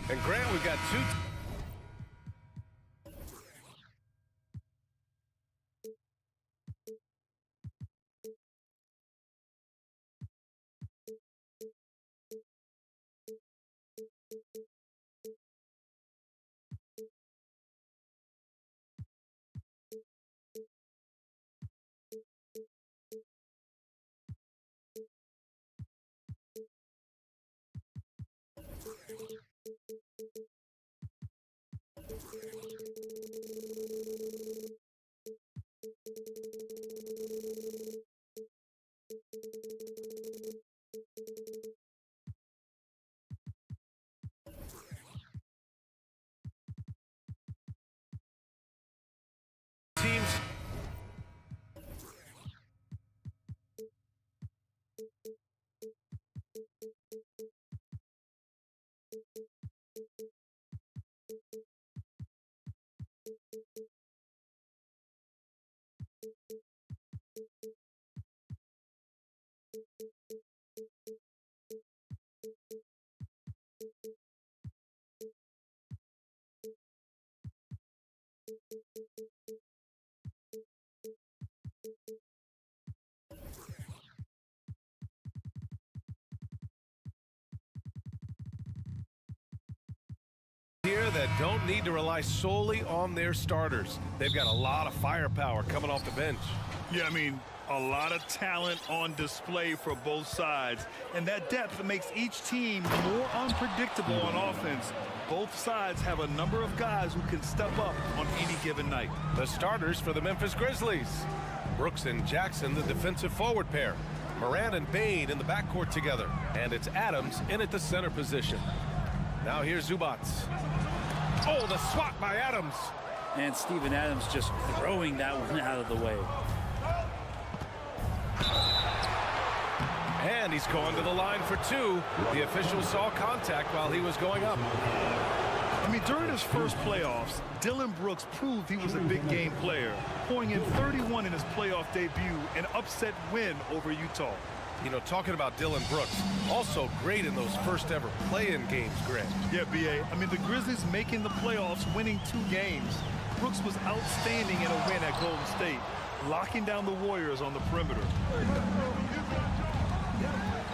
And Grant, we've got two. Teams. Here that don't need to rely solely on their starters. They've got a lot of firepower coming off the bench. Yeah, I mean, a lot of talent on display for both sides. And that depth makes each team more unpredictable on offense. Both sides have a number of guys who can step up on any given night. The starters for the Memphis Grizzlies. Brooks and Jackson, the defensive forward pair. Morant and Bain in the backcourt together. And it's Adams in at the center position. Now here's Zubac. Oh, the swat by Adams. And Steven Adams just throwing that one out of the way. And he's going to the line for two. The official saw contact while he was going up. I mean, during his first playoffs, Dillon Brooks proved he was a big game player, pouring in 31 in his playoff debut, an upset win over Utah. You know, talking about Dillon Brooks, also great in those first ever play-in games, Grant. Yeah, B.A. I mean, the Grizzlies making the playoffs, winning 2 games. Brooks was outstanding in a win at Golden State, locking down the Warriors on the perimeter.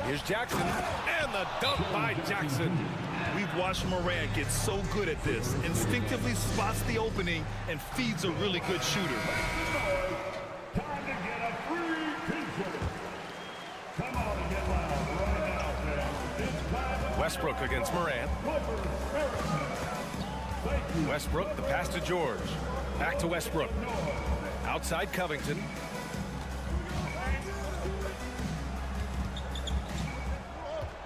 Here's Jackson, and the dunk by Jackson. We've watched Morant get so good at this, instinctively spots the opening and feeds a really good shooter. Westbrook against Morant. Westbrook, the pass to George. Back to Westbrook. Outside Covington.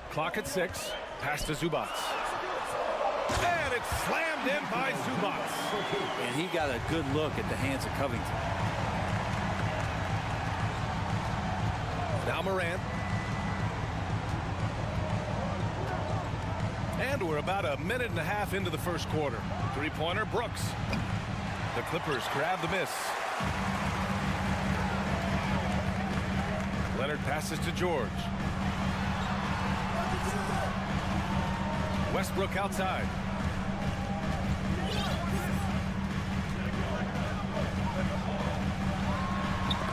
Clock at 6. Pass to Zubac. And it's slammed in by Zubac. And he got a good look at the hands of Covington. Now Morant. And we're about a minute and a half into the first quarter. Three-pointer, Brooks. The Clippers grab the miss. Leonard passes to George. Westbrook outside.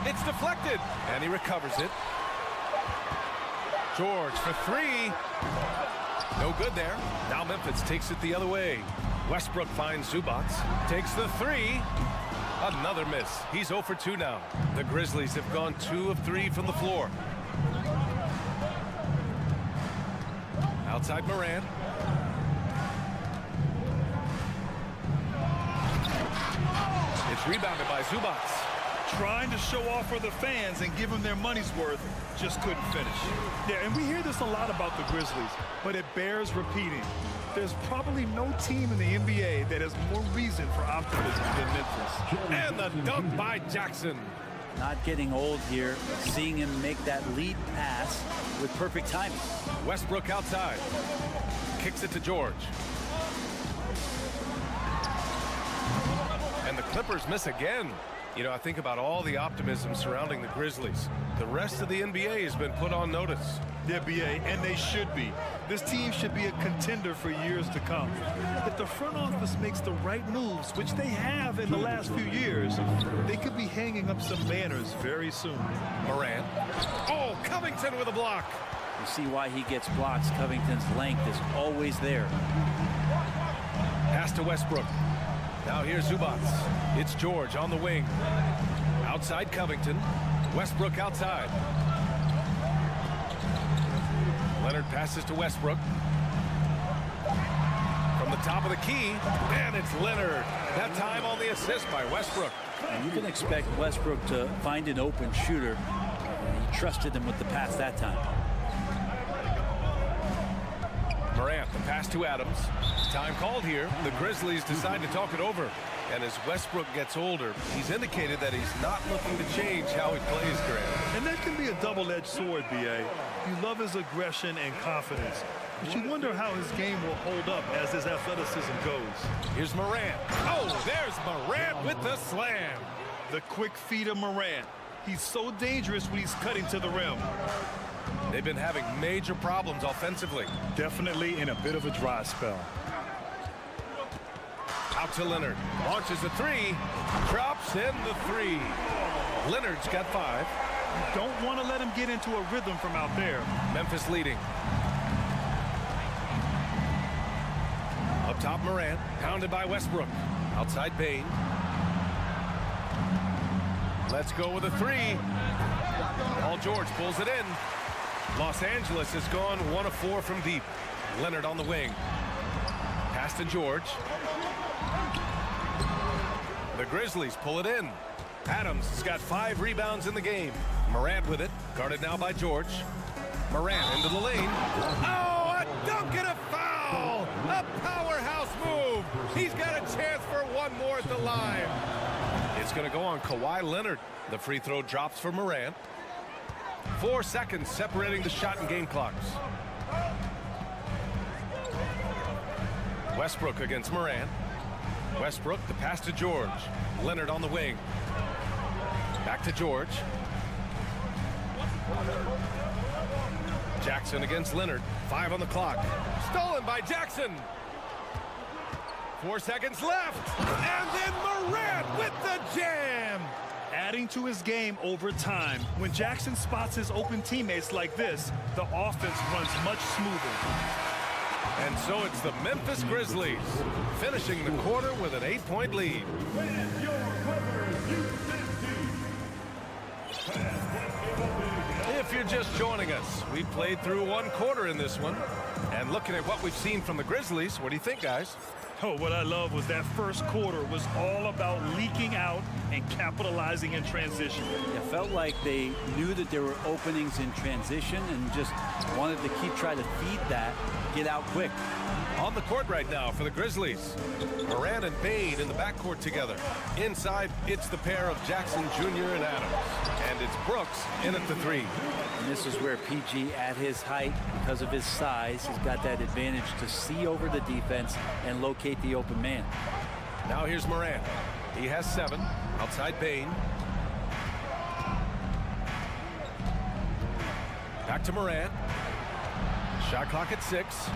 It's deflected, and he recovers it. George for 3. No good there. Now Memphis takes it the other way. Westbrook finds Zubac. Takes the 3. Another miss. He's 0 for 2 now. The Grizzlies have gone 2 of 3 from the floor. Outside Morant. It's rebounded by Zubac. Trying to show off for the fans and give them their money's worth, just couldn't finish. Yeah, and we hear this a lot about the Grizzlies, but it bears repeating. There's probably no team in the NBA that has more reason for optimism than Memphis. And the dunk by Jackson. Not getting old here, seeing him make that lead pass with perfect timing. Westbrook outside. Kicks it to George. And the Clippers miss again. You know, I think about all the optimism surrounding the Grizzlies. The rest of the NBA has been put on notice. Yeah, BA, and they should be. This team should be a contender for years to come. If the front office makes the right moves, which they have in the last few years, they could be hanging up some banners very soon. Morant. Oh, Covington with a block. You see why he gets blocks. Covington's length is always there. Pass to Westbrook. Now here's Zubac. It's George on the wing. Outside Covington. Westbrook outside. Leonard passes to Westbrook. From the top of the key, and it's Leonard. That time on the assist by Westbrook. And you can expect Westbrook to find an open shooter. He trusted him with the pass that time. Morant, the pass to Adams. Time called here. The Grizzlies decide to talk it over. And as Westbrook gets older, he's indicated that he's not looking to change how he plays, Grant. And that can be a double-edged sword, BA. You love his aggression and confidence, but you wonder how his game will hold up as his athleticism goes. Here's Morant. Oh, there's Morant with the slam. The quick feet of Morant. He's so dangerous when he's cutting to the rim. They've been having major problems offensively. Definitely in a bit of a dry spell. Out to Leonard. Launches a three. Drops in the three. Leonard's got 5. You don't want to let him get into a rhythm from out there. Memphis leading. Up top, Morant. Pounded by Westbrook. Outside Bain. Let's go with a 3. Paul George pulls it in. Los Angeles has gone 1 of 4 from deep. Leonard on the wing. Pass to George. The Grizzlies pull it in. Adams has got 5 rebounds in the game. Morant with it. Guarded now by George. Morant into the lane. Oh, a dunk and a foul! A powerhouse move. He's got a chance for one more at the line. It's going to go on Kawhi Leonard. The free throw drops for Morant. 4 seconds separating the shot and game clocks. Westbrook against Morant. Westbrook, the pass to George. Leonard on the wing. Back to George. Jackson against Leonard. 5 on the clock. Stolen by Jackson. 4 seconds left. And then Morant with the jam. Adding to his game over time. When Jackson spots his open teammates like this, the offense runs much smoother. And so it's the Memphis Grizzlies finishing the quarter with an 8-point lead. If you're just joining us, we played through 1 quarter in this one. And looking at what we've seen from the Grizzlies, what do you think, guys? Oh, what I love was that first quarter was all about leaking out and capitalizing in transition. It felt like they knew that there were openings in transition and just wanted to keep trying to feed that, get out quick. On the court right now for the Grizzlies. Morant and Bain in the backcourt together. Inside, it's the pair of Jackson Jr. and Adams. And it's Brooks in at the 3. And this is where PG, at his height, because of his size, has got that advantage to see over the defense and locate the open man. Now here's Morant. He has 7. Outside Bain. Back to Morant. Shot clock at 6.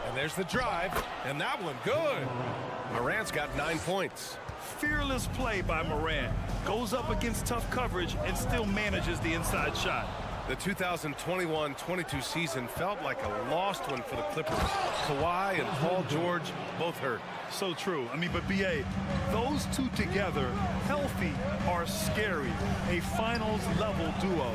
And there's the drive. And that one good. Morant's got 9 points. Fearless play by Morant. Goes up against tough coverage and still manages the inside shot. The 2021-22 season felt like a lost one for the Clippers. Kawhi and Paul George both hurt. So true. I mean, but BA, those two together, healthy, are scary. A finals-level duo.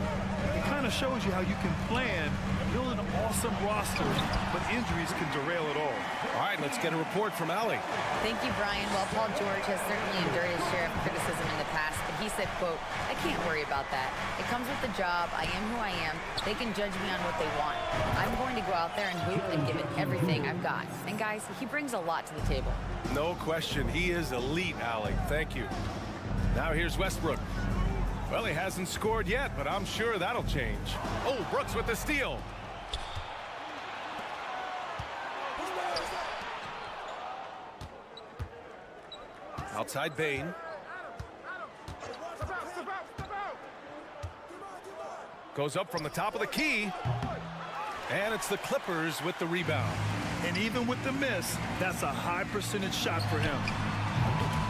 It kind of shows you how you can plan, build an awesome roster, but injuries can derail it all. All right, let's get a report from Allie. Thank you, Brian. Well, Paul George has certainly endured his share of criticism in the past, but he said, quote, "I can't worry about that. It comes with the job. I am who I am. They can judge me on what they want. I'm going to go out there and hoop and give it everything I've got." And guys, he brings a lot to the table. No question, he is elite, Allie. Thank you. Now here's Westbrook. Well, he hasn't scored yet, but I'm sure that'll change. Oh, Brooks with the steal. Outside Bain. Goes up from the top of the key. And it's the Clippers with the rebound. And even with the miss, that's a high percentage shot for him.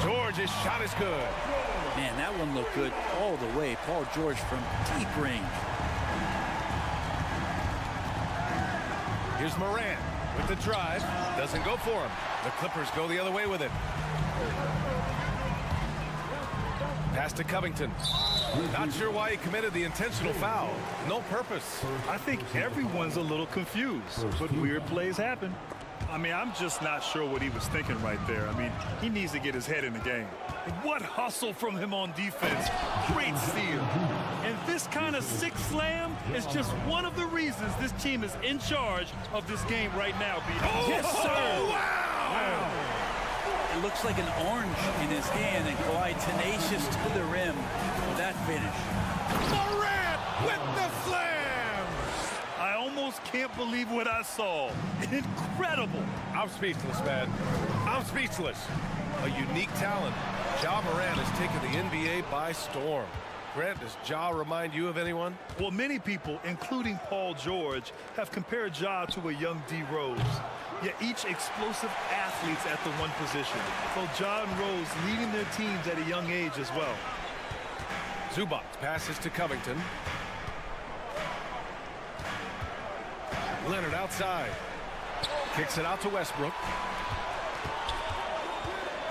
George's shot is good. Man, that one looked good all the way. Paul George from deep range. Here's Morant with the drive. Doesn't go for him. The Clippers go the other way with it. Pass to Covington. Not sure why he committed the intentional foul. No purpose. I think everyone's a little confused, but weird plays happen. I mean, I'm just not sure what he was thinking right there. I mean, he needs to get his head in the game. What hustle from him on defense. Great steal. And this kind of sick slam is just one of the reasons this team is in charge of this game right now. Yes, sir. Wow. It looks like an orange in his hand, and Kawhi tenacious to the rim with that finish. Morant with the slam. I almost can't believe what I saw. Incredible. I'm speechless, man. I'm speechless. A unique talent. Ja Morant has taken the NBA by storm. Grant, does Ja remind you of anyone? Well, many people, including Paul George, have compared Ja to a young D. Rose. Yet each explosive athletes at the one position. Both Ja and Rose leading their teams at a young age as well. Zubac passes to Covington. Leonard outside. Kicks it out to Westbrook.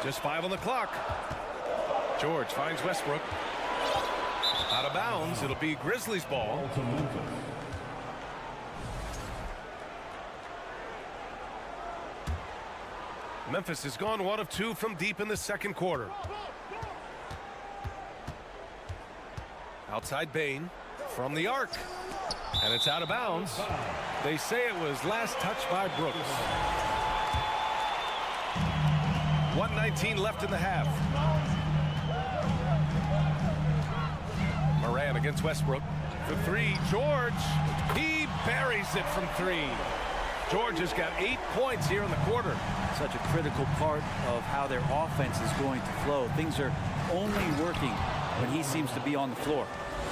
Just 5 on the clock. George finds Westbrook. Out of bounds. It'll be Grizzlies ball. Memphis has gone 1 of 2 from deep in the second quarter. Outside Bane from the arc. And it's out of bounds. They say it was last touched by Brooks. 1:19 left in the half. Morant against Westbrook. For 3, George. He buries it from 3. George has got 8 points here in the quarter. Such a critical part of how their offense is going to flow. Things are only working when he seems to be on the floor.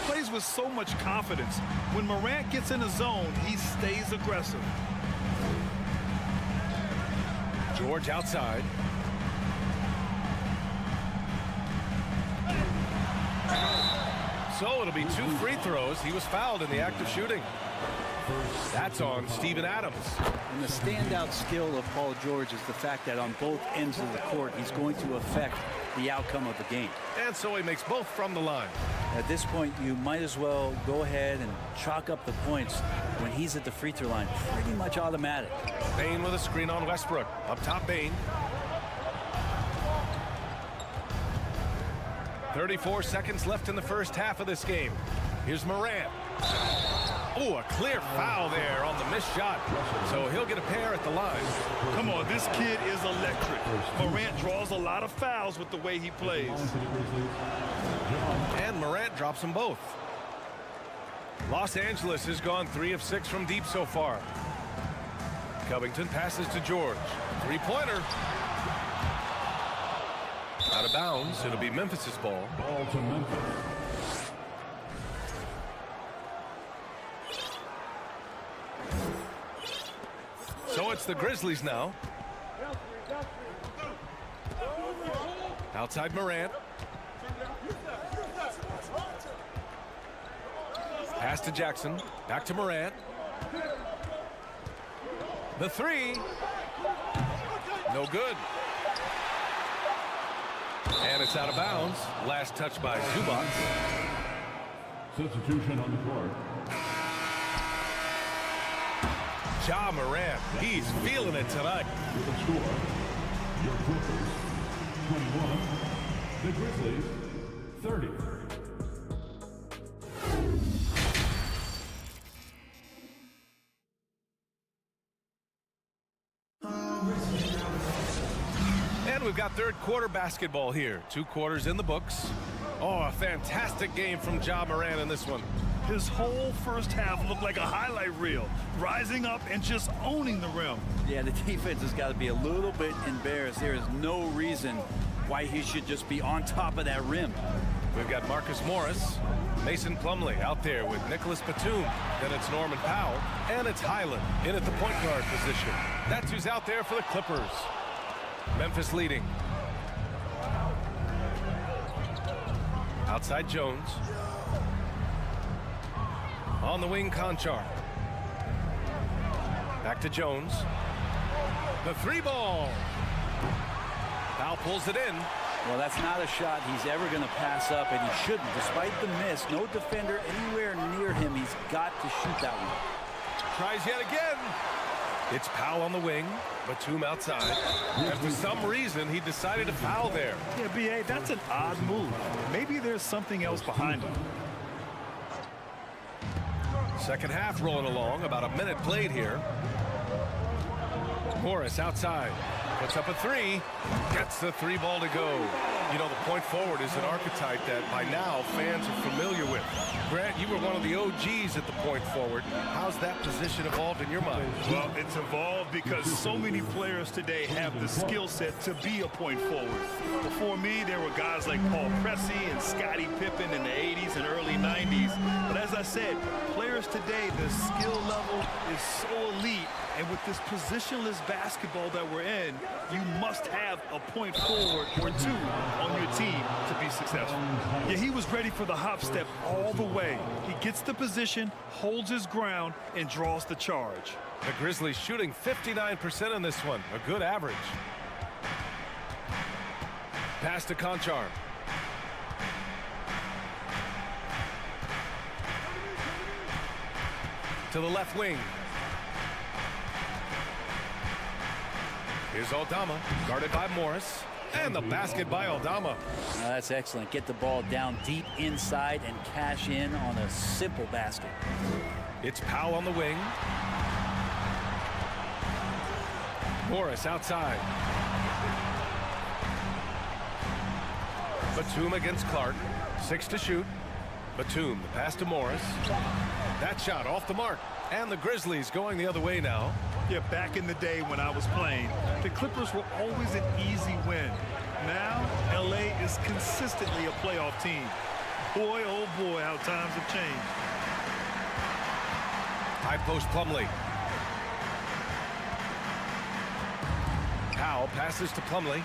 Plays with so much confidence. When Morant gets in the zone, he stays aggressive. George outside. So it'll be 2 free throws. He was fouled in the act of shooting. That's on Steven Adams. And the standout skill of Paul George is the fact that on both ends of the court, he's going to affect the outcome of the game. And so he makes both from the line. At this point, you might as well go ahead and chalk up the points when he's at the free throw line. Pretty much automatic. Bane with a screen on Westbrook. Up top, Bane. 34 seconds left in the first half of this game. Here's Morant. Oh, a clear foul there on the missed shot. So he'll get a pair at the line. Come on, this kid is electric. Morant draws a lot of fouls with the way he plays. And Morant drops them both. Los Angeles has gone 3 of 6 from deep so far. Covington passes to George. 3-pointer. Out of bounds. It'll be Memphis's ball. Ball to Memphis. So it's the Grizzlies now. Outside Morant. Pass to Jackson. Back to Morant. The 3. No good. And it's out of bounds. Last touch by Zubac. Substitution on the court. Ja Morant, he's feeling it tonight. With the score, your Clippers 21, the Grizzlies 30. And we've got third quarter basketball here. 2 quarters in the books. Oh, a fantastic game from Ja Morant in this one. His whole first half looked like a highlight reel, rising up and just owning the rim. Yeah, the defense has got to be a little bit embarrassed. There is no reason why he should just be on top of that rim. We've got Marcus Morris. Mason Plumlee out there with Nicholas Batum. Then it's Norman Powell. And it's Highland in at the point guard position. That's who's out there for the Clippers. Memphis leading. Outside Jones. On the wing, Conchar. Back to Jones. The three ball. Powell pulls it in. Well, that's not a shot he's ever going to pass up, and he shouldn't. Despite the miss, no defender anywhere near him. He's got to shoot that one. Tries yet again. It's Powell on the wing. Batum outside. And for some reason, he decided to foul there. Yeah, B.A., that's an odd move. Maybe there's something else behind him. Second half rolling along. About a minute played here. Morris outside. Puts up a three. Gets the three ball to go. You know, the point forward is an archetype that by now fans are familiar with. Grant, you were one of the OGs at the point forward. How's that position evolved in your mind? Well, it's evolved because so many players today have the skill set to be a point forward. Before me, there were guys like Paul Pressey and Scottie Pippen in the 80s and early 90s. But as I said, players today, the skill level is so elite. And with this positionless basketball that we're in, you must have a point forward or two on your team to be successful. Yeah, he was ready for the hop step all the way. He gets the position, holds his ground, and draws the charge. The Grizzlies shooting 59% in this one. A good average. Pass to Conchar. To the left wing. Here's Aldama, guarded by Morris. And the basket by Aldama. That's excellent. Get the ball down deep inside and cash in on a simple basket. It's Powell on the wing. Morris outside. Batum against Clark. 6 to shoot. Batum, the pass to Morris. That shot off the mark. And the Grizzlies going the other way now. Yeah, back in the day when I was playing, the Clippers were always an easy win. Now, LA is consistently a playoff team. Boy, oh boy, how times have changed. High post Plumlee. Powell passes to Plumlee.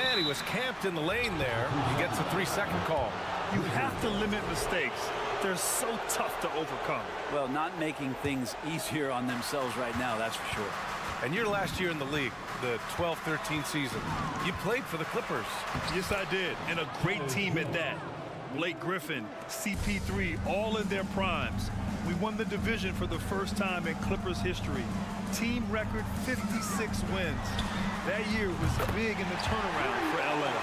And he was camped in the lane there. He gets a 3-second call. You have to limit mistakes. They're so tough to overcome. Well, not making things easier on themselves right now, that's for sure. And your last year in the league, the 12-13 season, you played for the Clippers. Yes, I did, and a great team at that. Blake Griffin, CP3, all in their primes. We won the division for the first time in Clippers history. Team record 56 wins. That year was big in the turnaround for LA.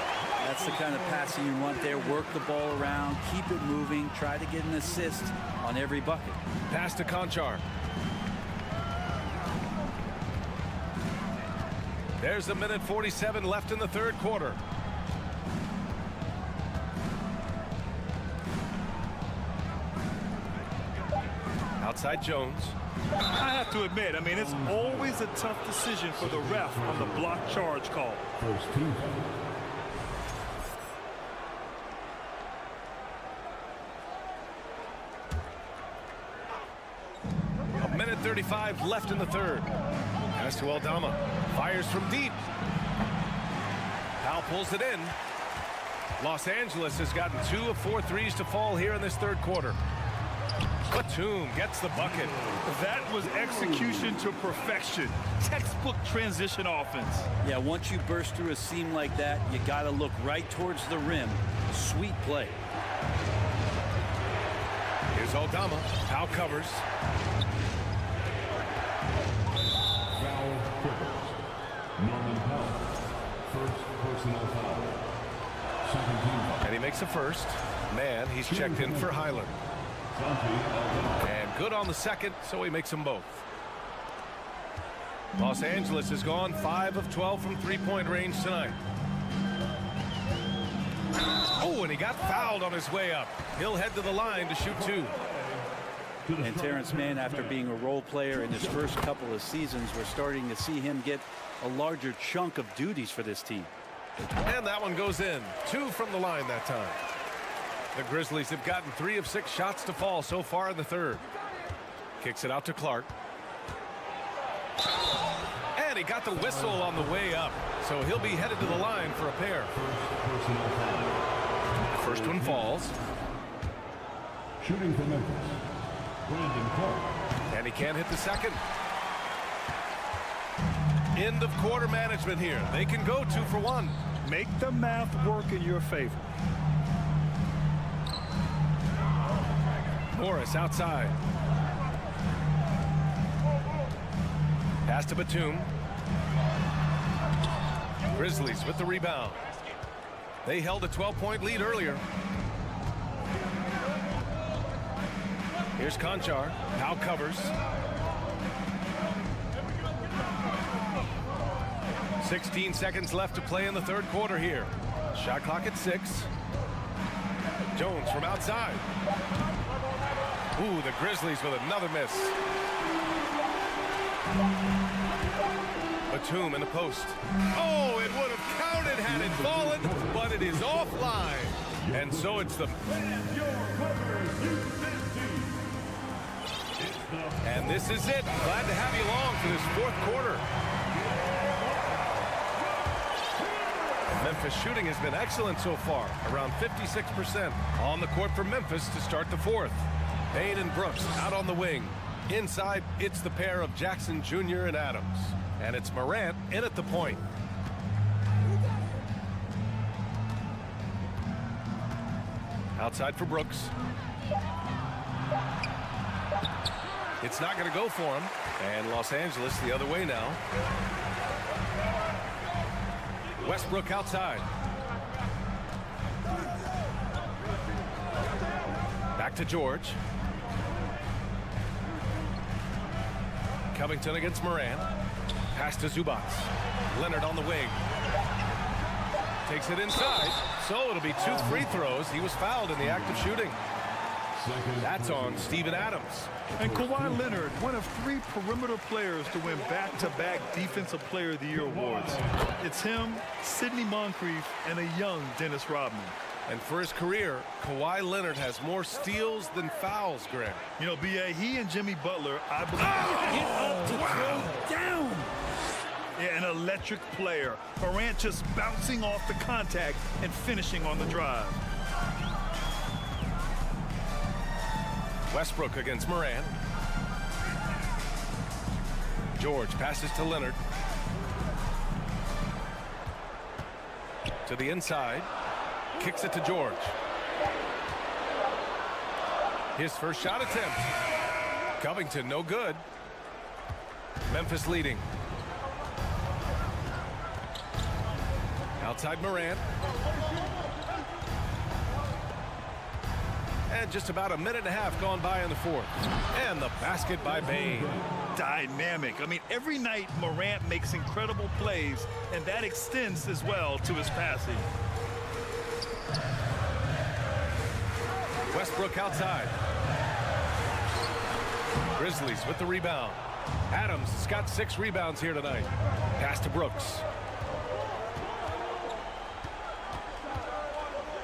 That's the kind of passing you want there. Work the ball around, keep it moving, try to get an assist on every bucket. Pass to Conchar. There's a minute 47 left in the third quarter. Outside Jones. I have to admit, I mean, it's always a tough decision for the ref on the block charge call. First team. A minute 35 left in the third. Pass to Aldama. Fires from deep. Powell pulls it in. Los Angeles has gotten 2 of 4 threes to fall here in this third quarter. Batum gets the bucket. That was execution to perfection. Textbook transition offense. Yeah, once you burst through a seam like that, you got to look right towards the rim. Sweet play. Here's Aldama. Powell covers. Foul Clippers. Norman Powell. First personal foul. Second team foul. And he makes a first. Man, he's checked in for Highland. And good on the second, so he makes them both. Los Angeles has gone 5 of 12 from three-point range tonight. Oh, and he got fouled on his way up. He'll head to the line to shoot 2. And Terrence Mann, after being a role player in his first couple of seasons, we're starting to see him get a larger chunk of duties for this team. And that one goes in. 2 from the line that time. The Grizzlies have gotten 3 of 6 shots to fall so far in the third. Kicks it out to Clark. And he got the whistle on the way up. So he'll be headed to the line for a pair. First one falls. Shooting for Memphis, Brandon Clark. And he can't hit the second. End of quarter management here. They can go 2 for 1. Make the math work in your favor. Morris outside. Pass to Batum. Grizzlies with the rebound. They held a 12-point lead earlier. Here's Conchar. Now covers. 16 seconds left to play in the third quarter here. Shot clock at 6. Jones from outside. Ooh, the Grizzlies with another miss. Batum in the post. Oh, it would have counted had it fallen, but it is offline. And so it's the... And this is it. Glad to have you along for this fourth quarter. Memphis shooting has been excellent so far, around 56% on the court for Memphis to start the fourth. Payne and Brooks out on the wing. Inside, it's the pair of Jackson Jr. and Adams. And it's Morant in at the point. Outside for Brooks. It's not going to go for him. And Los Angeles the other way now. Westbrook outside. Back to George. Covington against Morant. Pass to Zubac. Leonard on the wing. Takes it inside. So it'll be 2 free throws. He was fouled in the act of shooting. That's on Steven Adams. And Kawhi Leonard, one of 3 perimeter players to win back-to-back Defensive Player of the Year awards. It's him, Sidney Moncrief, and a young Dennis Rodman. And for his career, Kawhi Leonard has more steals than fouls, Graham. You know, B.A., he and Jimmy Butler, I believe... Get up to throw down. Yeah, an electric player. Morant just bouncing off the contact and finishing on the drive. Westbrook against Morant. George passes to Leonard. To the inside. Kicks it to George. His first shot attempt. Covington, no good. Memphis leading. Outside Morant. And just about a minute and a half gone by in the fourth. And the basket by Payne. Dynamic. I mean, every night Morant makes incredible plays, and that extends as well to his passing. Westbrook outside. Grizzlies with the rebound. Adams has got 6 rebounds here tonight. Pass to Brooks.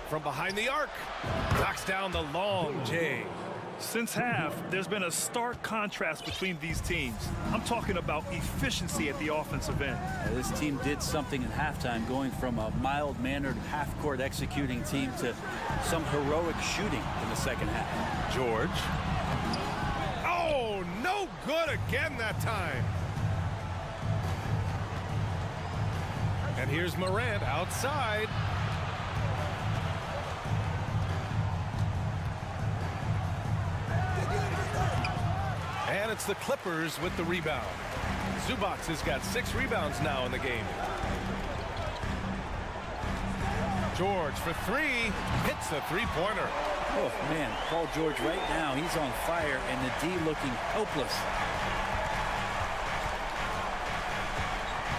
From behind the arc. Knocks down the long J. Since half, there's been a stark contrast between these teams. I'm talking about efficiency at the offensive end. This team did something in halftime, going from a mild-mannered half-court executing team to some heroic shooting in the second half. George. Oh, no good again that time. And here's Morant outside. And it's the Clippers with the rebound. Zubac has got 6 rebounds now in the game. George for 3. Hits a 3-pointer. Oh, man, Paul George right now, he's on fire, and the D looking helpless.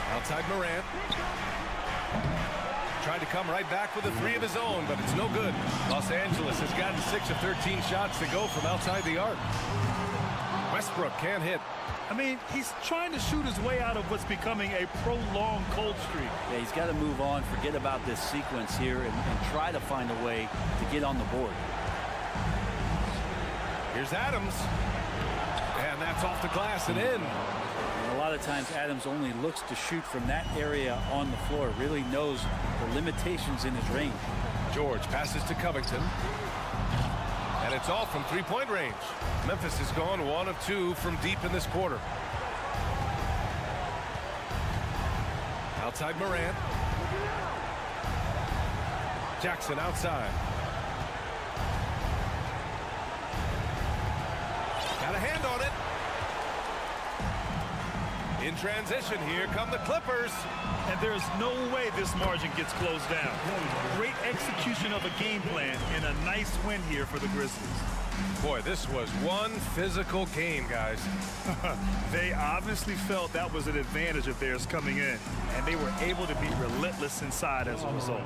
Outside Morant. Tried to come right back with a 3 of his own, but it's no good. Los Angeles has gotten 6 of 13 shots to go from outside the arc. Westbrook can't hit. I mean, he's trying to shoot his way out of what's becoming a prolonged cold streak. Yeah, he's got to move on, forget about this sequence here, and try to find a way to get on the board. Here's Adams. And that's off the glass and in. And a lot of times Adams only looks to shoot from that area on the floor, really knows the limitations in his range. George passes to Covington. And it's all from three-point range. Memphis has gone 1 of 2 from deep in this quarter. Outside Morant. Jackson outside. Got a hand on it. In transition, here come the Clippers. And there's no way this margin gets closed down. Great execution of a game plan and a nice win here for the Grizzlies. Boy, this was one physical game, guys. They obviously felt that was an advantage of theirs coming in, and they were able to be relentless inside as a result.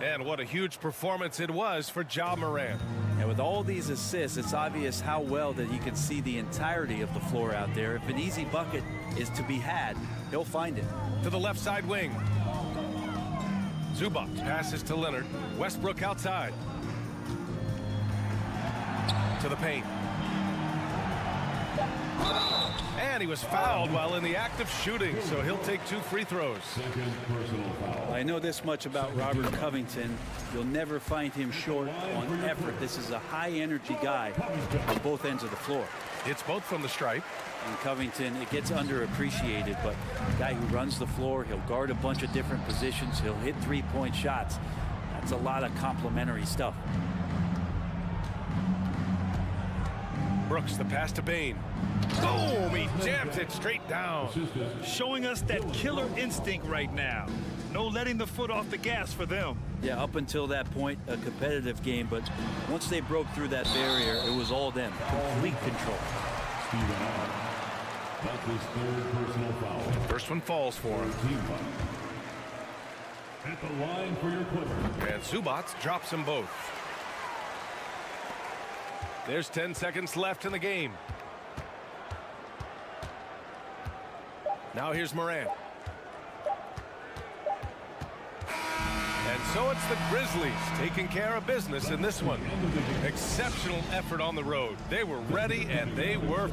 And what a huge performance it was for Ja Morant. And with all these assists, it's obvious how well that he can see the entirety of the floor out there. If an easy bucket is to be had, he'll find it. To the left side wing. Zubac passes to Leonard. Westbrook outside. To the paint. And he was fouled while in the act of shooting, so he'll take 2 free throws. Second personal foul. I know this much about Robert Covington. You'll never find him short on effort. This is a high-energy guy on both ends of the floor. It's both from the stripe. And Covington, it gets underappreciated, but a guy who runs the floor, he'll guard a bunch of different positions, he'll hit three-point shots. That's a lot of complimentary stuff. Brooks, the pass to Bain. Boom! He jams it straight down. Showing us that killer instinct right now. No letting the foot off the gas for them. Yeah, up until that point, a competitive game, but once they broke through that barrier, it was all them. Complete control. Steven Adams. That's his third personal foul. First one falls for him. Team foul. At the line for your Clippers. And Zubac drops them both. There's 10 seconds left in the game. Now here's Morant. And so it's the Grizzlies taking care of business in this one. Exceptional effort on the road. They were ready and they were...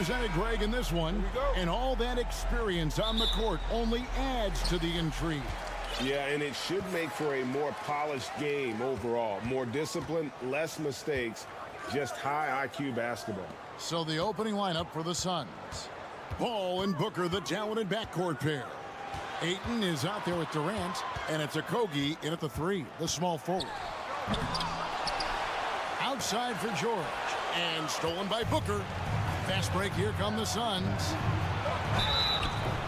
presented, Greg, in this one. And all that experience on the court only adds to the intrigue. Yeah, and it should make for a more polished game overall. More discipline, less mistakes, just high IQ basketball. So the opening lineup for the Suns. Paul and Booker, the talented backcourt pair. Ayton is out there with Durant, and it's Okogie in at the 3, the small forward. Outside for George, and stolen by Booker. Fast break, here come the Suns.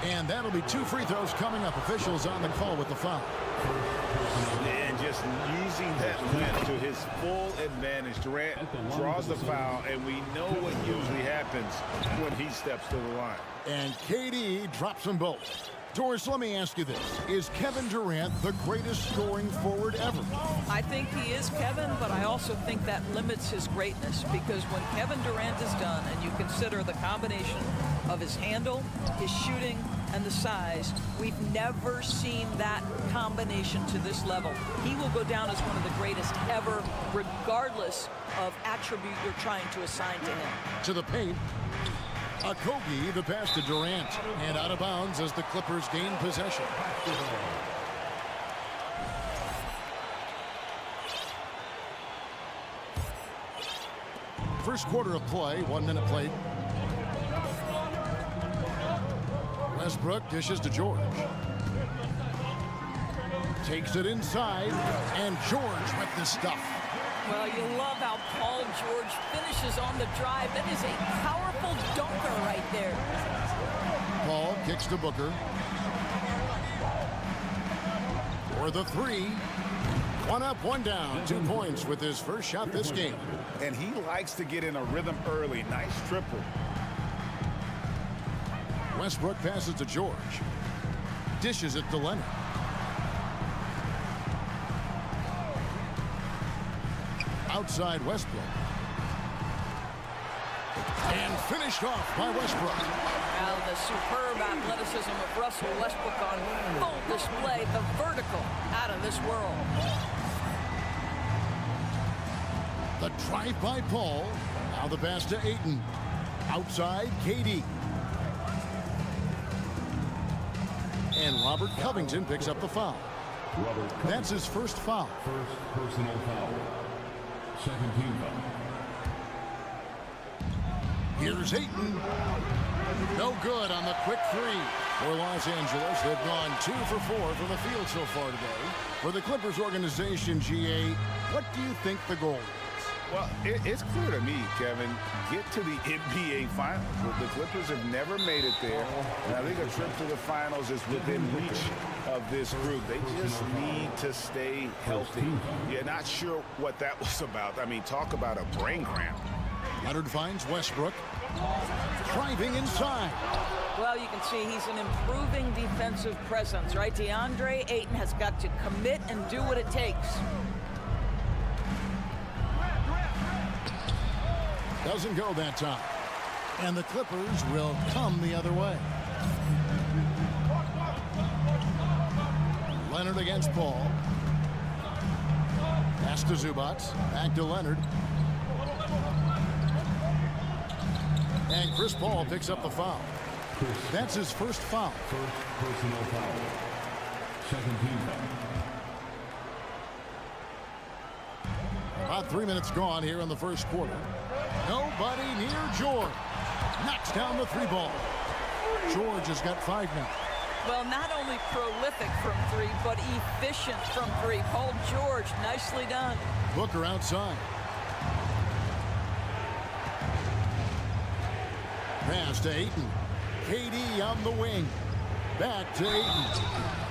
And that'll be 2 free throws coming up. Officials on the call with the foul. And just using that length to his full advantage. Durant draws the foul, and we know what usually happens when he steps to the line. And KD drops them both. Doris, let me ask you this. Is Kevin Durant the greatest scoring forward ever? I think he is, Kevin, but I also think that limits his greatness, because when Kevin Durant is done and you consider the combination of his handle, his shooting, and the size, we've never seen that combination to this level. He will go down as one of the greatest ever, regardless of attribute you're trying to assign to him. To the paint. Okogie, the pass to Durant, and out of bounds as the Clippers gain possession. First quarter of play, 1 minute played. Westbrook dishes to George. Takes it inside, and George with the stuff. Well, you love how Paul George finishes on the drive. That is a powerful dunker right there. Paul kicks to Booker. For the 3. 1 up, 1 down. 2 points with his first shot this game. And he likes to get in a rhythm early. Nice triple. Westbrook passes to George. Dishes it to Leonard. Outside Westbrook. And finished off by Westbrook. Now the superb athleticism of Russell Westbrook on full display. The vertical out of this world. The drive by Paul. Now the pass to Ayton. Outside KD. And Robert Covington picks up the foul. That's his first foul. First personal foul. Second team foul. Here's Ayton. No good on the quick 3. For Los Angeles, they've gone 2 for 4 from the field so far today. For the Clippers organization, GA, what do you think the goal is? Well, it's clear to me, Kevin, get to the NBA Finals. The Clippers have never made it there, and I think a trip to the Finals is within reach of this group. They just need to stay healthy. You're not sure what that was about. I mean, talk about a brain cramp. Leonard finds Westbrook. Driving inside. Well, you can see he's an improving defensive presence, right? DeAndre Ayton has got to commit and do what it takes. Doesn't go that time. And the Clippers will come the other way. Leonard against Paul. Pass to Zubac. Back to Leonard. And Chris Paul picks up the foul. That's his first foul. First personal foul. Second team foul. About 3 minutes gone here in the first quarter. Nobody near George. Knocks down the 3 ball. George has got 5 now. Well, not only prolific from 3, but efficient from 3. Paul George, nicely done. Booker outside. Pass to Ayton. KD on the wing. Back to Ayton.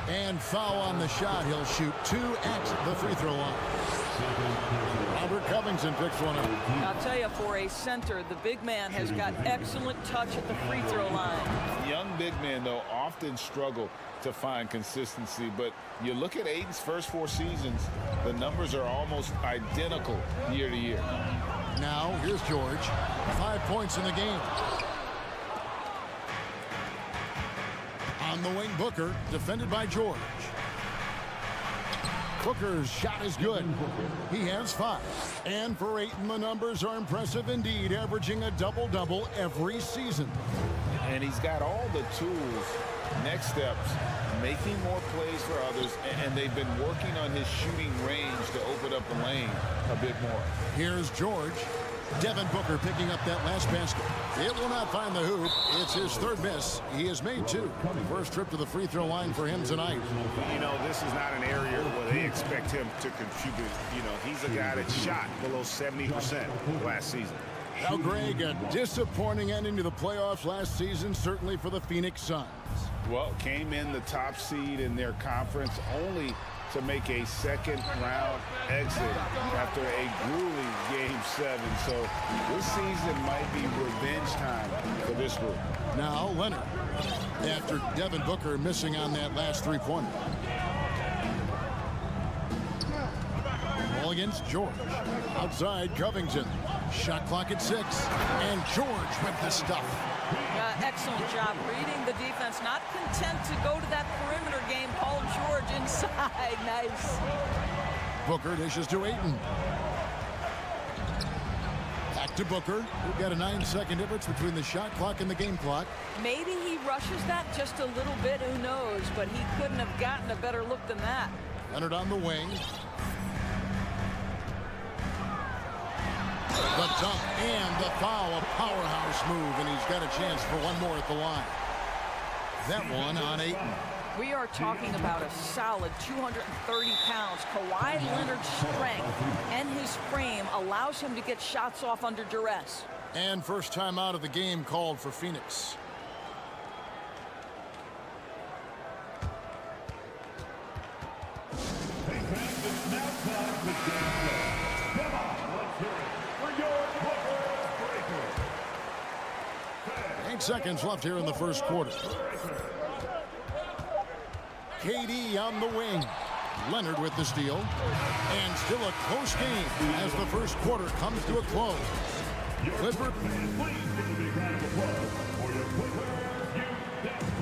And foul on the shot. He'll shoot 2 at the free throw line. Robert Covington picks one up. I'll tell you, for a center, the big man has got excellent touch at the free throw line. Young big men, though, often struggle to find consistency, but you look at Ayton's first 4 seasons, the numbers are almost identical year to year. Now, here's George. 5 points in the game. On the wing, Booker, defended by George. Booker's shot is good. He has 5. And for Ayton, the numbers are impressive indeed, averaging a double-double every season. And he's got all the tools, next steps, making more plays for others, and they've been working on his shooting range to open up the lane a bit more. Here's George. Devin Booker picking up that last basket. It will not find the hoop. It's his 3rd miss. He has made 2. First trip to the free throw line for him tonight. You know, this is not an area where they expect him to contribute. You know, he's a guy that shot below 70% last season. Now, Greg, a disappointing ending to the playoffs last season, certainly for the Phoenix Suns. Well, came in the top seed in their conference only to make a second-round exit after a grueling Game 7. So this season might be revenge time for this group. Now Leonard, after Devin Booker missing on that last 3-pointer. Ball against George. Outside Covington. Shot clock at 6. And George with the stuff. Excellent job reading the defense. Not content to go to that perimeter game. Paul George inside. Nice. Booker dishes to Ayton. Back to Booker. We've got a 9-second difference between the shot clock and the game clock. Maybe he rushes that just a little bit. Who knows? But he couldn't have gotten a better look than that. Leonard on the wing. The dunk and the foul, a powerhouse move, and he's got a chance for one more at the line. That one on Ayton. We are talking about a solid 230 pounds. Kawhi Leonard's strength and his frame allows him to get shots off under duress. And first time out of the game called for Phoenix. Hey fans, it's now time for game play. Come on, let's hear it for your Clippers breaker. 8 seconds left here in the first quarter. KD on the wing. Leonard with the steal. And still a close game as the first quarter comes to a close. Clipper. Fans, please give a big round of applause for your Clippers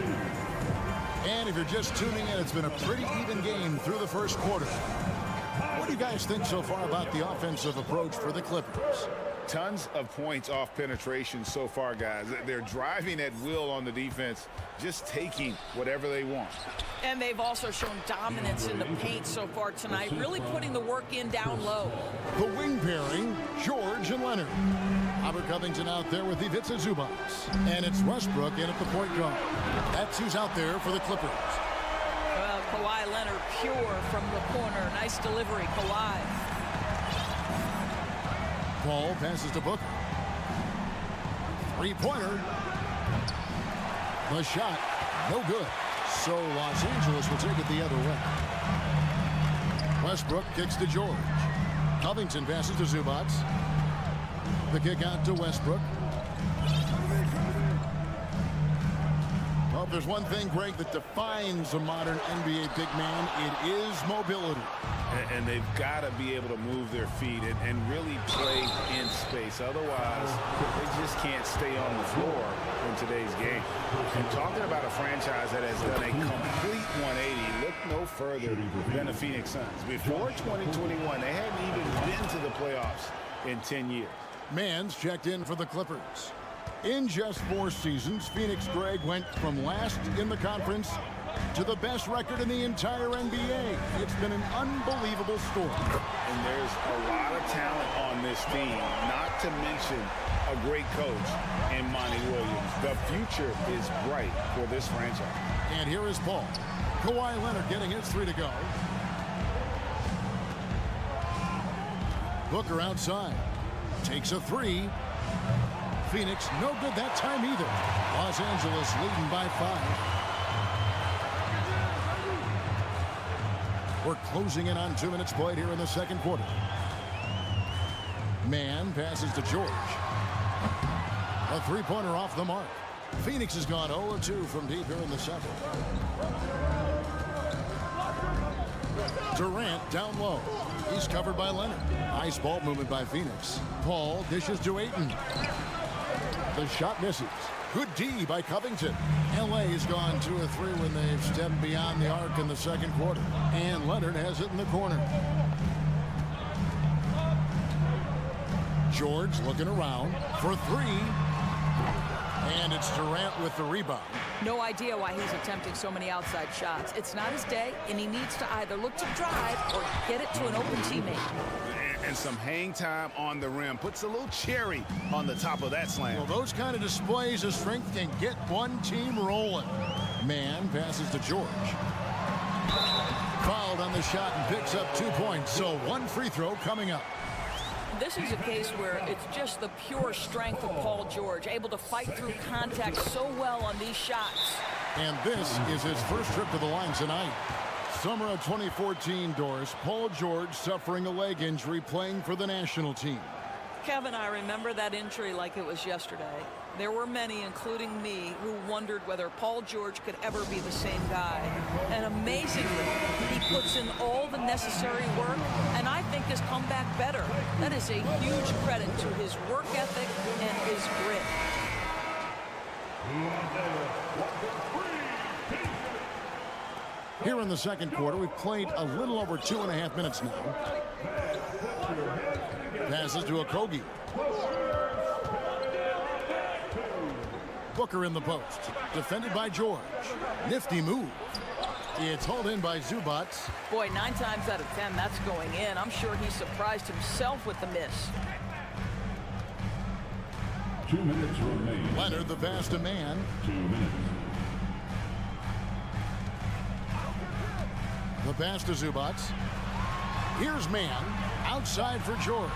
U.S. And if you're just tuning in, it's been a pretty even game through the first quarter. What do you guys think so far about the offensive approach for the Clippers? Tons of points off penetration so far, guys. They're driving at will on the defense, just taking whatever they want. And they've also shown dominance in the paint so far tonight, really putting the work in down low. The wing pairing, George and Leonard. Robert Covington out there with Ivica Zubac. And it's Westbrook in at the point guard. That's who's out there for the Clippers. Well, Kawhi Leonard pure from the corner. Nice delivery, Kawhi. Paul passes to Booker. Three-pointer. The shot, no good. So Los Angeles will take it the other way. Westbrook kicks to George. Covington passes to Zubac. The kick out to Westbrook. Well, if there's one thing, Greg, that defines a modern NBA big man, it is mobility. And they've got to be able to move their feet and really play in space. Otherwise, they just can't stay on the floor in today's game. And talking about a franchise that has done a complete 180, look no further than the Phoenix Suns. Before 2021, they hadn't even been to the playoffs in 10 years. Mans checked in for the Clippers. In just 4 seasons, Phoenix, Greg, went from last in the conference to the best record in the entire NBA. It's been an unbelievable story. And there's a lot of talent on this team, not to mention a great coach in Monty Williams. The future is bright for this franchise. And here is Paul. Kawhi Leonard getting his 3 to go. Booker outside. Takes a 3. Phoenix no good that time either. Los Angeles leading by 5. We're closing in on 2 minutes played here in the second quarter. Man passes to George. A 3-pointer off the mark. Phoenix has gone 0-2 from deep here in the second. Durant down low. He's covered by Leonard. Nice ball movement by Phoenix. Paul dishes to Ayton. The shot misses. Good D by Covington. LA has gone 2 of 3 when they've stepped beyond the arc in the second quarter. And Leonard has it in the corner. George looking around for 3. And it's Durant with the rebound. No idea why he's attempting so many outside shots. It's not his day, and he needs to either look to drive or get it to an open teammate. And some hang time on the rim. Puts a little cherry on the top of that slam. Well, those kind of displays of strength can get one team rolling. Man passes to George. Fouled on the shot and picks up 2 points. So 1 free throw coming up. This is a case where it's just the pure strength of Paul George, able to fight through contact so well on these shots. And this is his first trip to the line tonight. Summer of 2014, Doris. Paul George suffering a leg injury playing for the national team. Kevin, I remember that injury like it was yesterday. There were many, including me, who wondered whether Paul George could ever be the same guy. And amazingly, he puts in all the necessary work, and I think has come back better. That is a huge credit to his work ethic and his grit. Here in the second quarter, we've played a little over 2.5 minutes now. Passes to Okogie. Booker in the post. Defended by George. Nifty move. It's hauled in by Zubac. Boy, 9 times out of 10, that's going in. I'm sure he surprised himself with the miss. 2 minutes remain. Leonard, the vast man. 2 minutes. The pass to Zubac. Here's man. Outside for George.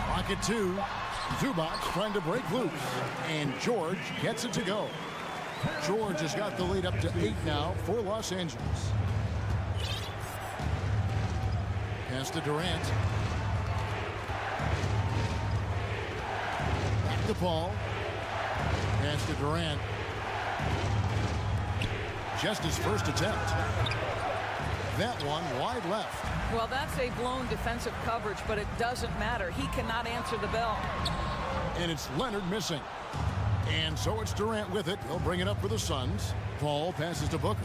Rocket 2. Zubac trying to break loose. And George gets it to go. George has got the lead up to 8 now for Los Angeles. Pass to Durant. Back to Paul. Pass to Durant. Just his first attempt. That one wide left. Well, that's a blown defensive coverage, but it doesn't matter. He cannot answer the bell. And it's Leonard missing. And so it's Durant with it. He'll bring it up for the Suns. Paul passes to Booker.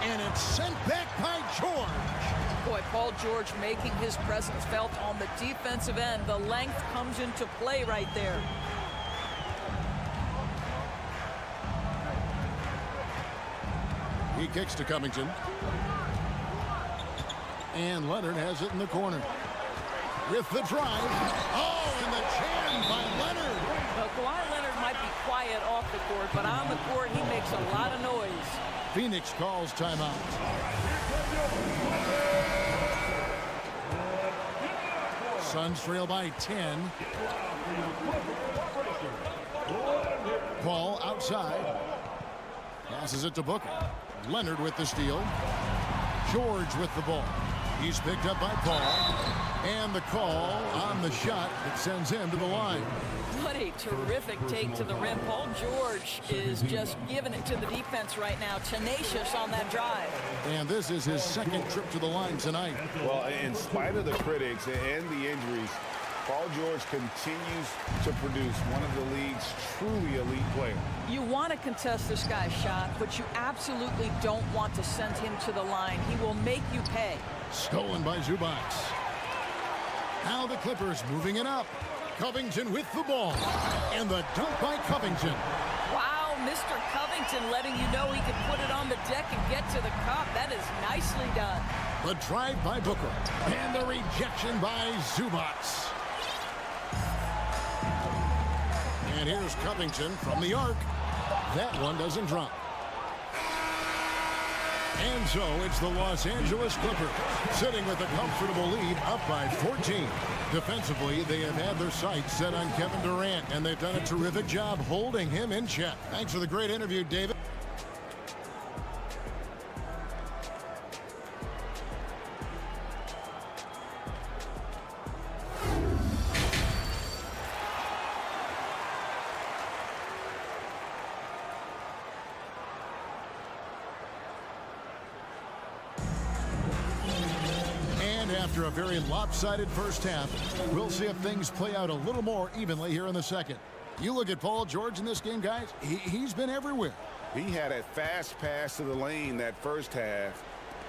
And it's sent back by George. Boy, Paul George making his presence felt on the defensive end. The length comes into play right there. He kicks to Covington. And Leonard has it in the corner. With the drive. Oh, and the jam by Leonard. Well, Kawhi Leonard might be quiet off the court, but on the court, he makes a lot of noise. Phoenix calls timeout. Suns trail by 10. Paul outside. Passes it to Booker. Leonard with the steal. George with the ball. He's picked up by Paul. And the call on the shot that sends him to the line. What a terrific take to the rim. Paul George is just giving it to the defense right now. Tenacious on that drive. And this is his second trip to the line tonight. Well, in spite of the critics and the injuries, Paul George continues to produce one of the league's truly elite players. You want to contest this guy's shot, but you absolutely don't want to send him to the line. He will make you pay. Stolen by Zubac. Now the Clippers moving it up. Covington with the ball. And the dunk by Covington. Wow, Mr. Covington letting you know he can put it on the deck and get to the cup. That is nicely done. The drive by Booker. And the rejection by Zubac. And here's Covington from the arc. That one doesn't drop. And so it's the Los Angeles Clippers sitting with a comfortable lead up by 14. Defensively, they have had their sights set on Kevin Durant, and they've done a terrific job holding him in check. Thanks for the great interview, David. After a very lopsided first half, we'll see if things play out a little more evenly here in the second. You look at Paul George in this game, guys. He's been everywhere. He had a fast pass to the lane that first half.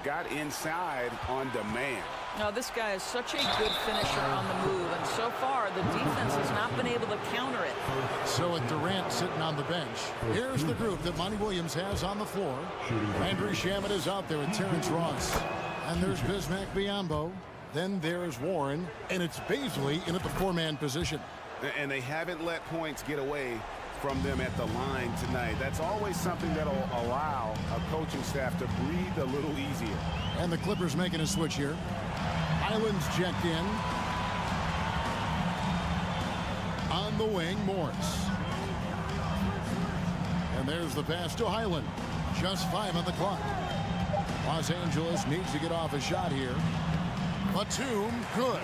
Got inside on demand. Now, this guy is such a good finisher on the move, and so far the defense has not been able to counter it. So with Durant sitting on the bench, here's the group that Monty Williams has on the floor. Andrew Shamet is out there with Terrence Ross. And there's Bismack Biyombo. Then there's Warren, and it's Baisley in at the four-man position. And they haven't let points get away from them at the line tonight. That's always something that'll allow a coaching staff to breathe a little easier. And the Clippers making a switch here. Island's checked in. On the wing, Morris. And there's the pass to Highland. Just 5 on the clock. Los Angeles needs to get off a shot here. Batum, good.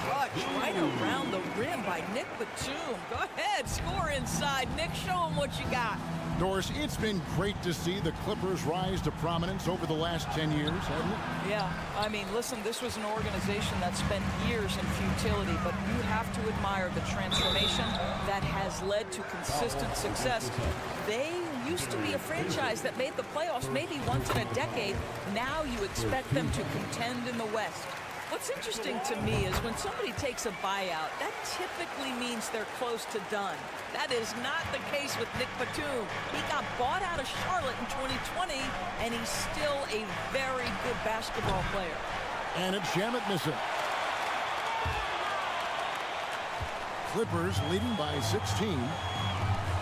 Touch right around the rim by Nick Batum. Go ahead, score inside. Nick, show him what you got. Doris, it's been great to see the Clippers rise to prominence over the last 10 years, hasn't it? Yeah, I mean, listen, this was an organization that spent years in futility, but you have to admire the transformation that has led to consistent success. They used to be a franchise that made the playoffs maybe once in a decade. Now you expect them to contend in the West. What's interesting to me is when somebody takes a buyout, that typically means they're close to done. That is not the case with Nick Batum. He got bought out of Charlotte in 2020, and he's still a very good basketball player. And it's Shamet missing. Clippers leading by 16.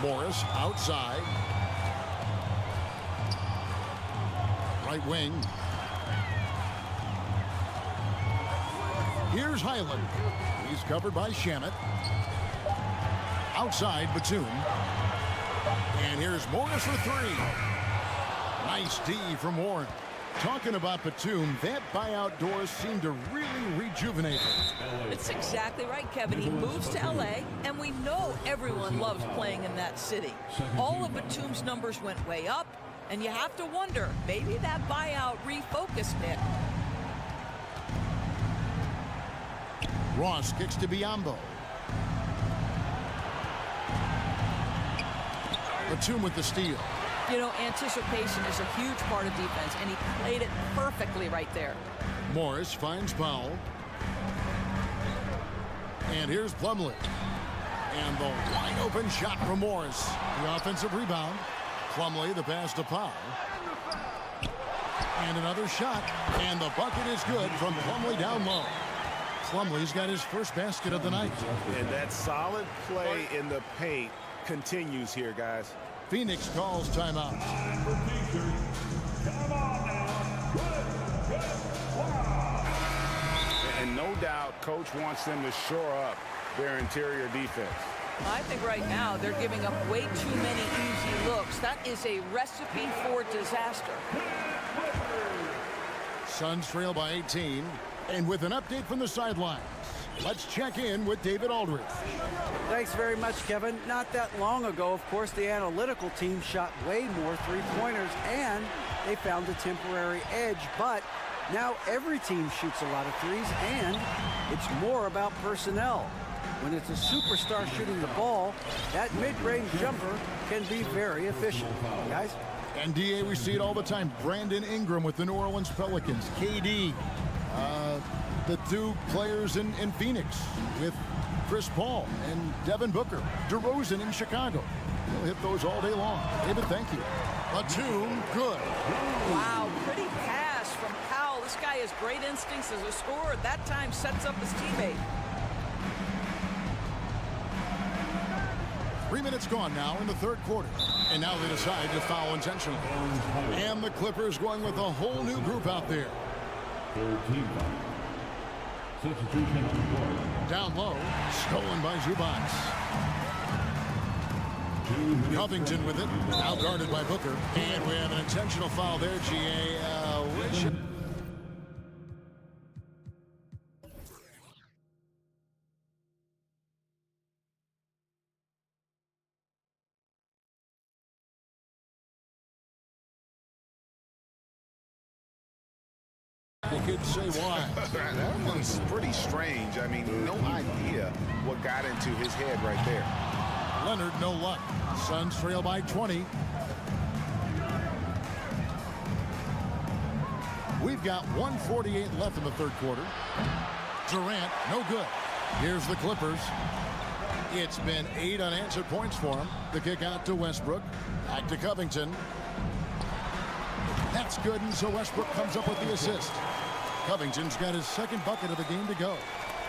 Morris outside. Right wing. Here's Highland. He's covered by Shamet. Outside, Batum. And here's Morris for 3. Nice D from Warren. Talking about Batum, that buyout doors seem to really rejuvenate him. It's exactly right, Kevin. He moves to LA, and we know everyone loves playing in that city. All of Batum's numbers went way up, and you have to wonder, maybe that buyout refocused Nick. Ross kicks to Biyombo. Batum with the steal. You know, anticipation is a huge part of defense, and he played it perfectly right there. Morris finds Powell. And here's Plumlee. And the wide open shot from Morris. The offensive rebound. Plumlee, the pass to Powell. And another shot. And the bucket is good from Plumlee down low. Plumlee's got his first basket of the night. And that solid play in the paint continues here, guys. Phoenix calls timeout. Come on now. Good. Wow. And no doubt, Coach wants them to shore up their interior defense. I think right now they're giving up way too many easy looks. That is a recipe for disaster. Suns trail by 18. And with an update from the sidelines, let's check in with David Aldridge. Thanks very much, Kevin. Not that long ago, of course, the analytical team shot way more three-pointers, and they found a temporary edge. But now every team shoots a lot of threes, and it's more about personnel. When it's a superstar shooting the ball, that mid-range jumper can be very efficient. Guys? And DA, we see it all the time. Brandon Ingram with the New Orleans Pelicans. KD. The two players in Phoenix with Chris Paul and Devin Booker. DeRozan in Chicago. They'll hit those all day long. David, thank you. Batum, good. Wow, pretty pass from Powell. This guy has great instincts as a scorer. At that time, sets up his teammate. 3 minutes gone now in the third quarter. And now they decide to foul intentionally. And the Clippers going with a whole new group out there. Substitution on the court. Down low, stolen by Zubac. Covington with it, now guarded by Booker. And we have an intentional foul there, GA. could say why. That one's pretty strange. I mean, no idea what got into his head right there. Leonard, no luck. Suns trail by 20. We've got 1:48 left in the third quarter. Durant, no good. Here's the Clippers. It's been 8 unanswered points for him. The kick out to Westbrook. Back to Covington. That's good, and so Westbrook comes up with the assist. Covington's got his second bucket of the game to go.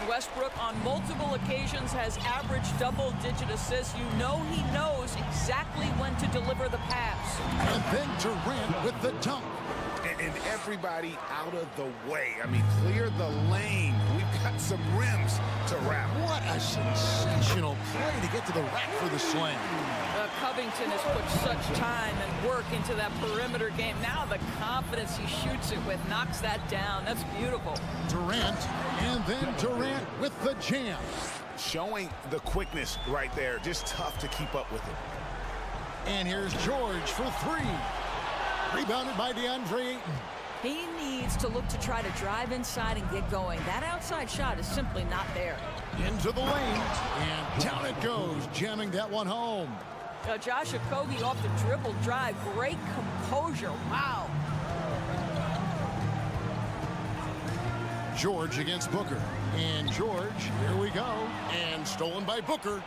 Westbrook on multiple occasions has averaged double-digit assists. You know he knows exactly when to deliver the pass. And then Durant with the dunk. And everybody out of the way. I mean, clear the lane. We've got some rims to wrap. What a sensational play to get to the rack for the slam. Covington has put such time and work into that perimeter game. Now the confidence he shoots it with knocks that down. That's beautiful. Durant, and then Durant with the jam. Showing the quickness right there. Just tough to keep up with it. And here's George for 3. Rebounded by DeAndre Ayton. He needs to look to try to drive inside and get going. That outside shot is simply not there. Into the lane, and down it goes, jamming that one home. Josh Okogie off the dribble drive. Great composure. Wow. George against Booker. And George, here we go. And stolen by Booker.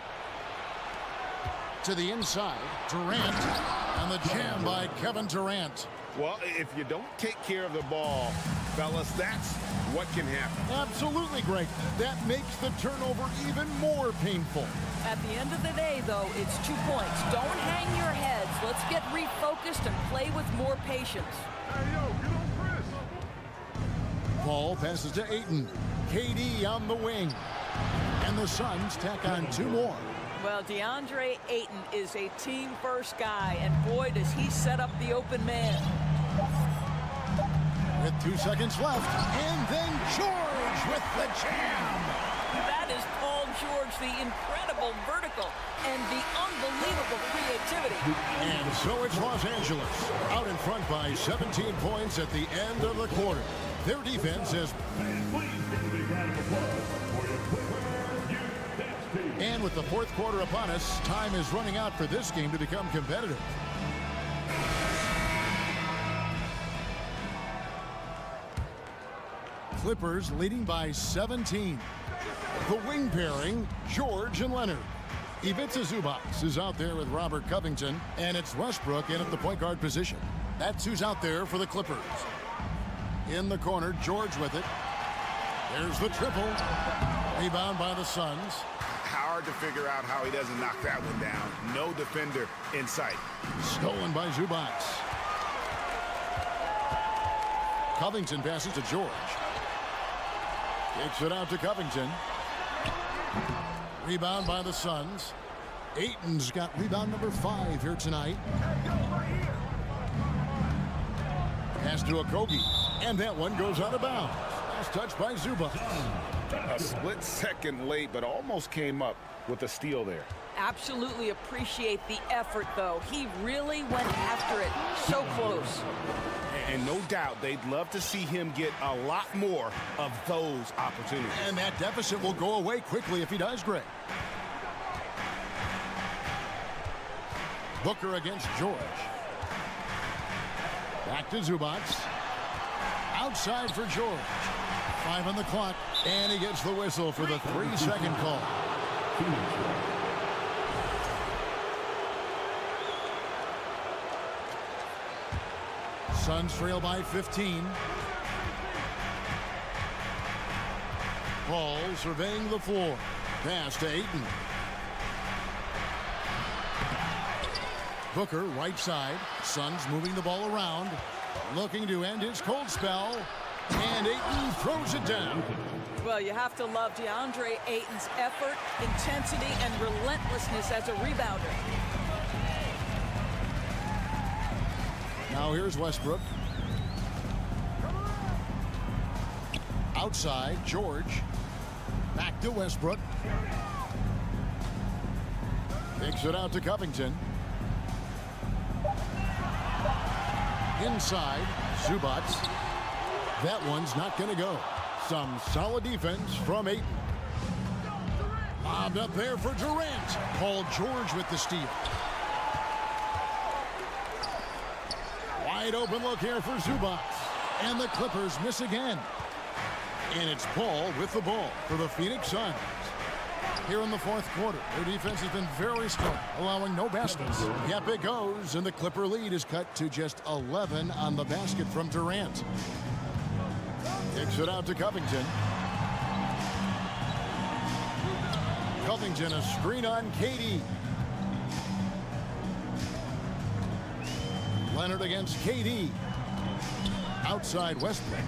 To the inside, Durant. And the jam by Kevin Durant. Well, if you don't take care of the ball, fellas, that's what can happen. Absolutely, Greg. That makes the turnover even more painful. At the end of the day, though, it's 2 points. Don't hang your heads. Let's get refocused and play with more patience. Hey, yo, get on Chris. Ball passes to Ayton. KD on the wing. And the Suns tack on 2 more. Well, DeAndre Ayton is a team-first guy, and boy, does he set up the open man. With 2 seconds left, and then George with the jam. That is Paul George, the incredible vertical and the unbelievable creativity. And so it's Los Angeles, out in front by 17 points at the end of the quarter. Their defense is... And with the fourth quarter upon us, time is running out for this game to become competitive. Clippers leading by 17. The wing pairing, George and Leonard. Ivica Zubac is out there with Robert Covington, and it's Westbrook in at the point guard position. That's who's out there for the Clippers. In the corner, George with it. There's the triple. Rebound by the Suns. Hard to figure out how he doesn't knock that one down. No defender in sight. Stolen by Zubac. Covington passes to George. Kicks it out to Covington. Rebound by the Suns. Ayton's got rebound number 5 here tonight. Pass to Okogie. And that one goes out of bounds. Last touch by Zubac. A split second late, but almost came up with a steal there. Absolutely appreciate the effort, though. He really went after it. So close. And no doubt they'd love to see him get a lot more of those opportunities. And that deficit will go away quickly if he does, Greg. Booker against George. Back to Zubac. Outside for George. 5 on the clock, and he gets the whistle for the 3-second call. Suns trail by 15. Paul surveying the floor. Pass to Ayton. Booker right side. Suns moving the ball around. Looking to end his cold spell. And Ayton throws it down. Well, you have to love DeAndre Ayton's effort, intensity, and relentlessness as a rebounder. Now here's Westbrook. Outside, George. Back to Westbrook. Takes it out to Covington. Inside, Zubac. That one's not going to go. Some solid defense from Ayton. Lobbed up there for Durant. Paul George with the steal. Wide open look here for Zubac. And the Clippers miss again. And it's Paul with the ball for the Phoenix Suns. Here in the fourth quarter, their defense has been very strong, allowing no baskets. Yep, it goes, and the Clipper lead is cut to just 11 on the basket from Durant. Kicks it out to Covington. Covington, a screen on KD. Leonard against KD. Outside Westbrook.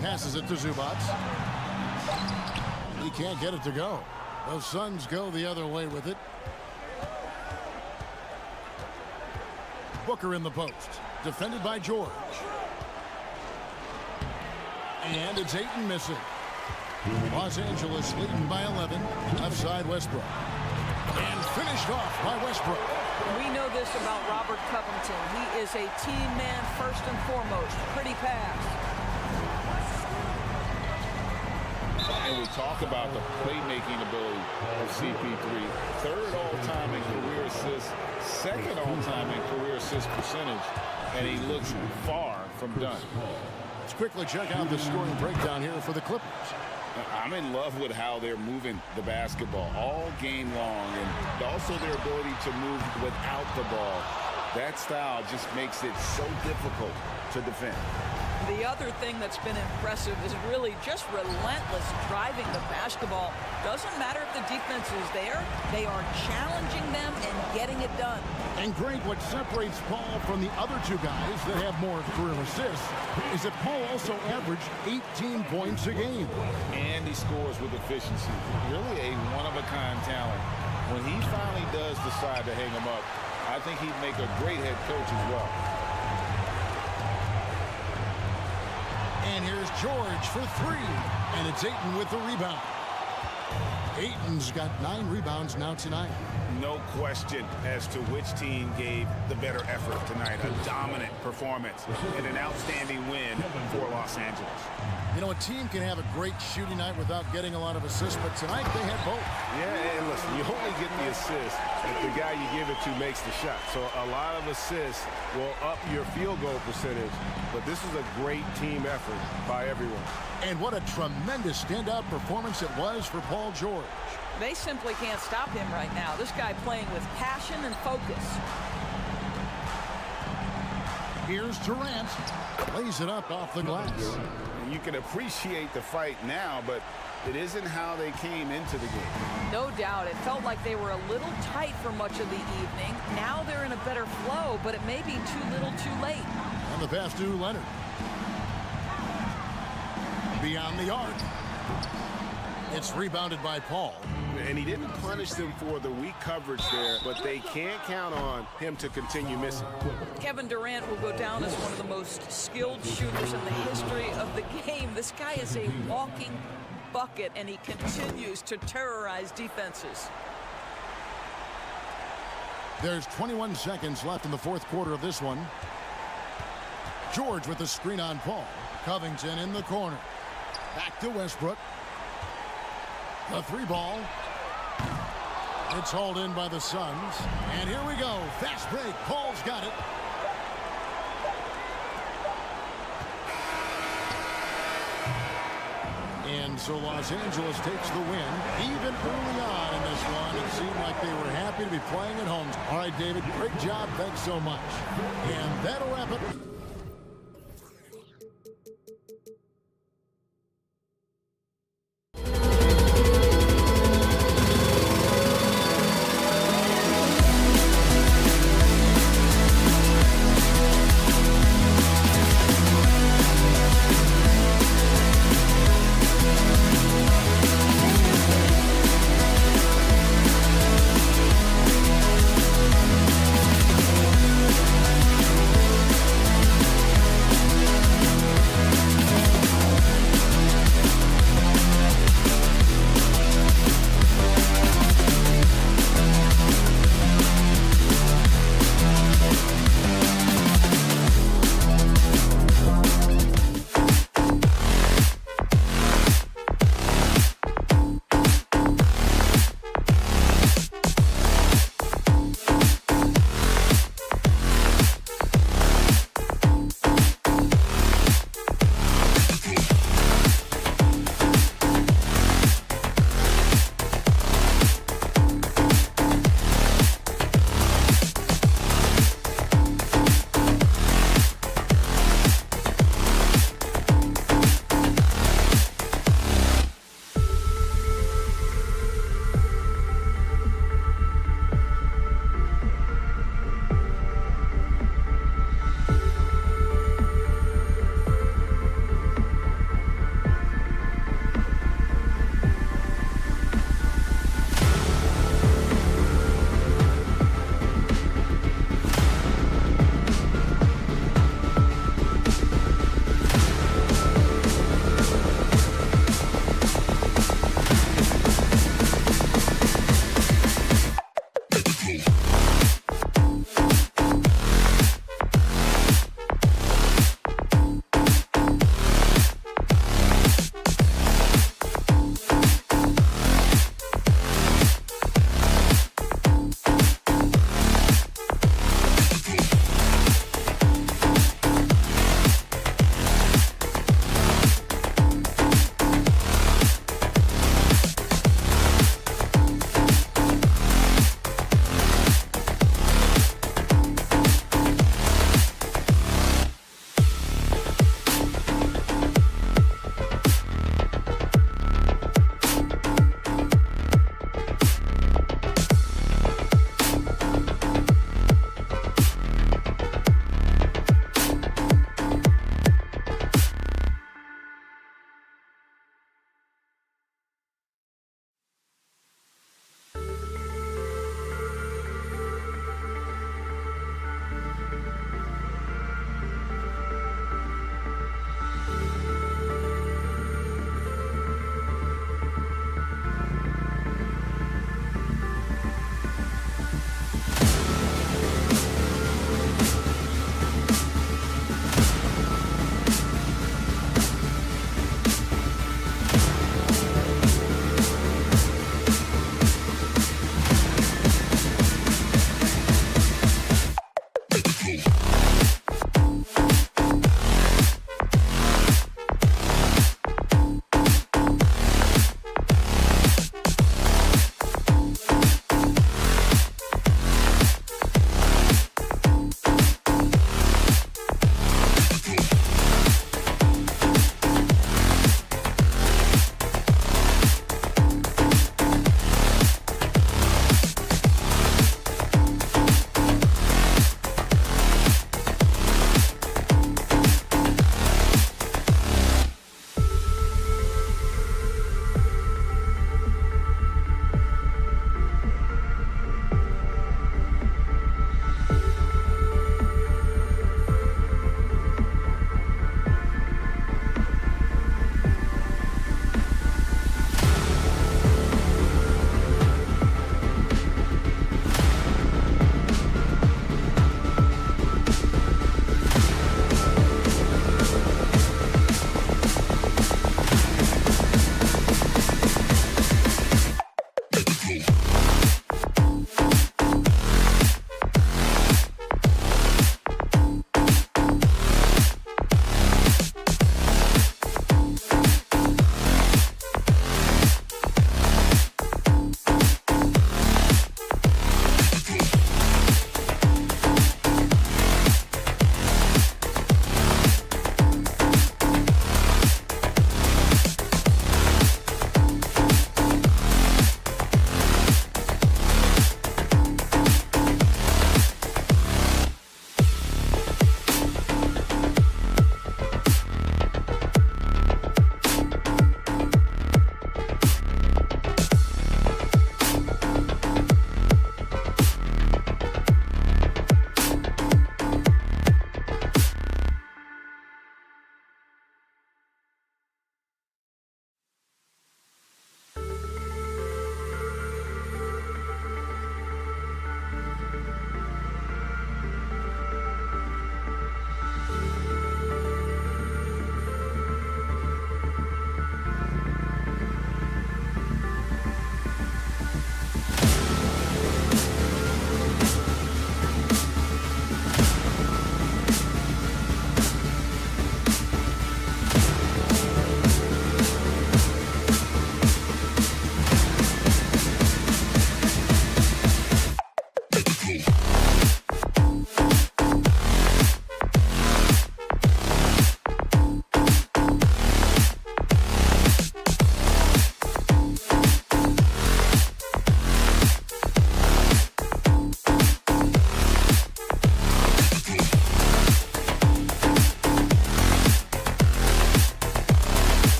Passes it to Zubac. He can't get it to go. The Suns go the other way with it. Booker in the post. Defended by George. And it's Ayton missing. Los Angeles leading by 11. Left side Westbrook. And finished off by Westbrook. We know this about Robert Covington. He is a team man first and foremost. Pretty pass. And we talk about the playmaking ability of CP3. Third all-time in career assists, second all-time in career assist percentage, and he looks far from done. Let's quickly check out the scoring breakdown here for the Clippers. I'm in love with how they're moving the basketball all game long, and also their ability to move without the ball. That style just makes it so difficult to defend. The other thing that's been impressive is really just relentless driving the basketball. Doesn't matter if the defense is there, they are challenging them and getting it done. And great, what separates Paul from the other two guys that have more career assists is that Paul also averaged 18 points a game. And he scores with efficiency. Really a one-of-a-kind talent. When he finally does decide to hang him up, I think he'd make a great head coach as well. And here's George for three. And it's Ayton with the rebound. Ayton's got 9 rebounds now tonight. No question as to which team gave the better effort tonight. A dominant performance and an outstanding win for Los Angeles. You know, a team can have a great shooting night without getting a lot of assists, but tonight they had both. Yeah, and listen, you only get the assist if the guy you give it to makes the shot. So a lot of assists will up your field goal percentage, but this is a great team effort by everyone. And what a tremendous standout performance it was for Paul George. They simply can't stop him right now. This guy playing with passion and focus. Here's Durant. Lays it up off the glass. And you can appreciate the fight now, but it isn't how they came into the game. No doubt. It felt like they were a little tight for much of the evening. Now they're in a better flow, but it may be too little too late. And the pass to Leonard. Beyond the arc. It's rebounded by Paul. And he didn't punish them for the weak coverage there, but they can't count on him to continue missing. Kevin Durant will go down as one of the most skilled shooters in the history of the game. This guy is a walking bucket, and he continues to terrorize defenses. There's 21 seconds left in the fourth quarter of this one. George with the screen on Paul. Covington in the corner. Back to Westbrook. The three ball. It's hauled in by the Suns. And here we go. Fast break. Paul's got it. And so Los Angeles takes the win. Even early on in this one, it seemed like they were happy to be playing at home. All right, David, great job. Thanks so much. And that'll wrap it.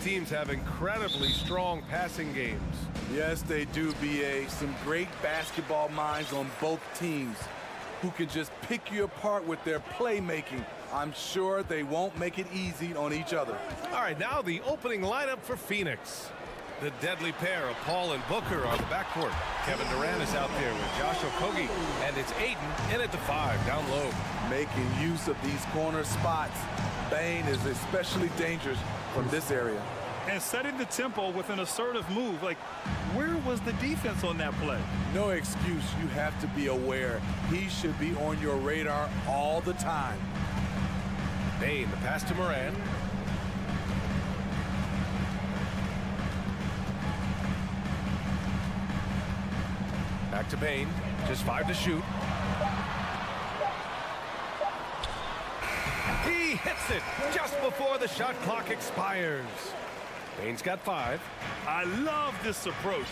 teams have incredibly strong passing games. Yes, they do, BA. Some great basketball minds on both teams who can just pick you apart with their playmaking. I'm sure they won't make it easy on each other. All right, now the opening lineup for Phoenix. The deadly pair of Paul and Booker on the backcourt. Kevin Durant is out there with Josh Okogie, and it's Ayton in at the 5, down low. Making use of these corner spots. Bane is especially dangerous from this area. And setting the tempo with an assertive move. Like, where was the defense on that play? No excuse. You have to be aware. He should be on your radar all the time. Bane, the pass to Morant. Back to Bane, just 5 to shoot. He hits it just before the shot clock expires. Bane's got 5. I love this approach.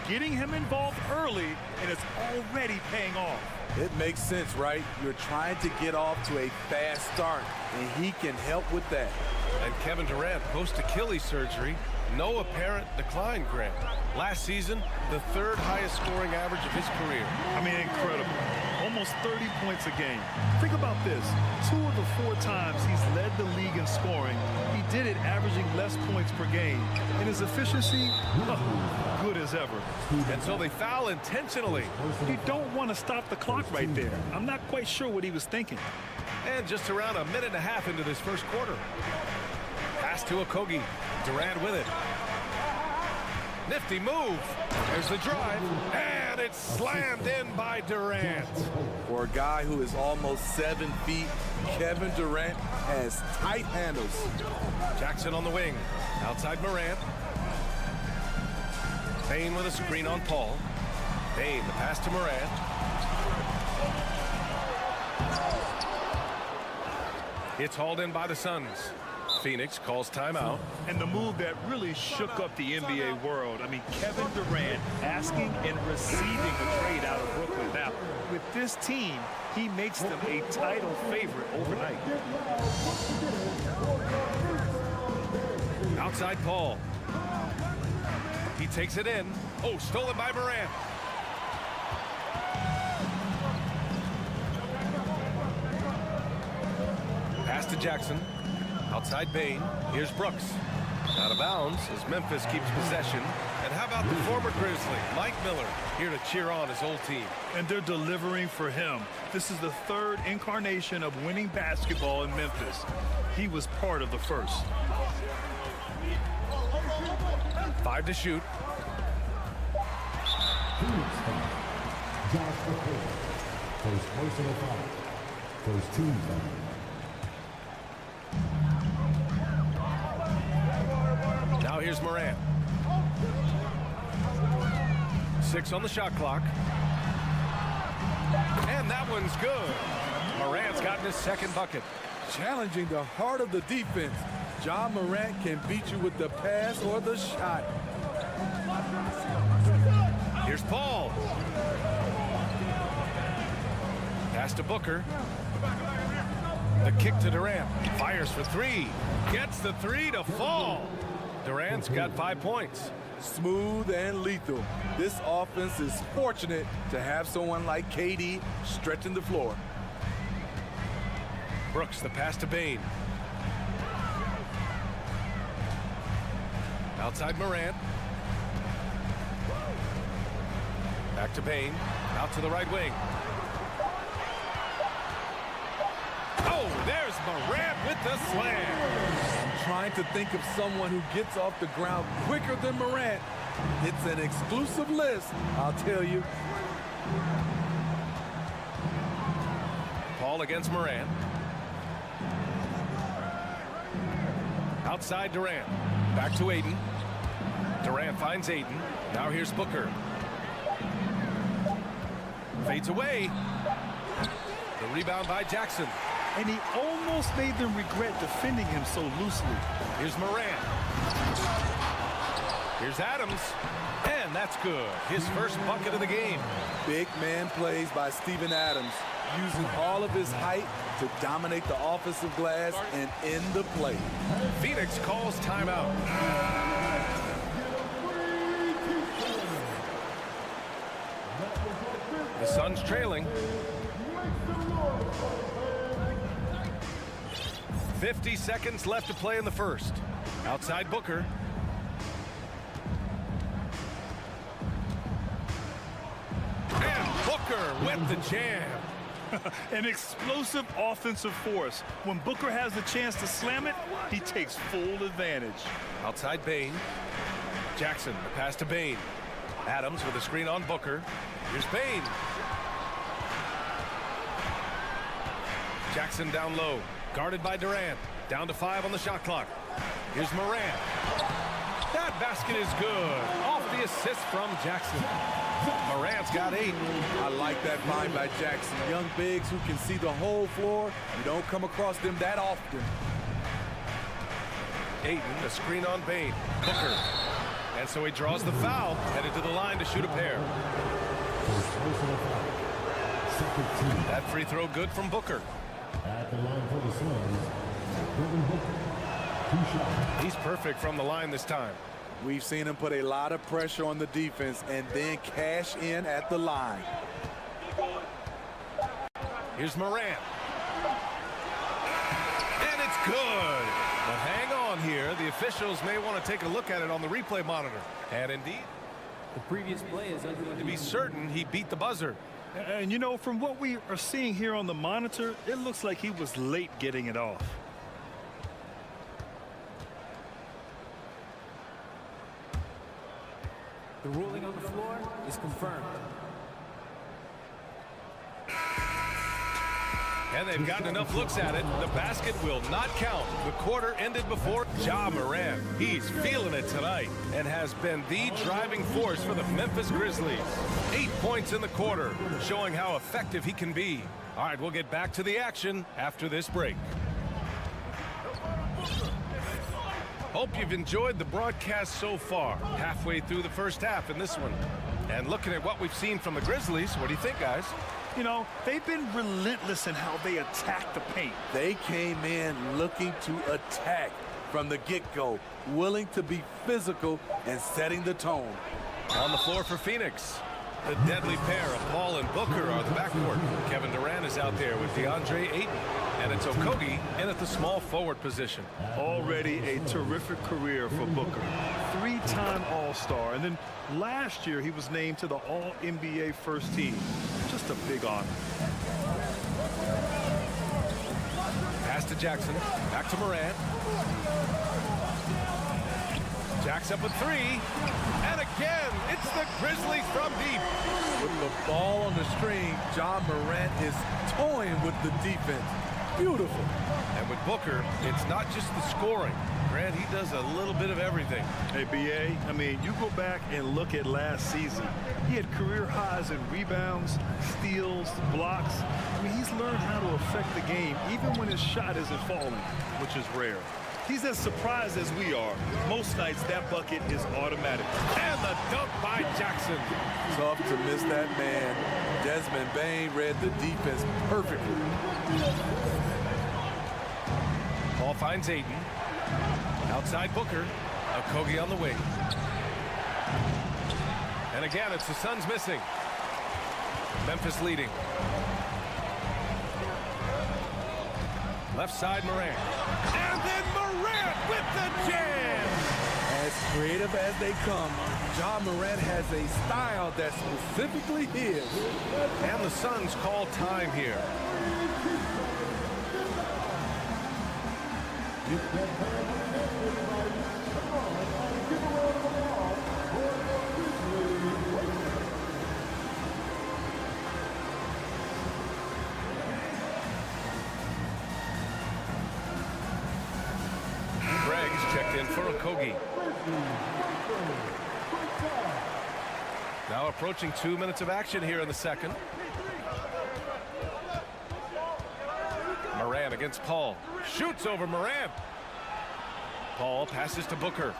Getting him involved early, and it's already paying off. It makes sense, right? You're trying to get off to a fast start, and he can help with that. And Kevin Durant, post-Achilles surgery, no apparent decline, Grant. Last season, the 3rd highest scoring average of his career. I mean, incredible. Almost 30 points a game. Think about this. 2 of the 4 times he's led the league in scoring, he did it averaging less points per game. And his efficiency, good as ever. And so they foul intentionally. You don't want to stop the clock right there. I'm not quite sure what he was thinking. And just around a minute and a half into this first quarter. Pass to Okogie. Durant with it. Nifty move. There's the drive. And it's slammed in by Durant. For a guy who is almost 7 feet, Kevin Durant has tight handles. Jackson on the wing. Outside Morant. Bane with a screen on Paul. Bane, the pass to Morant. It's hauled in by the Suns. Phoenix calls timeout. And the move that really shook up the NBA world. I mean, Kevin Durant asking and receiving a trade out of Brooklyn. Now, with this team, he makes them a title favorite overnight. Outside Paul. He takes it in. Oh, stolen by Morant. Pass to Jackson. Outside Bane. Here's Brooks. Out of bounds as Memphis keeps possession. And how about the former Grizzly, Mike Miller, here to cheer on his old team. And they're delivering for him. This is the 3rd incarnation of winning basketball in Memphis. He was part of the first. 5 to shoot. First personal foul. First team foul. Now here's Morant. 6 on the shot clock. And that one's good. Morant's gotten his 2nd bucket. Challenging the heart of the defense. Ja Morant can beat you with the pass or the shot. Here's Paul. Pass to Booker. The kick to Durant. Fires for 3. Gets the 3 to fall. Durant's got 5 points. Smooth and lethal. This offense is fortunate to have someone like KD stretching the floor. Brooks, the pass to Bane. Outside Morant. Back to Bane. Out to the right wing. Oh, there's Morant with the slam. I'm trying to think of someone who gets off the ground quicker than Morant. It's an exclusive list, I'll tell you. Paul against Morant. Outside Durant. Back to Ayton. Durant finds Ayton. Now here's Booker. Fades away. The rebound by Jackson. And he almost made them regret defending him so loosely. Here's Morant. Here's Adams, and that's good. His first bucket of the game. Big man plays by Steven Adams, using all of his height to dominate the offensive glass and end the play. Phoenix calls timeout. The Suns trailing. 50 seconds left to play in the first. Outside Booker. And Booker with the jam. An explosive offensive force. When Booker has the chance to slam it, he takes full advantage. Outside Bain. Jackson, the pass to Bain. Adams with a screen on Booker. Here's Bain. Jackson down low. Guarded by Durant. Down to 5 on the shot clock. Here's Morant. That basket is good. Off the assist from Jackson. Morant's got 8. I like that find by Jackson. Young bigs who can see the whole floor. You don't come across them that often. Ayton, a screen on Bain. Booker. And so he draws the foul. Headed to the line to shoot a pair. That free throw good from Booker. At the line for the Suns, Booker. 2 shots. He's perfect from the line this time. We've seen him put a lot of pressure on the defense and then cash in at the line. Here's Morant. And it's good. But hang on here. The officials may want to take a look at it on the replay monitor. And indeed, the previous play is under. To be certain, he beat the buzzer. And you know, from what we are seeing here on the monitor, it looks like he was late getting it off. The ruling on the floor is confirmed. And they've gotten enough looks at it. The basket will not count. The quarter ended before Ja Morant. He's feeling it tonight and has been the driving force for the Memphis Grizzlies. 8 points in the quarter, showing how effective he can be. All right, we'll get back to the action after this break. Hope you've enjoyed the broadcast so far. Halfway through the first half in this one. And looking at what we've seen from the Grizzlies, what do you think, guys? You know, they've been relentless in how they attack the paint. They came in looking to attack from the get-go, willing to be physical and setting the tone. On the floor for Phoenix, the deadly pair of Paul and Booker are the backcourt. Kevin Durant is out there with DeAndre Ayton, and it's Okogie in at the small forward position. Already a terrific career for Booker. 3-time All-Star, and then last year he was named to the All-NBA first team. Just a big honor. Pass to Jackson, back to Morant. Jack's up with 3, and again, it's the Grizzlies from deep. With the ball on the string, Ja Morant is toying with the defense. Beautiful. And with Booker, it's not just the scoring. Grant, he does a little bit of everything. Hey, B.A., I mean, you go back and look at last season. He had career highs in rebounds, steals, blocks. I mean, he's learned how to affect the game even when his shot isn't falling, which is rare. He's as surprised as we are. Most nights, that bucket is automatic. And the dunk by Jackson. Tough to miss that man. Desmond Bain read the defense perfectly. Ball finds Ayton. Outside Booker. Okogie on the wing. And again, it's the Suns missing. Memphis leading. Left side, Morant. And then Morant with the jam! As creative as they come, Ja Morant has a style that's specifically his. And the Suns call time here. Gregg's checked in for Okogie. Now approaching 2 minutes of action here in the second. Morant against Paul. Shoots over Morant. Paul passes to Booker.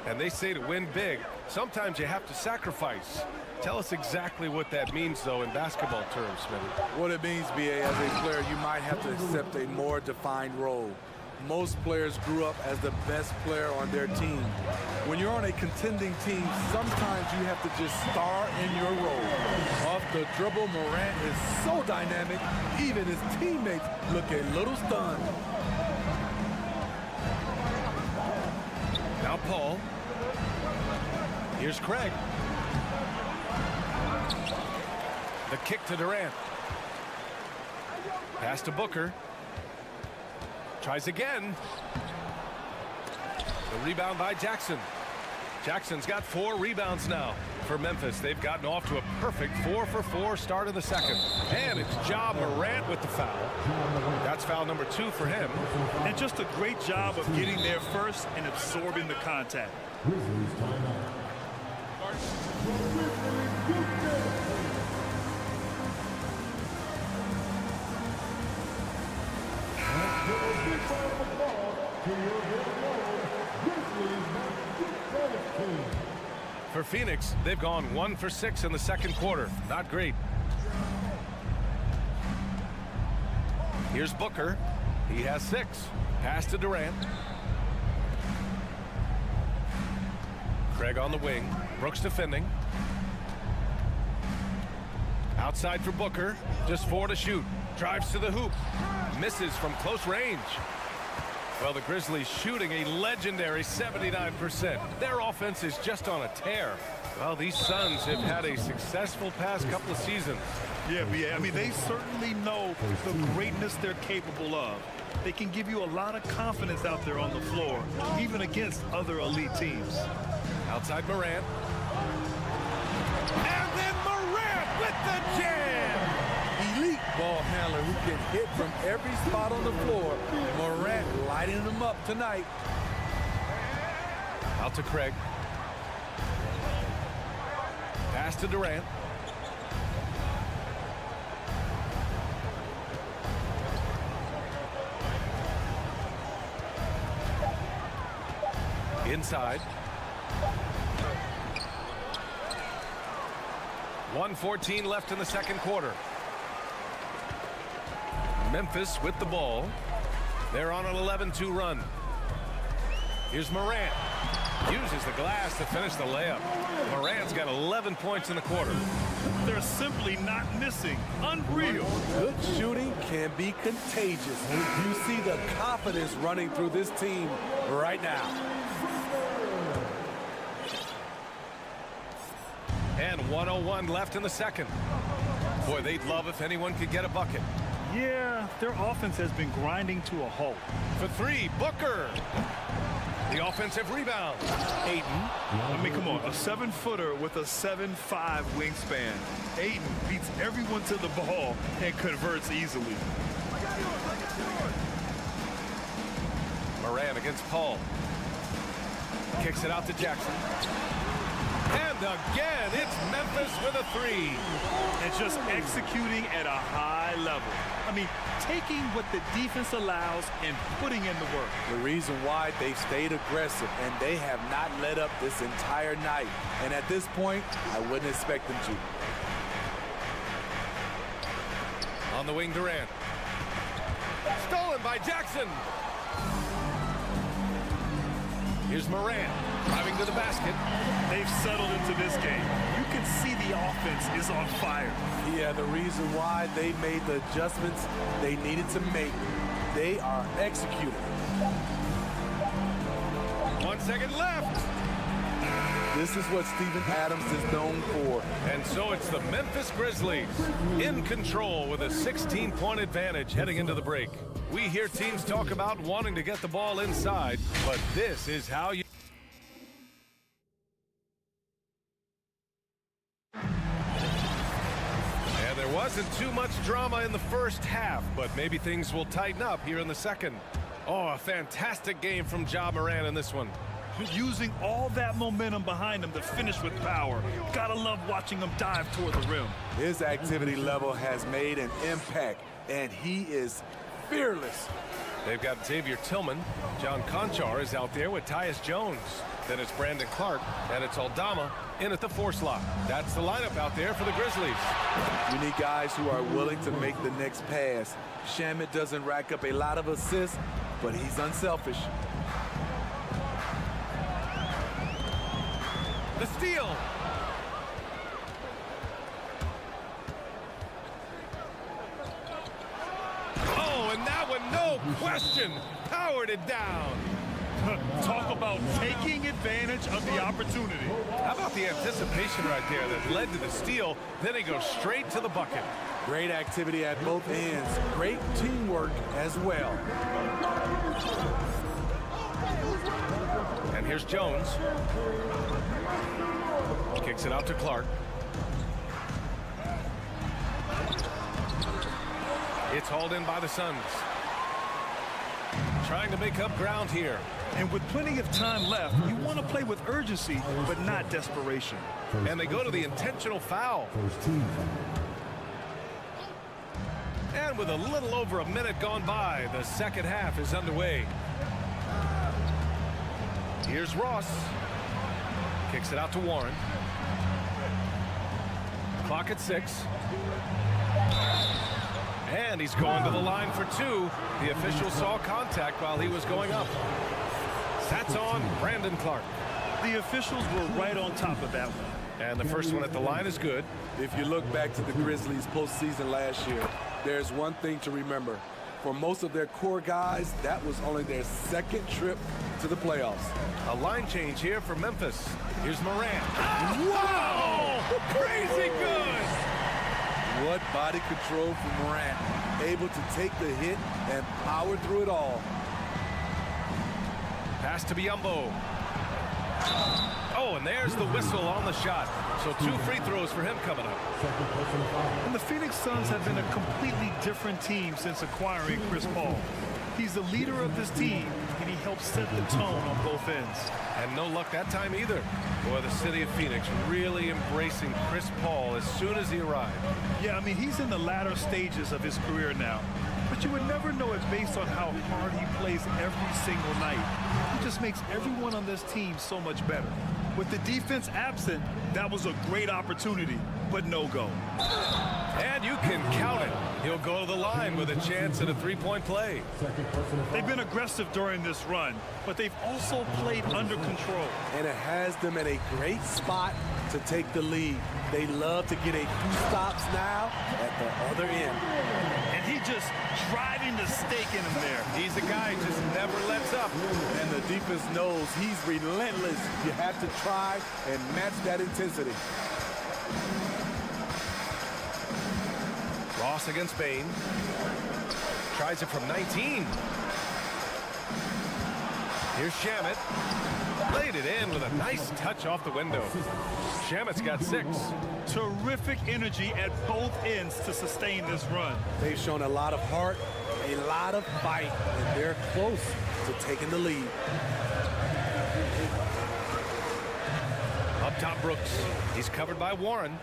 And they say to win big, sometimes you have to sacrifice. Tell us exactly what that means, though, in basketball terms, man. What it means, BA, as a player, you might have to accept a more defined role. Most players grew up as the best player on their team. When you're on a contending team, sometimes you have to just star in your role. Off the dribble, Morant is so dynamic, even his teammates look a little stunned. Now Paul. Here's Craig. The kick to Durant. Pass to Booker. Tries again. The rebound by Jackson. Jackson's got 4 rebounds now for Memphis. They've gotten off to a perfect 4-for-4 start of the second. And it's Ja Morant with the foul. That's foul number 2 for him. And just a great job of getting there first and absorbing the contact. Grizzlies timeout. For Phoenix, they've gone 1 for 6 in the second quarter. Not great. Here's Booker. He has 6. Pass to Durant. Craig on the wing. Brooks defending. Outside for Booker. Just 4 to shoot. Drives to the hoop. Misses from close range. Well, the Grizzlies shooting a legendary 79%. Their offense is just on a tear. Well, these Suns have had a successful past couple of seasons. Yeah, I mean, they certainly know the greatness they're capable of. They can give you a lot of confidence out there on the floor, even against other elite teams. Outside Morant. And then Morant with the jam! Elite ball handler who can hit from every spot on the floor. Morant lighting them up tonight. Out to Craig. Pass to Durant. Inside. 1:14 left in the second quarter. Memphis with the ball. They're on an 11-2 run. Here's Morant. Uses the glass to finish the layup. Morant's got 11 points in the quarter. They're simply not missing. Unreal. Good shooting can be contagious. You see the confidence running through this team right now. And 1:01 left in the second. Boy, they'd love if anyone could get a bucket. Yeah, their offense has been grinding to a halt. For 3, Booker. The offensive rebound. Ayton. I mean, come on, a 7-footer with a 7'5" wingspan. Ayton beats everyone to the ball and converts easily. Morant against Paul. Kicks it out to Jackson. And again, it's Memphis with a 3. And just executing at a high level. I mean, taking what the defense allows and putting in the work. The reason why they stayed aggressive, and they have not let up this entire night. And at this point, I wouldn't expect them to. On the wing, Durant. Stolen by Jackson. Here's Morant driving to the basket. They've settled into this game. You can see the offense is on fire. Yeah, the reason why they made the adjustments they needed to make. They are executing. 1 second left. This is what Steven Adams is known for. And so it's the Memphis Grizzlies in control with a 16-point advantage heading into the break. We hear teams talk about wanting to get the ball inside, but this is how you... And there wasn't too much drama in the first half, but maybe things will tighten up here in the second. Oh, a fantastic game from Ja Morant in this one. Using all that momentum behind him to finish with power. Gotta love watching him dive toward the rim. His activity level has made an impact, and he is fearless. They've got Xavier Tillman. John Conchar is out there with Tyus Jones. Then it's Brandon Clark, and it's Aldama in at the 4 slot. That's the lineup out there for the Grizzlies. You need guys who are willing to make the next pass. Shamet doesn't rack up a lot of assists, but he's unselfish. The steal. Oh, and that one, no question, powered it down. Talk about taking advantage of the opportunity. How about the anticipation right there that led to the steal? Then he goes straight to the bucket. Great activity at both ends. Great teamwork as well. And here's Jones. Kicks it out to Clark. It's hauled in by the Suns. Trying to make up ground here. And with plenty of time left, you want to play with urgency, but not desperation. And they go to the intentional foul. And with a little over a minute gone by, the second half is underway. Here's Ross. Kicks it out to Warren. Clock at 6. And he's going to the line for 2. The official saw contact while he was going up. That's on Brandon Clark. The officials were right on top of that one. And the first one at the line is good. If you look back to the Grizzlies postseason last year, there's one thing to remember. For most of their core guys, that was only their second trip to the playoffs. A line change here for Memphis. Here's Morant. Wow! Crazy good! What body control from Morant. Able to take the hit and power through it all. Pass to Biyombo. Oh, and there's the whistle on the shot. So 2 free throws for him coming up. And the Phoenix Suns have been a completely different team since acquiring Chris Paul. He's the leader of this team, and he helps set the tone on both ends. And no luck that time either. Boy, the city of Phoenix really embracing Chris Paul as soon as he arrived. Yeah, I mean, he's in the latter stages of his career now. But you would never know it based on how hard he plays every single night. He just makes everyone on this team so much better. With the defense absent, that was a great opportunity, but no go. And you can count it. He'll go to the line with a chance at a 3-point play. They've been aggressive during this run, but they've also played under control. And it has them in a great spot to take the lead. They love to get a few stops now at the other end. And he just driving the stake in him there. He's a guy who just never lets up. And the defense knows he's relentless. You have to try and match that intensity. Ross against Bain. Tries it from 19. Here's Shamet. Laid it in with a nice touch off the window. Shamet's got 6. Terrific energy at both ends to sustain this run. They've shown a lot of heart, a lot of fight, and they're close to taking the lead. Up top, Brooks. He's covered by Warren.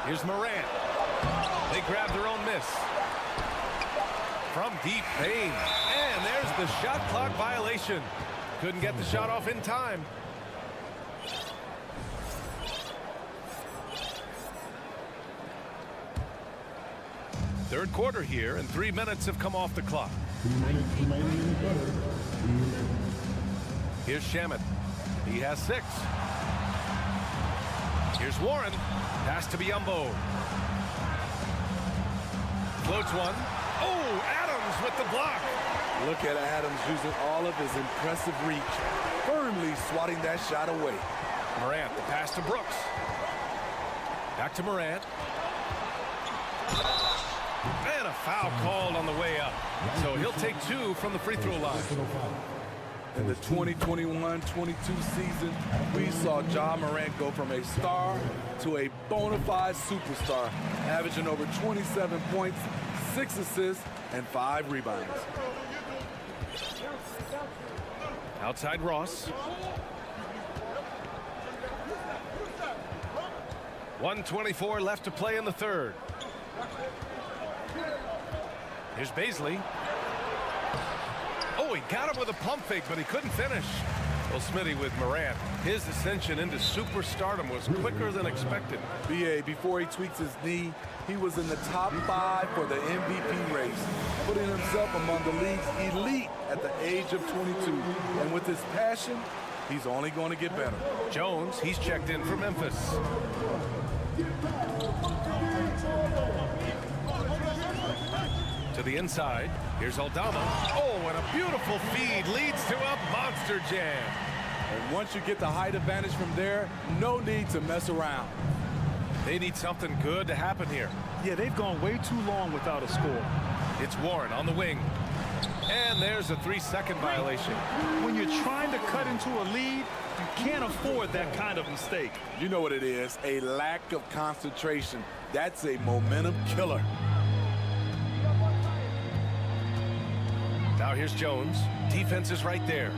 Here's Morant. They grab their own miss. From deep, Bain. And there's the shot clock violation. Couldn't get the shot off in time. Third quarter here, and 3 minutes have come off the clock. Here's Shamet. He has 6. Here's Warren. Pass to Biyombo. Floats one. Oh, Adams with the block. Look at Adams using all of his impressive reach, firmly swatting that shot away. Morant, the pass to Brooks. Back to Morant. And a foul called on the way up. So he'll take 2 from the free throw line. In the 2021-22 season, we saw Ja Morant go from a star to a bona fide superstar, averaging over 27 points, 6 assists, and 5 rebounds. Outside Ross. 1:24 left to play in the third. Here's Baisley. he got him with a pump fake, but he couldn't finish. Well, Smitty, with Morant, his ascension into superstardom was quicker than expected. BA, before he tweaks his knee, he was in the top 5 for the MVP race, putting himself among the league's elite at the age of 22. And with his passion, he's only going to get better. Jones, he's checked in for Memphis. To the inside, here's Aldama. Oh, and a beautiful feed leads to a monster jam. And once you get the height advantage from there, no need to mess around. They need something good to happen here. Yeah, they've gone way too long without a score. It's Warren on the wing. And there's a 3-second violation. When you're trying to cut into a lead, you can't afford that kind of mistake. You know what it is, a lack of concentration. That's a momentum killer. Now here's Jones. Defense is right there.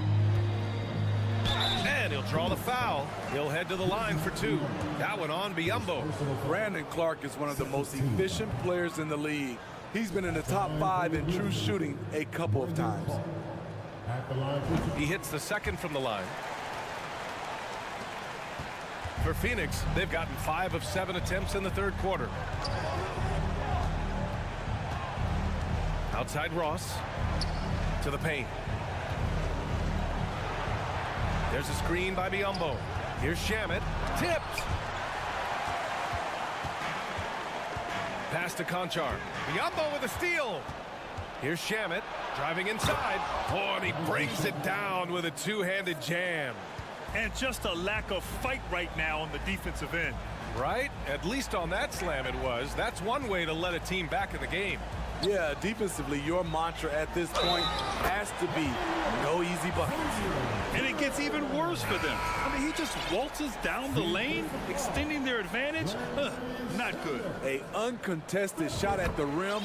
And he'll draw the foul. He'll head to the line for 2. That one on Biyombo. Brandon Clark is one of the most efficient players in the league. He's been in the top 5 in true shooting a couple of times. He hits the second from the line. For Phoenix, they've gotten 5 of 7 attempts in the third quarter. Outside Ross. To the paint. There's a screen by Biyombo. Here's Shamet. Tipped. Pass to Conchar. Biyombo with a steal. Here's Shamet driving inside. Oh, and he brings it down with a two-handed jam. And just a lack of fight right now on the defensive end. Right? At least on that slam it was. That's one way to let a team back in the game. Yeah, defensively, your mantra at this point has to be no easy buckets. And it gets even worse for them. I mean, he just waltzes down the lane, extending their advantage. Not good. A uncontested shot at the rim,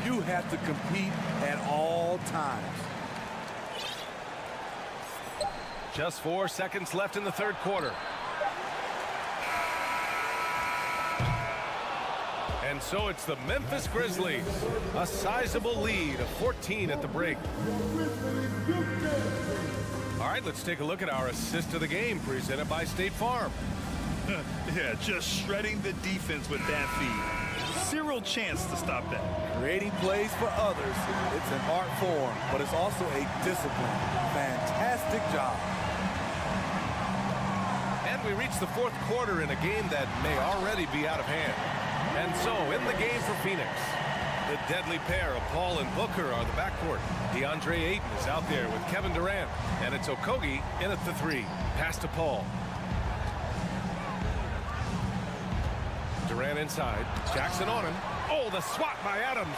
you have to compete at all times. Just 4 seconds left in the third quarter. And so it's the Memphis Grizzlies, a sizable lead of 14 at the break. All right, let's take a look at our assist of the game presented by State Farm. Yeah, just shredding the defense with that feed. Zero chance to stop that. Creating plays for others, it's an art form, but it's also a discipline. Fantastic job. And we reach the fourth quarter in a game that may already be out of hand. And so, in the game for Phoenix, the deadly pair of Paul and Booker are the backcourt. DeAndre Ayton is out there with Kevin Durant, and it's Okogie in at the 3. Pass to Paul. Durant inside. Jackson on him. Oh, the swat by Adams.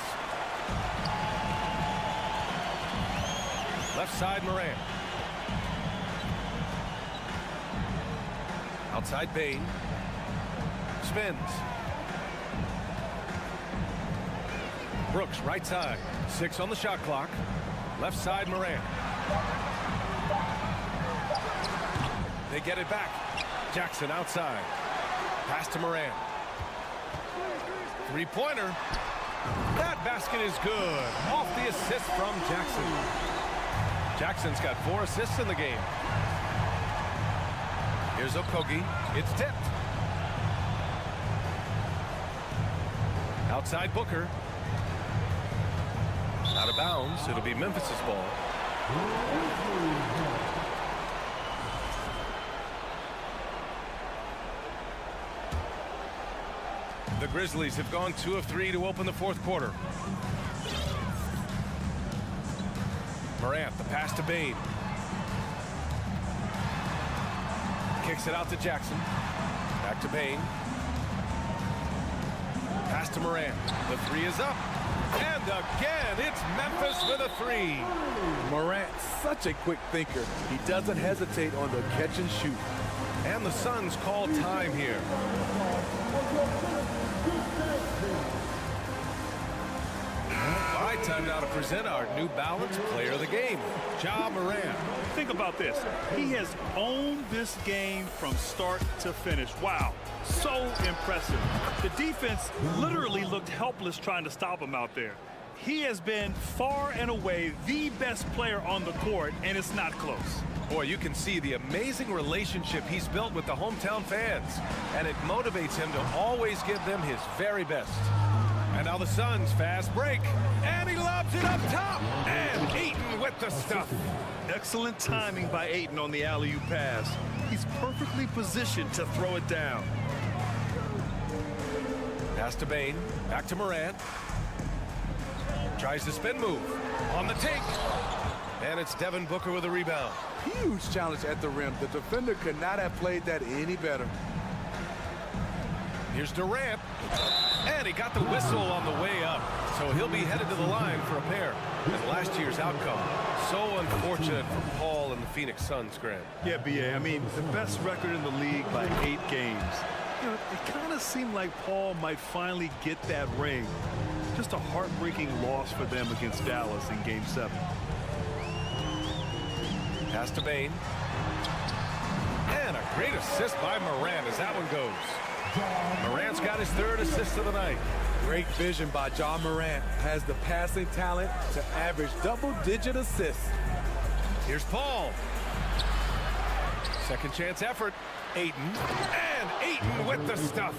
Left side, Morant. Outside, Bain. Spins. Brooks, right side. 6 on the shot clock. Left side, Morant. They get it back. Jackson outside. Pass to Morant. Three-pointer. That basket is good. Off the assist from Jackson. Jackson's got 4 assists in the game. Here's Okogie. It's tipped. Outside Booker. Out of bounds. It'll be Memphis's ball. The Grizzlies have gone 2 of 3 to open the fourth quarter. Morant, the pass to Bain. Kicks it out to Jackson. Back to Bain. Pass to Morant. The 3 is up. And again, it's Memphis with a 3. Morant, such a quick thinker. He doesn't hesitate on the catch and shoot. And the Suns call time here. All right, time now to present our New Balance Player of the Game, Ja Morant. Think about this. He has owned this game from start to finish. Wow, so impressive. The defense literally looked helpless trying to stop him out there. He has been far and away the best player on the court, and it's not close. Boy, you can see the amazing relationship he's built with the hometown fans, and it motivates him to always give them his very best. And now the Suns fast break, and he lobs it up top, and Ayton with the stuff. Excellent timing by Ayton on the alley-oop pass. He's perfectly positioned to throw it down. Pass to Bain, back to Morant. Tries the spin move, on the take. And it's Devin Booker with a rebound. Huge challenge at the rim. The defender could not have played that any better. Here's Durant, and he got the whistle on the way up. So he'll be headed to the line for a pair. And last year's outcome, so unfortunate for Paul and the Phoenix Suns, Grant. Yeah, B.A., I mean, the best record in the league by 8 games. You know, it kind of seemed like Paul might finally get that ring. Just a heartbreaking loss for them against Dallas in Game 7. Pass to Bain. And a great assist by Morant as that one goes. Morant's got his 3rd assist of the night. Great vision by John Morant. Has the passing talent to average double-digit assists. Here's Paul. Second chance effort. Ayton. And Ayton with the stuff.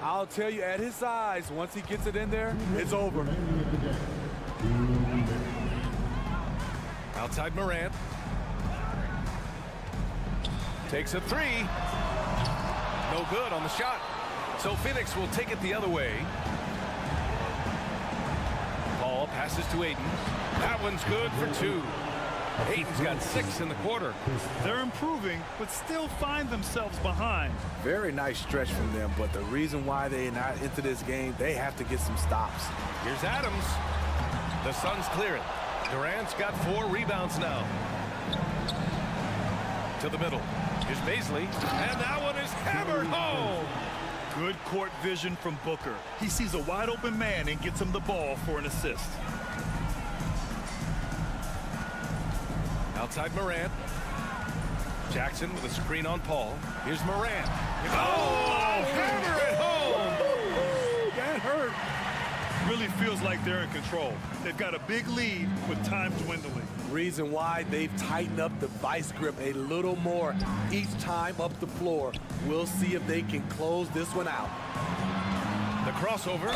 I'll tell you, at his size, once he gets it in there, it's over. Outside Morant. Takes a 3. No good on the shot. So Phoenix will take it the other way. Paul passes to Ayton. That one's good for 2. Ayton's got 6 in the quarter. They're improving, but still find themselves behind. Very nice stretch from them, but the reason why they're not into this game, they have to get some stops. Here's Adams. The Suns clear it. Durant's got 4 rebounds now. To the middle. Here's Baisley, and that one is hammered home. Good court vision from Booker. He sees a wide open man and gets him the ball for an assist. Outside Morant. Jackson with a screen on Paul. Here's Morant. Oh, hammer it home. That hurt. Really feels like they're in control. They've got a big lead with time dwindling. Reason why they've tightened up the vice grip a little more each time up the floor. We'll see if they can close this one out. The crossover.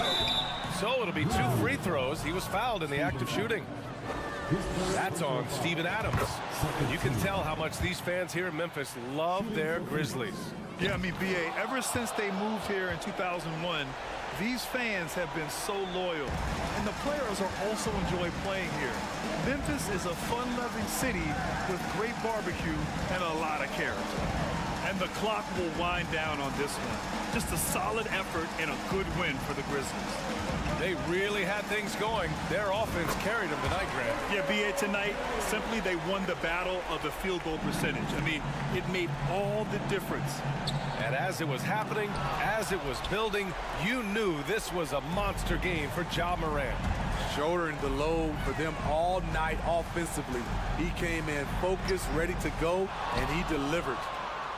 So it'll be 2 free throws. He was fouled in the act of shooting. That's on Steven Adams. You can tell how much these fans here in Memphis love their Grizzlies. Yeah, I mean, B.A., ever since they moved here in 2001, these fans have been so loyal, and the players are also enjoy playing here. Memphis is a fun-loving city with great barbecue and a lot of character. And the clock will wind down on this one. Just a solid effort and a good win for the Grizzlies. They really had things going. Their offense carried them tonight, Grant. Yeah, B.A., tonight, simply they won the battle of the field goal percentage. I mean, it made all the difference. And as it was happening, as it was building, you knew this was a monster game for Ja Morant. Shouldering the load for them all night offensively. He came in focused, ready to go, and he delivered.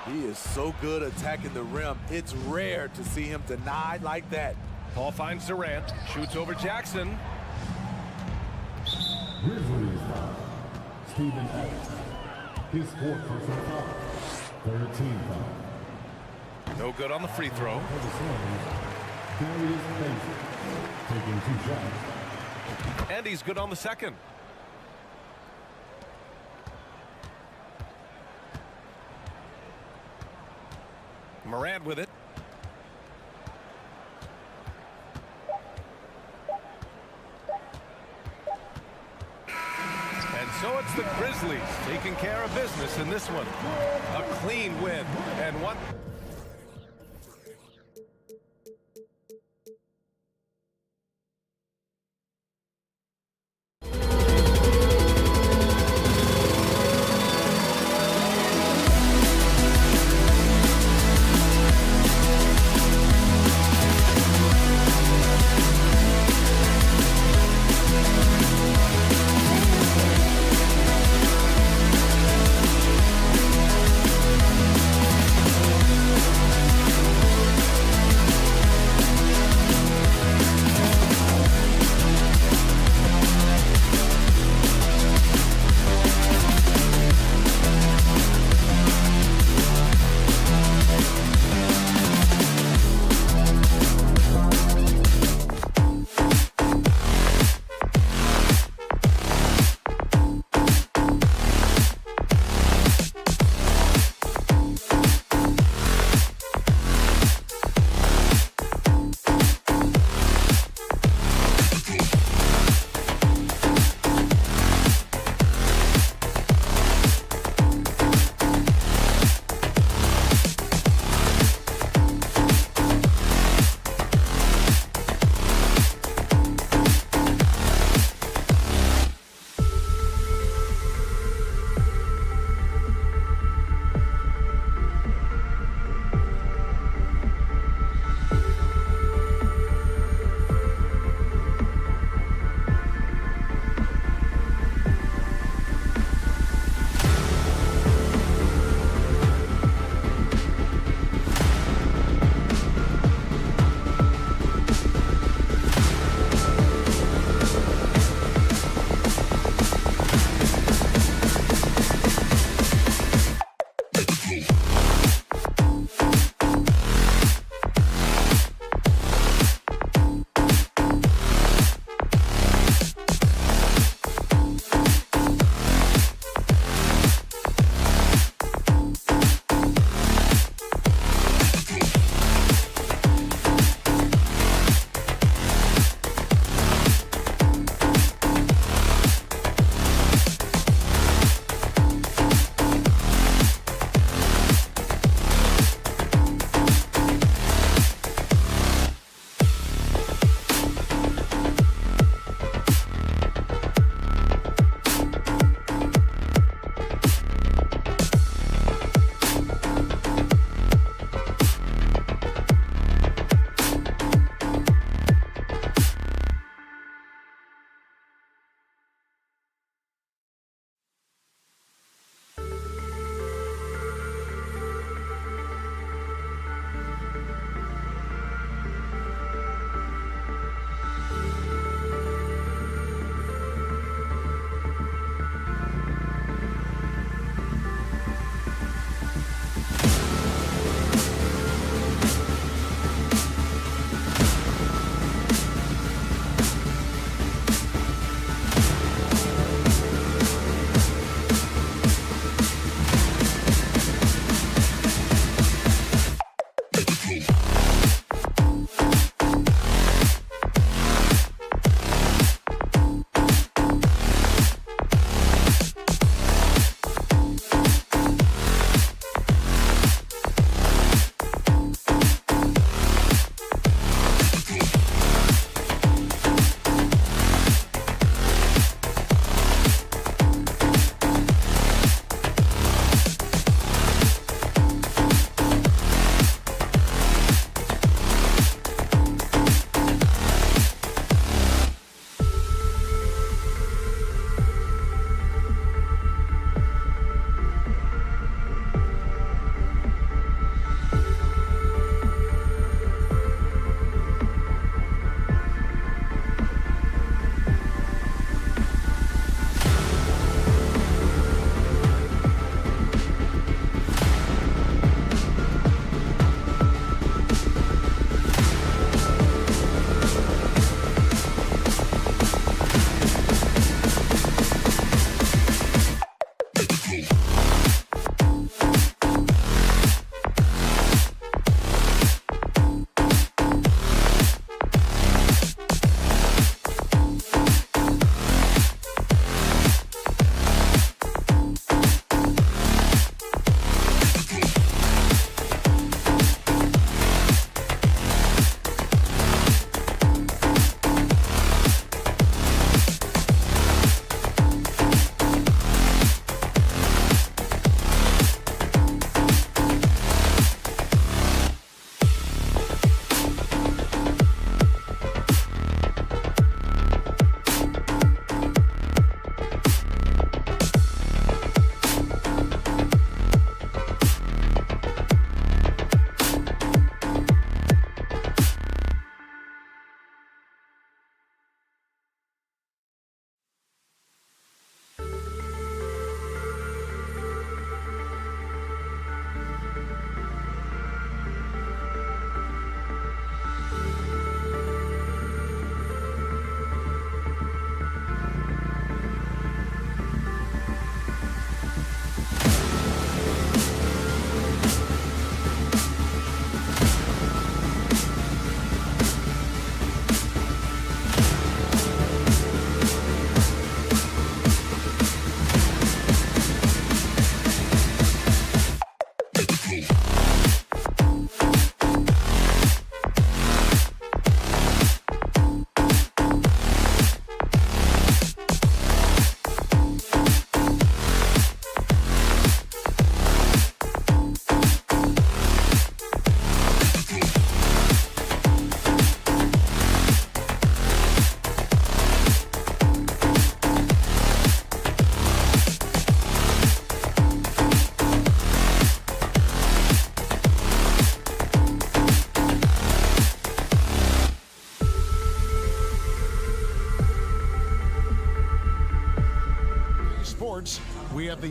He is so good attacking the rim. It's rare to see him denied like that. Paul finds Durant, shoots over Jackson. Grizzlies foul. Steven Adams. His 4th personal foul. 13 foul. No good on the free throw. For the Suns, Darius Baisley taking 2 shots. And he's good on the second. Morant with it. And so it's the Grizzlies taking care of business in this one. A clean win and one.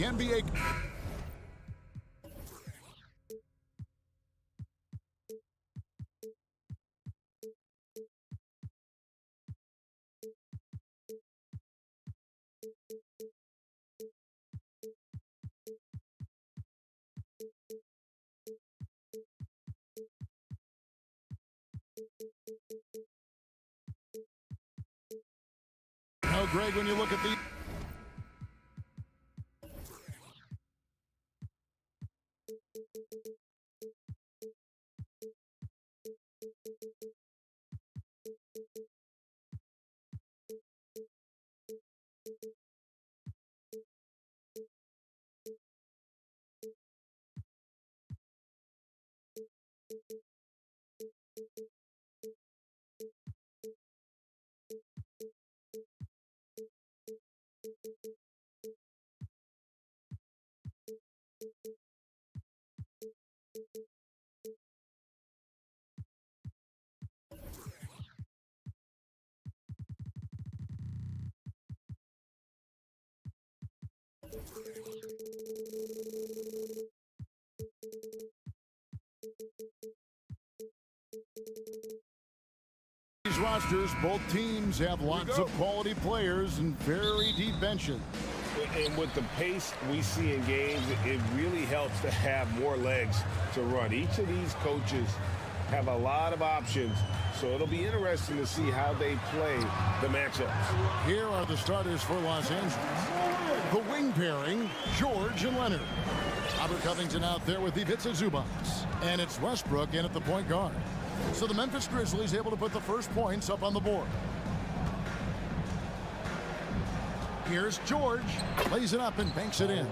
the NBA. Now, Greg, when you look at the these rosters, both teams have lots of quality players and very deep benches. And with the pace we see in games, it really helps to have more legs to run. Each of these coaches have a lot of options, so it'll be interesting to see how they play the matchups. Here are the starters for Los Angeles. The wing pairing, George and Leonard. Robert Covington out there with Ivica Zubac. And it's Westbrook in at the point guard. So the Memphis Grizzlies able to put the first points up on the board. Here's George, lays it up and banks it in.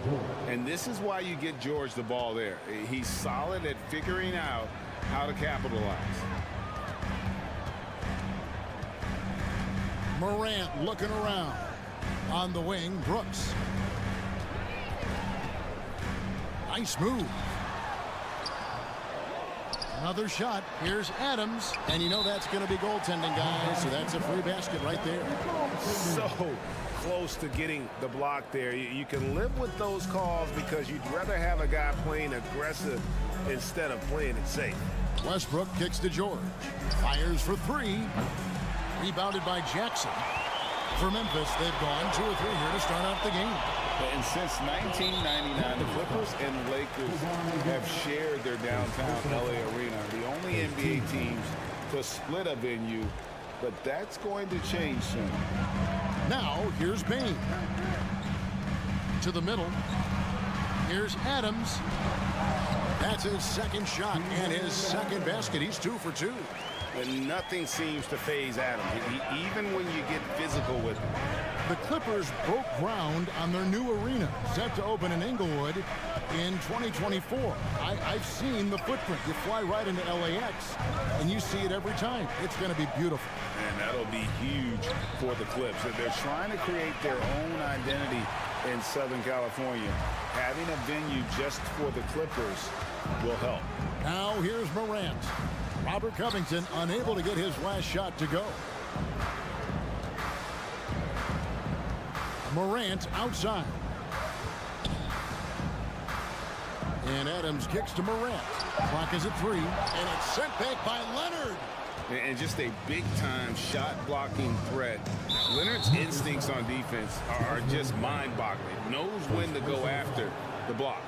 And this is why you get George the ball there. He's solid at figuring out how to capitalize. Morant looking around. On the wing, Brooks. Nice move. Another shot. Here's Adams. And you know that's going to be goaltending, guys. So that's a free basket right there. So close to getting the block there. You can live with those calls because you'd rather have a guy playing aggressive instead of playing it safe. Westbrook kicks to George. Fires for three. Rebounded by Jackson. For Memphis, they've gone 2 or 3 here to start out the game. And since 1999, the Clippers and Lakers have shared their downtown LA arena. The only NBA teams to split a venue, but that's going to change soon. Now, here's Bain. To the middle. Here's Adams. That's his second shot and his second basket. He's 2 for 2. And nothing seems to faze Adams, even when you get physical with him. The Clippers broke ground on their new arena, set to open in Inglewood in 2024. I've seen the footprint. You fly right into LAX, and you see it every time. It's going to be beautiful. And that'll be huge for the Clips. They're trying to create their own identity in Southern California. Having a venue just for the Clippers will help. Now here's Morant. Robert Covington unable to get his last shot to go. Morant outside. And Adams kicks to Morant. Clock is at 3. And it's sent back by Leonard. And just a big-time shot-blocking threat. Leonard's instincts on defense are just mind-boggling. Knows when to go after the block.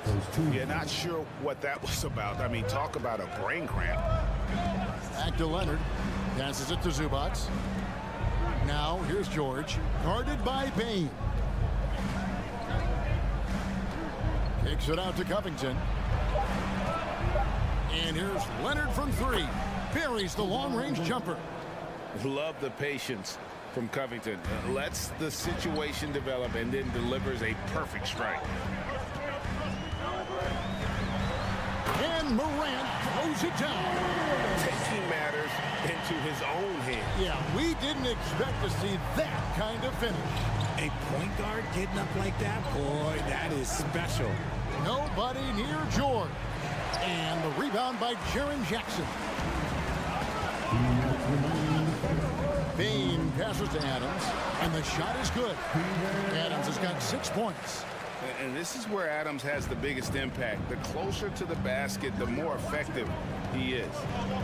You're not sure what that was about. I mean, talk about a brain cramp. Back to Leonard. Passes it to Zubac. Now here's George. Guarded by Bain. Kicks it out to Covington. And here's Leonard from 3. Buries the long-range jumper. Love the patience from Covington. Lets the situation develop and then delivers a perfect strike. And Morant throws it down. Taking matters into his own hands. Yeah, we didn't expect to see that kind of finish. A point guard getting up like that? Boy, that is special. Nobody near George. And the rebound by Jaren Jackson. Bain passes to Adams, and the shot is good. Adams has got 6 points. And this is where Adams has the biggest impact. The closer to the basket, the more effective he is.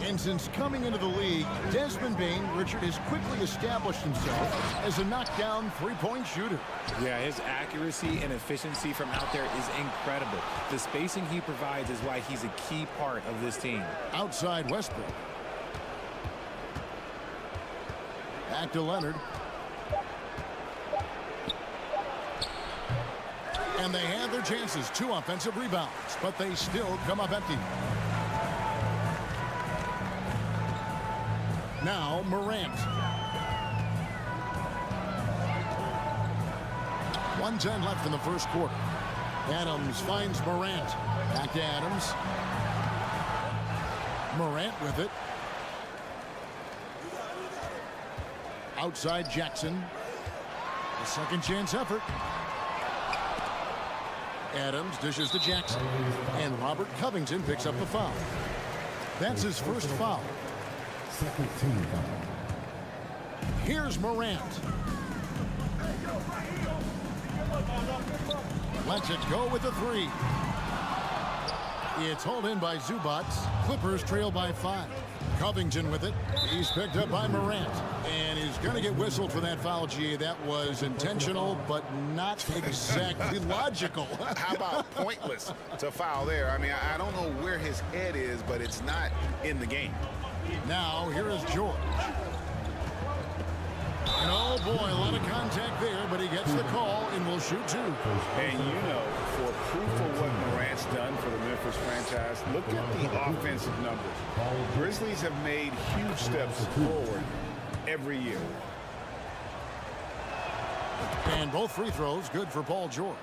And since coming into the league, Desmond Bane, Richard, has quickly established himself as a knockdown three-point shooter. Yeah, his accuracy and efficiency from out there is incredible. The spacing he provides is why he's a key part of this team. Outside Westbrook. Back to Leonard. And they have their chances. 2 offensive rebounds, but they still come up empty. Now Morant. 1:10 left in the first quarter. Adams finds Morant. Back to Adams. Morant with it. Outside Jackson. A second chance effort. Adams dishes to Jackson. And Robert Covington picks up the foul. That's his first foul. Second team foul. Here's Morant. Lets it go with the 3. It's hauled in by Zubac. Clippers trail by 5. Covington with it. He's picked up by Morant. And he's going to get whistled for that foul, G. That was intentional, but not exactly logical. How about pointless to foul there? I mean, I don't know where his head is, but it's not in the game. Now, here is George. And oh boy, a lot of contact there, but he gets the call and will shoot 2. And you know, for proof of what Morant's done for the Memphis franchise, look at the offensive numbers. Grizzlies have made huge steps forward every year. And both free throws good for Paul George.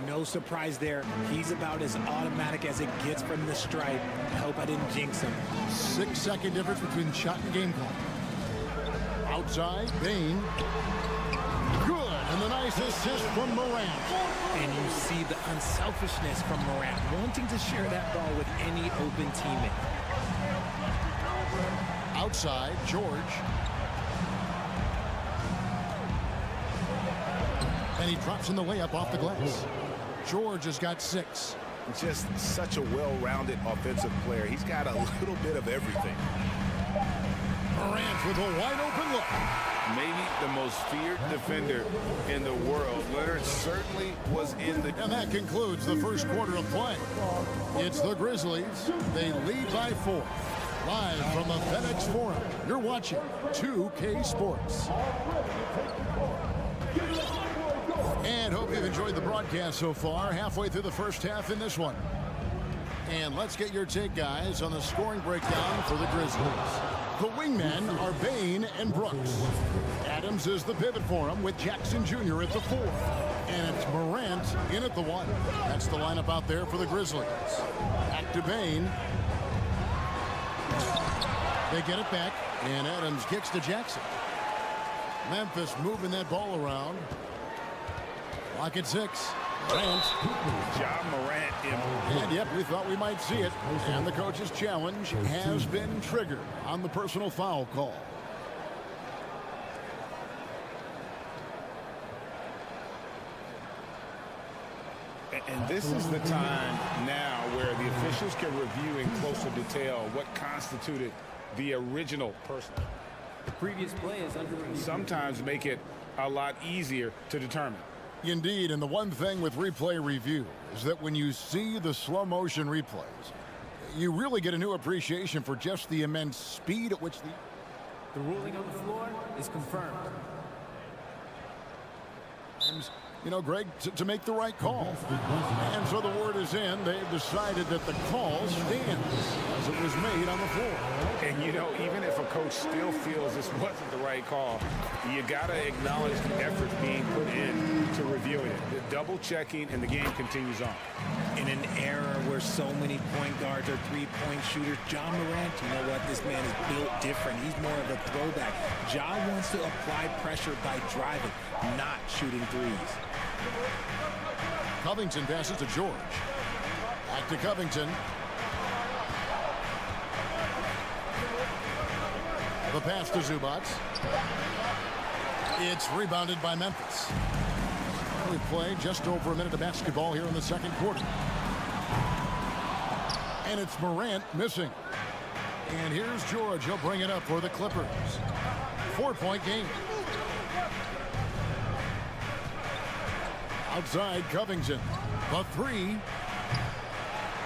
No surprise there. He's about as automatic as it gets from the stripe. I hope I didn't jinx him. 6-second difference between shot and game clock. Outside, Bane. Good, and the nice assist from Morant. And you see the unselfishness from Morant, wanting to share that ball with any open teammate. Outside, George. And he drops in the layup off the glass. George has got 6. Just such a well-rounded offensive player. He's got a little bit of everything. Morant with a wide-open look. Maybe the most feared defender in the world. Leonard certainly was in the... And that concludes the first quarter of play. It's the Grizzlies. They lead by 4. Live from the FedEx Forum, you're watching 2K Sports. And hope you've enjoyed the broadcast so far. Halfway through the first half in this one. And let's get your take, guys, on the scoring breakdown for the Grizzlies. The wingmen are Bane and Brooks. Adams is the pivot for him with Jackson Jr. at the 4. And it's Morant in at the 1. That's the lineup out there for the Grizzlies. Back to Bane. They get it back, and Adams kicks to Jackson. Memphis moving that ball around. Clock at 6. Morant. Ja Morant. And yep, we thought we might see it. And the coach's challenge has been triggered on the personal foul call. And this is the time now where the officials can review in closer detail what constituted the original person. The previous play is under review. Sometimes make it a lot easier to determine. Indeed, and the one thing with replay review is that when you see the slow motion replays, you really get a new appreciation for just the immense speed at which The ruling on the floor is confirmed. you know, Greg, to make the right call. And so the word is in. They've decided that the call stands as it was made on the floor. And, you know, even if a coach still feels this wasn't the right call, you got to acknowledge the effort being put in to reviewing it. The double checking, and the game continues on. In an era where so many point guards are three-point shooters, Ja Morant, you know what? This man is built different. He's more of a throwback. Ja wants to apply pressure by driving, not shooting threes. Covington passes to George. Back to Covington. The pass to Zubac. It's rebounded by Memphis. We play just over a minute of basketball here in the second quarter. And it's Morant missing. And here's George. He'll bring it up for the Clippers. 4-point game. Outside Covington. The three.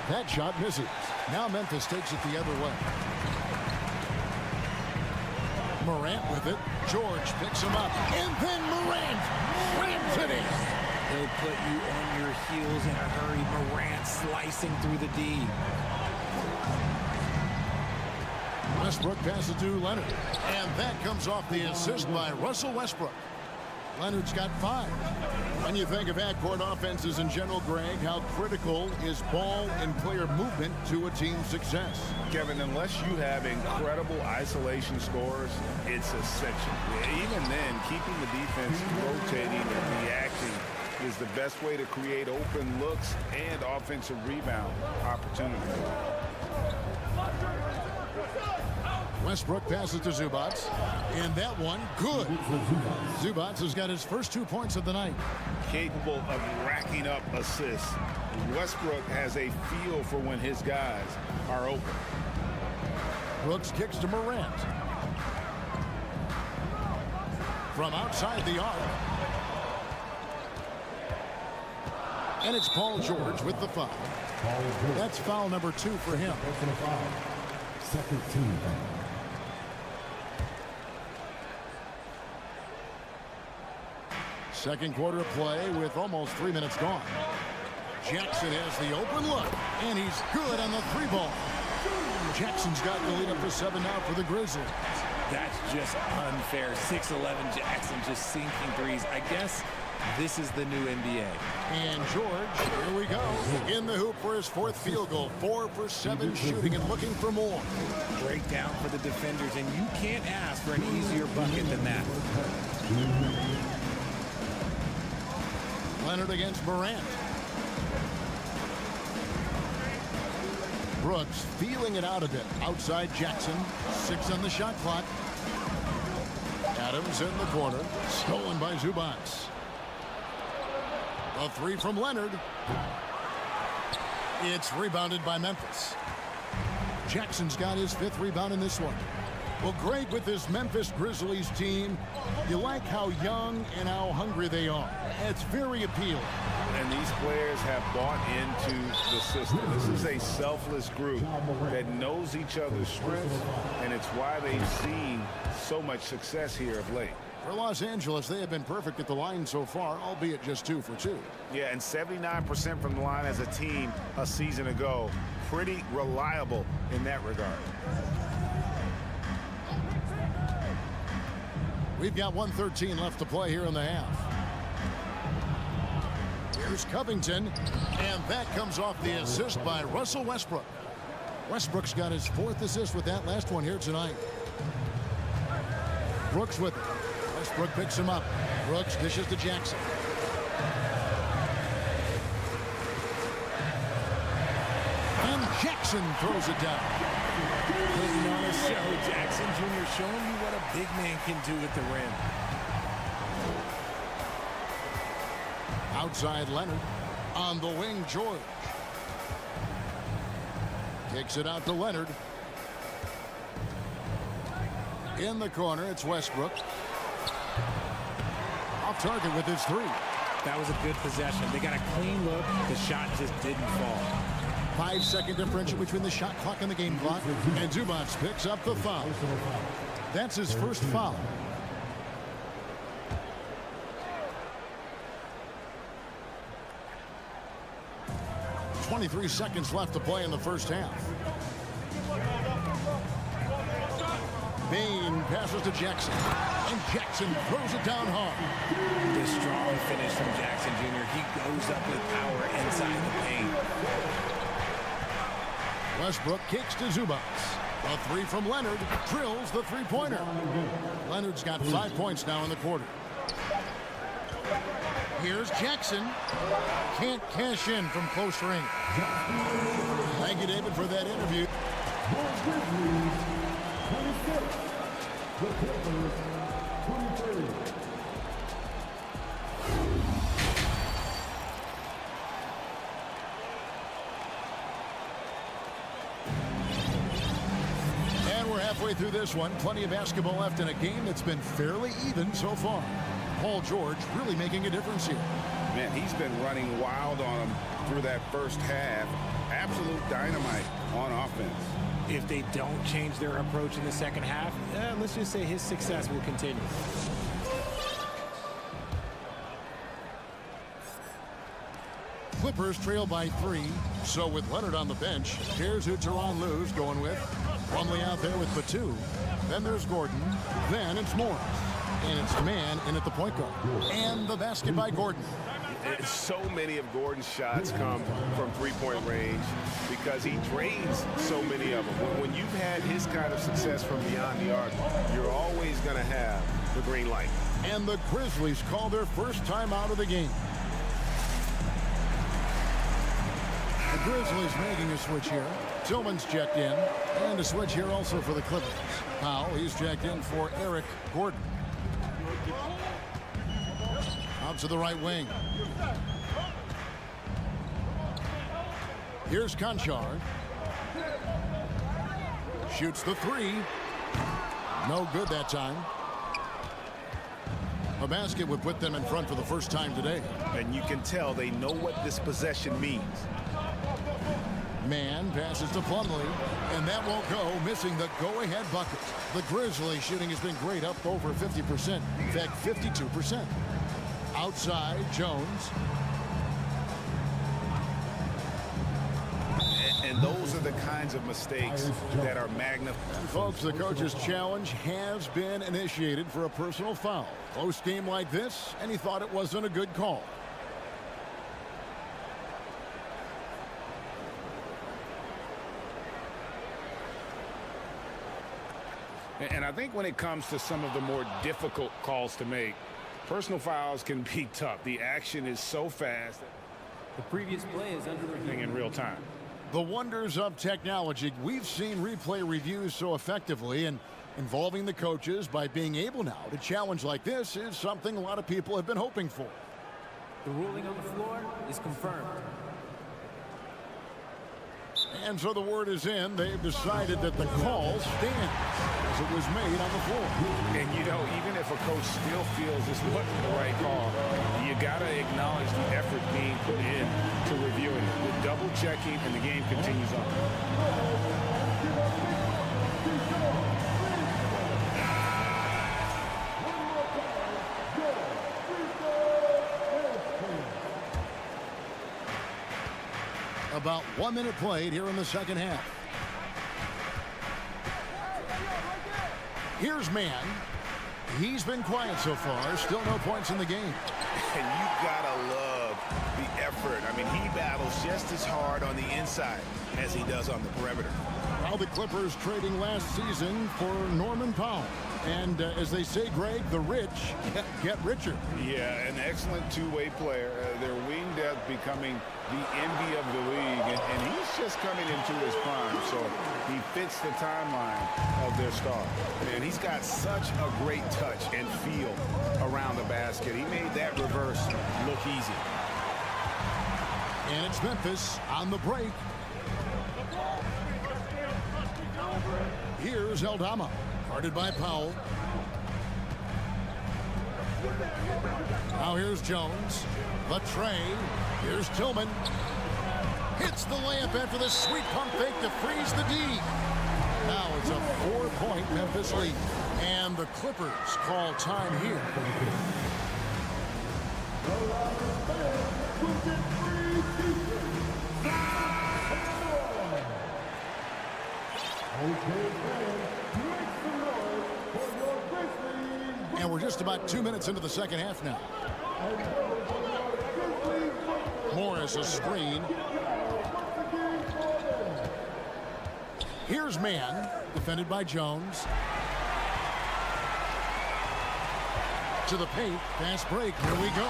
That shot misses. Now Memphis takes it the other way. Morant with it. George picks him up. And then Morant slams it in. He'll put you on your heels in a hurry. Morant slicing through the D. Westbrook passes to Leonard. And that comes off the assist by Russell Westbrook. Leonard's got 5. When you think of backcourt offenses in general, Greg, how critical is ball and player movement to a team's success? Kevin, unless you have incredible isolation scores, it's essential. Even then, keeping the defense rotating and reacting is the best way to create open looks and offensive rebound opportunities. Westbrook passes to Zubats. And that one, good. Zubats has got his first 2 points of the night. Capable of racking up assists. Westbrook has a feel for when his guys are open. Brooks kicks to Morant. From outside the arc. And it's Paul George with the foul. That's foul number 2 for him. Second team. Second quarter of play with almost 3 minutes gone. Jackson has the open look, and he's good on the 3-ball. Jackson's got the lead up to 7 now for the Grizzlies. That's just unfair. 6'11" Jackson just sinking threes. I guess this is the new NBA. And George, here we go. In the hoop for his 4th field goal. 4 for 7 shooting and looking for more. Breakdown for the defenders, and you can't ask for an easier bucket than that. Leonard against Morant. Brooks feeling it out a bit. Outside Jackson. 6 on the shot clock. Adams in the corner. Stolen by Zubats. A 3 from Leonard. It's rebounded by Memphis. Jackson's got his 5th rebound in this one. Well, great with this Memphis Grizzlies team. You like how young and how hungry they are. It's very appealing. And these players have bought into the system. This is a selfless group that knows each other's strengths, and it's why they've seen so much success here of late. For Los Angeles, they have been perfect at the line so far, albeit just 2 for 2. Yeah, and 79% from the line as a team a season ago. Pretty reliable in that regard. We've got 1:13 left to play here in the half. Here's Covington, and that comes off the assist by Russell Westbrook. Westbrook's got his 4th assist with that last one here tonight. Brooks with it. Westbrook picks him up. Brooks dishes to Jackson. And Jackson throws it down. Putting on a show. Jackson Jr. showing you what a big man can do at the rim. Outside Leonard. On the wing, George. Kicks it out to Leonard. In the corner, it's Westbrook. Off target with his 3. That was a good possession. They got a clean look. The shot just didn't fall. 5-second differential between the shot clock and the game clock. And Zubats picks up the foul. That's his first foul. .23 seconds left to play in the first half. Bain passes to Jackson. And Jackson throws it down hard. The strong finish from Jackson Jr. He goes up with power inside the paint. Westbrook kicks to Zubats. A 3 from Leonard drills the 3-pointer. Leonard's got 5 points now in the quarter. Here's Jackson. Can't cash in from close range. Thank you, David, for that interview. Halfway through this one, plenty of basketball left in a game that's been fairly even so far. Paul George really making a difference here. Man, he's been running wild on him through that first half. Absolute dynamite on offense. If they don't change their approach in the second half, let's just say his success will continue. Clippers trail by 3. So with Leonard on the bench, here's who SuperLu's going with. Plumlee out there with Batum. Then there's Gordon. Then it's Morris. And it's man in at the point guard. And the basket by Gordon. So many of Gordon's shots come from three-point range because he drains so many of them. When you've had his kind of success from beyond the arc, you're always going to have the green light. And the Grizzlies call their first time out of the game. The Grizzlies making a switch here. Tillman's checked in. And a switch here also for the Clippers. Powell, he's checked in for Eric Gordon. Out to the right wing. Here's Conchar. Shoots the 3. No good that time. A basket would put them in front for the first time today. And you can tell they know what this possession means. Man passes to Plumlee, and that won't go, missing the go-ahead bucket. The Grizzlies shooting has been great, up over 50%. In fact, 52%. Outside, Jones. And those are the kinds of mistakes that are magnified. Folks, the coach's challenge has been initiated for a personal foul. Close game like this, and he thought it wasn't a good call. And I think when it comes to some of the more difficult calls to make, personal fouls can be tough. The action is so fast. The previous play is under review. In real time. The wonders of technology. We've seen replay reviews so effectively, and involving the coaches by being able now to challenge like this is something a lot of people have been hoping for. The ruling on the floor is confirmed. And so the word is in. They've decided that the call stands as it was made on the floor. And, you know, even if a coach still feels this wasn't the right call, you got to acknowledge the effort being put in to reviewing it. The double checking, and the game continues on. About 1 minute played here in the second half. Here's Man. He's been quiet so far. Still no points in the game. And you gotta love the effort. I mean, he battles just as hard on the inside as he does on the perimeter. Now the Clippers trading last season for Norman Powell. And as they say, Greg, the rich get richer. Yeah, an excellent two-way player. Their wing depth becoming the envy of the league. And he's just coming into his prime. So he fits the timeline of their star. And he's got such a great touch and feel around the basket. He made that reverse look easy. And it's Memphis on the break. Here's Eldama. Guarded by Powell. Now here's Jones. The tray. Here's Tillman. Hits the layup after the sweet pump fake to freeze the D. Now it's a 4-point Memphis lead. And the Clippers call time here. And we're just about 2 minutes into the second half now. Morris a screen. Here's Man, defended by Jones. To the paint, fast break, here we go.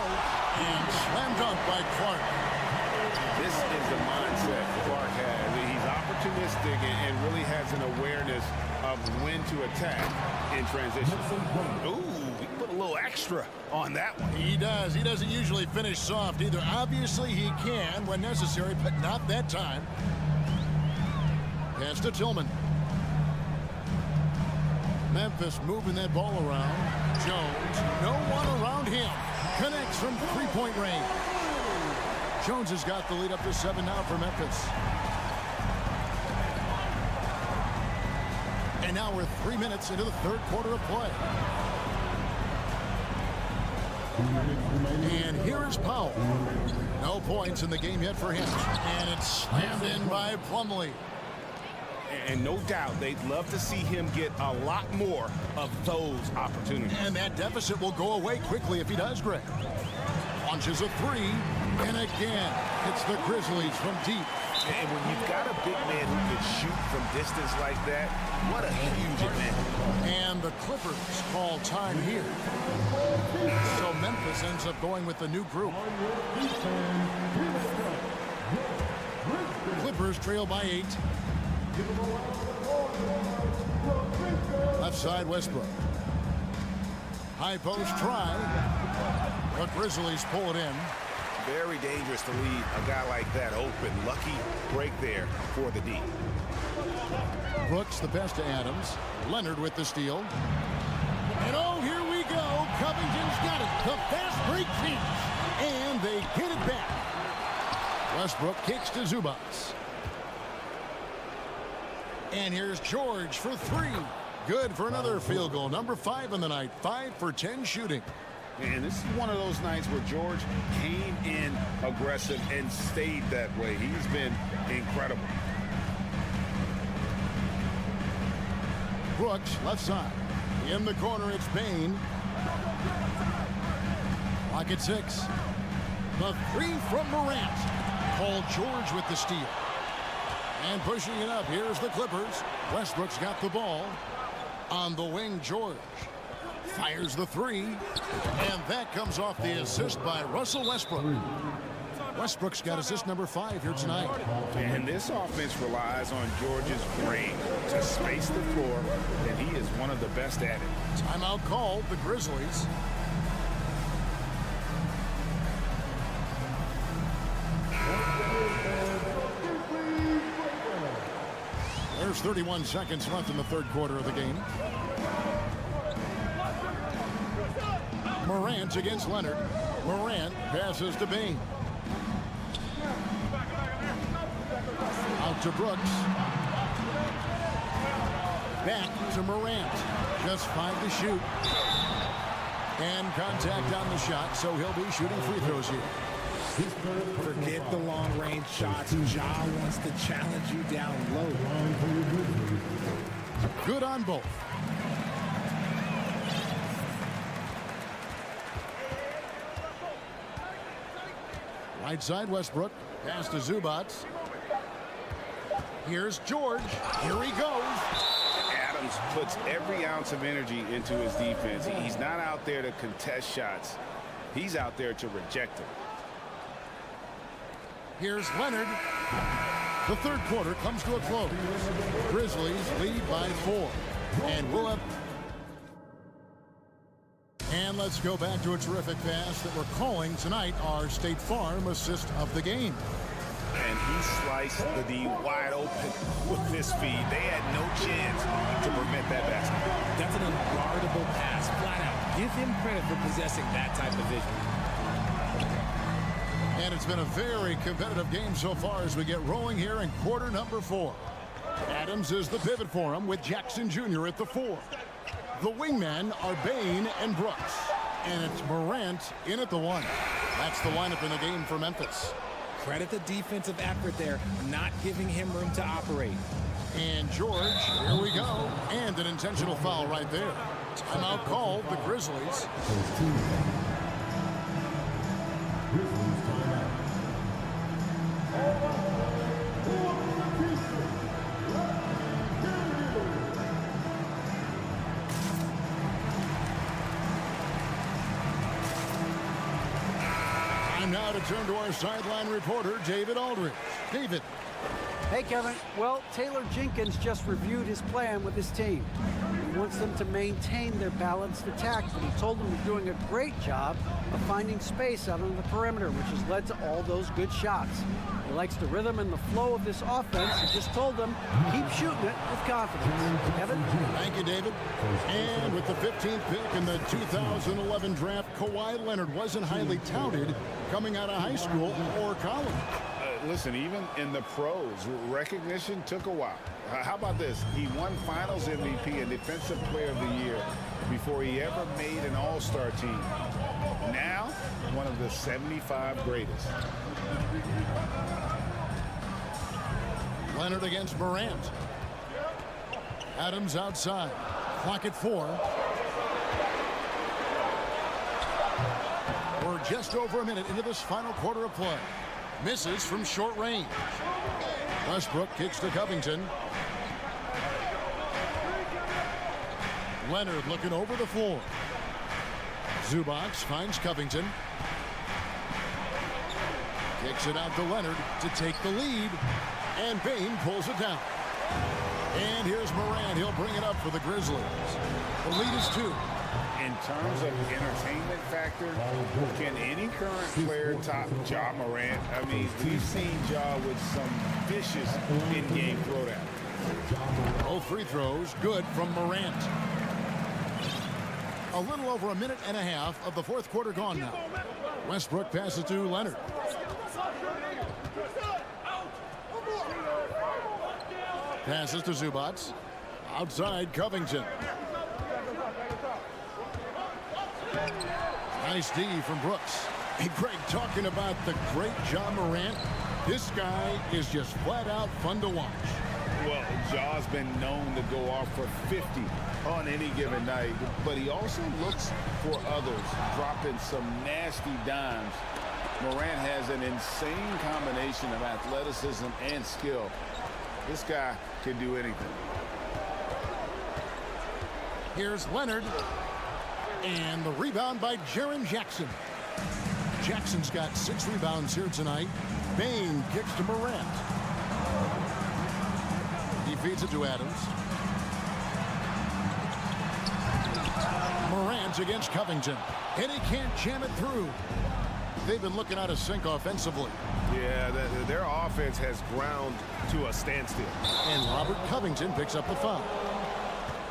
And slam dunk by Clark. This is the mindset Clark has. He's opportunistic and really has an awareness of when to attack in transition. Ooh, he put a little extra on that one. He does. He doesn't usually finish soft either. Obviously, he can when necessary, but not that time. Pass to Tillman. Memphis moving that ball around. Jones, no one around him. Connects from three-point range. Jones has got the lead up to 7 now for Memphis. And now we're 3 minutes into the third quarter of play. And here is Powell. No points in the game yet for him. And it's slammed in by Plumlee. And no doubt they'd love to see him get a lot more of those opportunities. And that deficit will go away quickly if he does, Greg. Launches a three. And again, it's the Grizzlies from deep. And when you've got a big man who can shoot from distance like that, what a huge advantage. And the Clippers call time here. So Memphis ends up going with the new group. Clippers trail by 8. Left side, Westbrook. High post try. The Grizzlies pull it in. Very dangerous to leave a guy like that open. Lucky break there for the D. Brooks the pass to Adams. Leonard with the steal. And oh, here we go. Covington's got it. The fast break chance. And they get it back. Westbrook kicks to Zubats. And here's George for 3. Good for another field goal. Number 5 in the night. 5 for 10 shooting. And this is one of those nights where George came in aggressive and stayed that way. He's been incredible. Brooks, left side. In the corner, it's Bain. Clock at 6. The 3 from Morant. Paul George with the steal. And pushing it up, here's the Clippers. Westbrook's got the ball. On the wing, George. Fires the 3. And that comes off the assist by Russell Westbrook. Westbrook's got assist number 5 here tonight. And this offense relies on George's brain to space the floor, and he is one of the best at it. Timeout called, the Grizzlies. There's 31 seconds left in the third quarter of the game. Morant against Leonard. Morant passes to Bain. Out to Brooks. Back to Morant. Just 5 to shoot. And contact on the shot, so he'll be shooting free throws here. Forget the long-range shots. Ja wants to challenge you down low. Good on both. Right side, Westbrook. Pass to Zubats. Here's George. Here he goes. Adams puts every ounce of energy into his defense. He's not out there to contest shots. He's out there to reject them. Here's Leonard. The third quarter comes to a close. Grizzlies lead by 4. And we'll have... And let's go back to a terrific pass that we're calling tonight our State Farm assist of the game. And he sliced the D wide open with this feed. They had no chance to prevent that basket. That's an unguardable pass, flat out. Give him credit for possessing that type of vision. And it's been a very competitive game so far as we get rolling here in quarter number 4. Adams is the pivot for him with Jackson Jr. at the 4. The wingmen are Bain and Brooks. And it's Morant in at the 1. That's the lineup in the game for Memphis. Credit the defensive effort there, not giving him room to operate. And George, here we go. And an intentional foul right there. Timeout called, the Grizzlies. Now to turn to our sideline reporter, David Aldridge. David. Hey, Kevin. Well, Taylor Jenkins just reviewed his plan with his team. wants them to maintain their balanced attack, but he told them they're doing a great job of finding space out on the perimeter, which has led to all those good shots. He likes the rhythm and the flow of this offense. He just told them, keep shooting it with confidence. Kevin? Thank you, David. And with the 15th pick in the 2011 draft, Kawhi Leonard wasn't highly touted coming out of high school or college. Listen, even in the pros, recognition took a while. How about this? He won Finals MVP and Defensive Player of the Year before he ever made an All-Star team. Now, one of the 75 greatest. Leonard against Morant. Adams outside. Clock at 4. We're just over a minute into this final quarter of play. Misses from short range. Westbrook kicks to Covington. Leonard looking over the floor. Zubac finds Covington. Kicks it out to Leonard to take the lead. And Bain pulls it down. And here's Morant. He'll bring it up for the Grizzlies. The lead is 2. In terms of entertainment factor, can any current player top Ja Morant? I mean, we've seen Ja with some vicious in-game throwdown. Both free throws good from Morant. A little over a minute and a half of the fourth quarter gone now. Westbrook passes to Leonard. Passes to Zubac. Outside Covington. Nice D from Brooks. Hey, Greg, talking about the great Ja Morant, this guy is just flat out fun to watch. Well, Ja's been known to go off for 50 on any given night, but he also looks for others, dropping some nasty dimes. Morant has an insane combination of athleticism and skill. This guy can do anything. Here's Leonard. And the rebound by Jaren Jackson. Jackson's got 6 rebounds here tonight. Bain kicks to Morant. He feeds it to Adams. Morant against Covington. And he can't jam it through. They've been looking out of sync offensively. Yeah, their offense has ground to a standstill. And Robert Covington picks up the foul.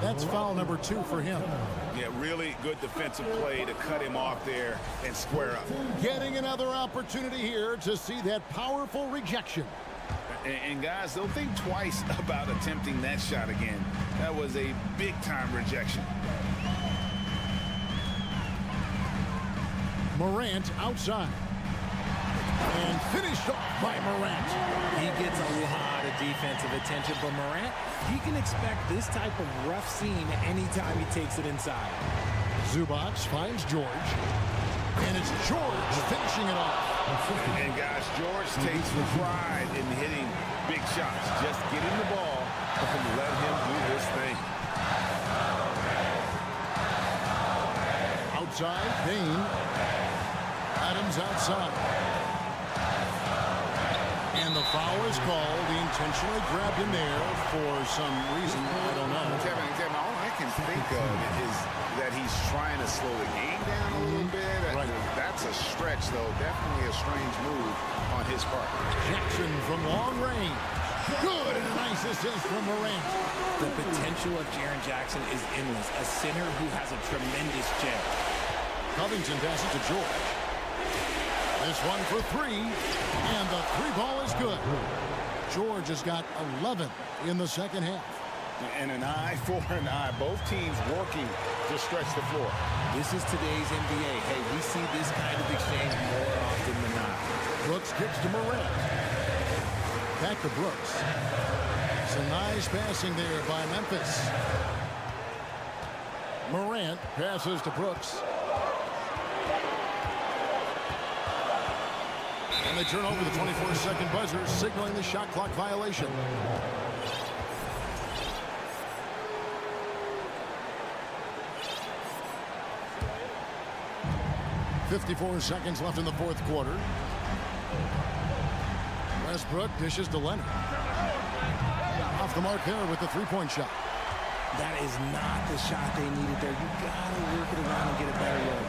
That's foul number 2 for him. Yeah, really good defensive play to cut him off there and square up. Getting another opportunity here to see that powerful rejection. And guys, they'll think twice about attempting that shot again. That was a big-time rejection. Morant outside. And finished off by Morant. He gets a lot of defensive attention, but Morant, he can expect this type of rough scene anytime he takes it inside. Zubac finds George. And it's George finishing it off. And guys, George takes pride in hitting big shots. Just get him the ball and let him do his thing. Outside, Bain. Adams outside. And the foul is called. He intentionally grabbed him there for some reason. I don't know. Kevin, all I can think of is that he's trying to slow the game down a little bit. Right. That's a stretch, though. Definitely a strange move on his part. Jackson from long range. Good, and a nice assist from Morant. The potential of Jaren Jackson is endless. A center who has a tremendous jab. Covington passes to George. This one for 3, and the 3-ball is good. George has got 11 in the second half. And an eye for an eye. Both teams working to stretch the floor. This is today's NBA. Hey, we see this kind of exchange more often than not. Brooks kicks to Morant. Back to Brooks. Some nice passing there by Memphis. Morant passes to Brooks. And they turn over the 24-second buzzer, signaling the shot clock violation. .54 seconds left in the fourth quarter. Westbrook dishes to Leonard. Off the mark there with the 3-point shot. That is not the shot they needed there. You gotta work it around and get a better look.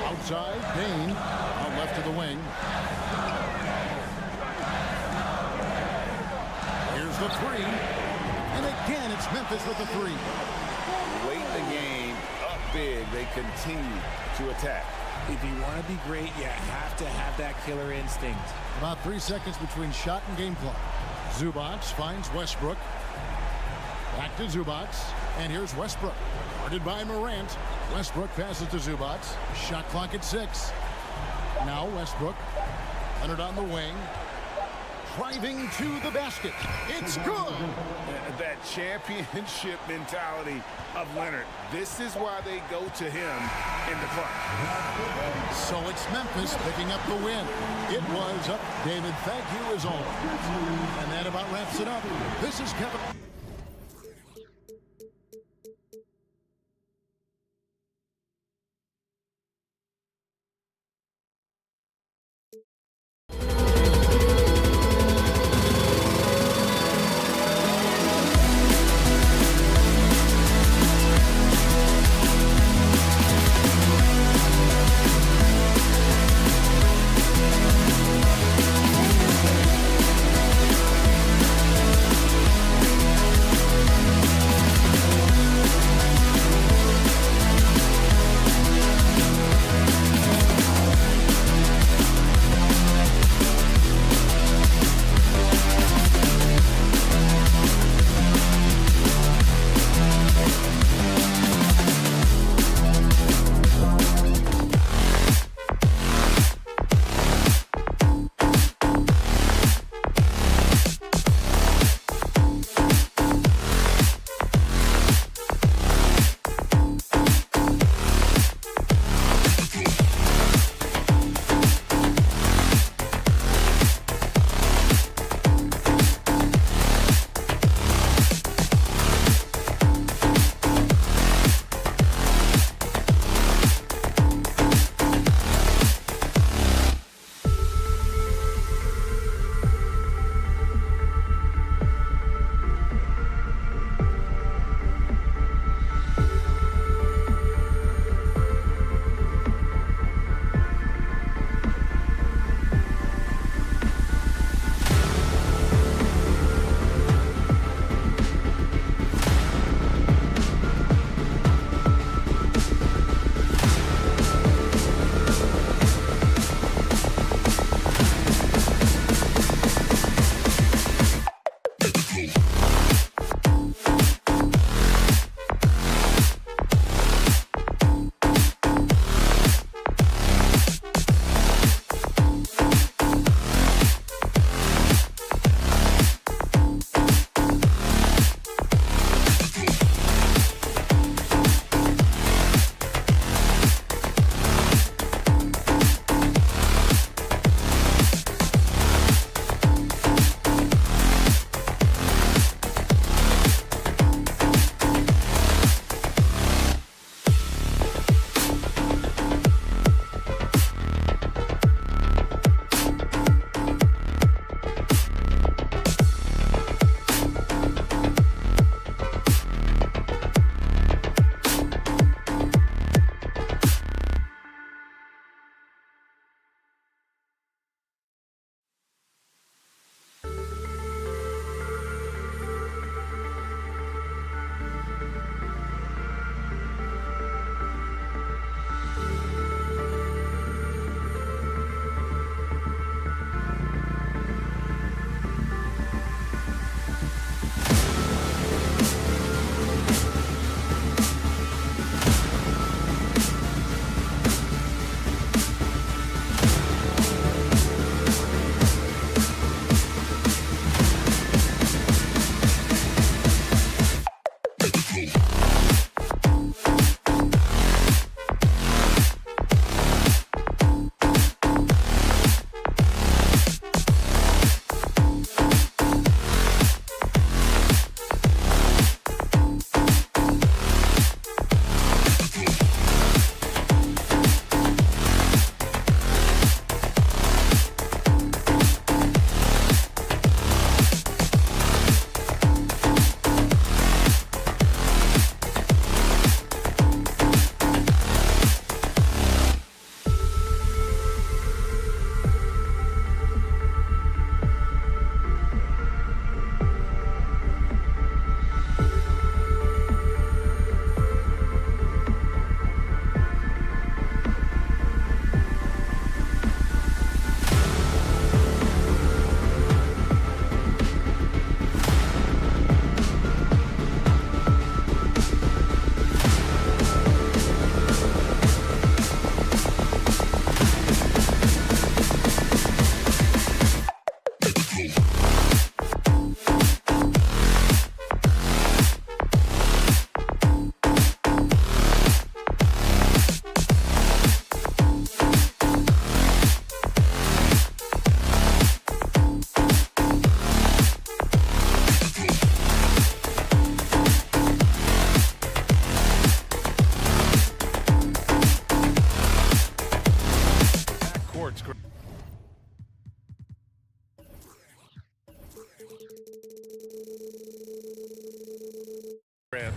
Outside, Dane out left to the wing. Here's the three. And again, it's Memphis with the three. Late in the game, up big, they continue to attack. If you want to be great, you have to have that killer instinct. About 3 seconds between shot and game clock. Zubac finds Westbrook. Back to Zubac. And here's Westbrook. Guarded by Morant. Westbrook passes to Zubac. Shot clock at 6. Now Westbrook. Leonard on the wing. Driving to the basket. It's good. That championship mentality of Leonard. This is why they go to him in the clutch. So it's Memphis picking up the win. It was up. David, thank you as always. And that about wraps it up. This is Kevin.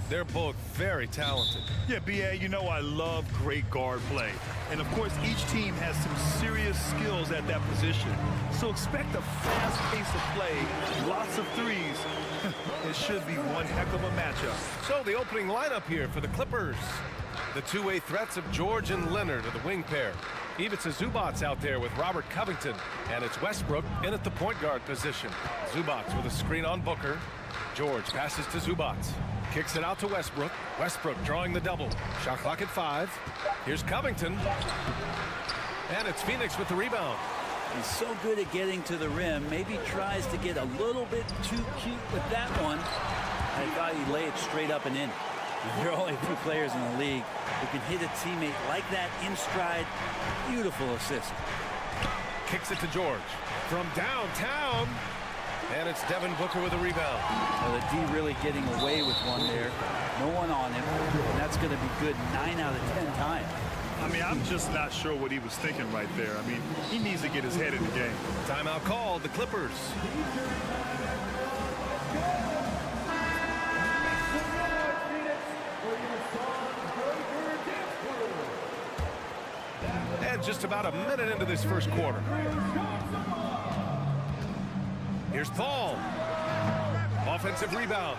They're both very talented. Yeah, B.A., you know I love great guard play. And, of course, each team has some serious skills at that position. So expect a fast pace of play, lots of threes. It should be one heck of a matchup. So the opening lineup here for the Clippers. The two-way threats of George and Leonard are the wing pair. Ivica Zubac's out there with Robert Covington. And it's Westbrook in at the point guard position. Zubac with a screen on Booker. George passes to Zubac. Kicks it out to Westbrook. Westbrook drawing the double. Shot clock at 5. Here's Covington. And it's Phoenix with the rebound. He's so good at getting to the rim. Maybe tries to get a little bit too cute with that one. I thought he'd lay it straight up and in. There are only a few players in the league who can hit a teammate like that in stride. Beautiful assist. Kicks it to George. From downtown. And it's Devin Booker with a rebound. Well, the D really getting away with one there. No one on him. And that's going to be good 9 out of 10 times. I mean, I'm just not sure what he was thinking right there. I mean, he needs to get his head in the game. Timeout called, the Clippers. And just about a minute into this first quarter. Here's Paul. Offensive rebound.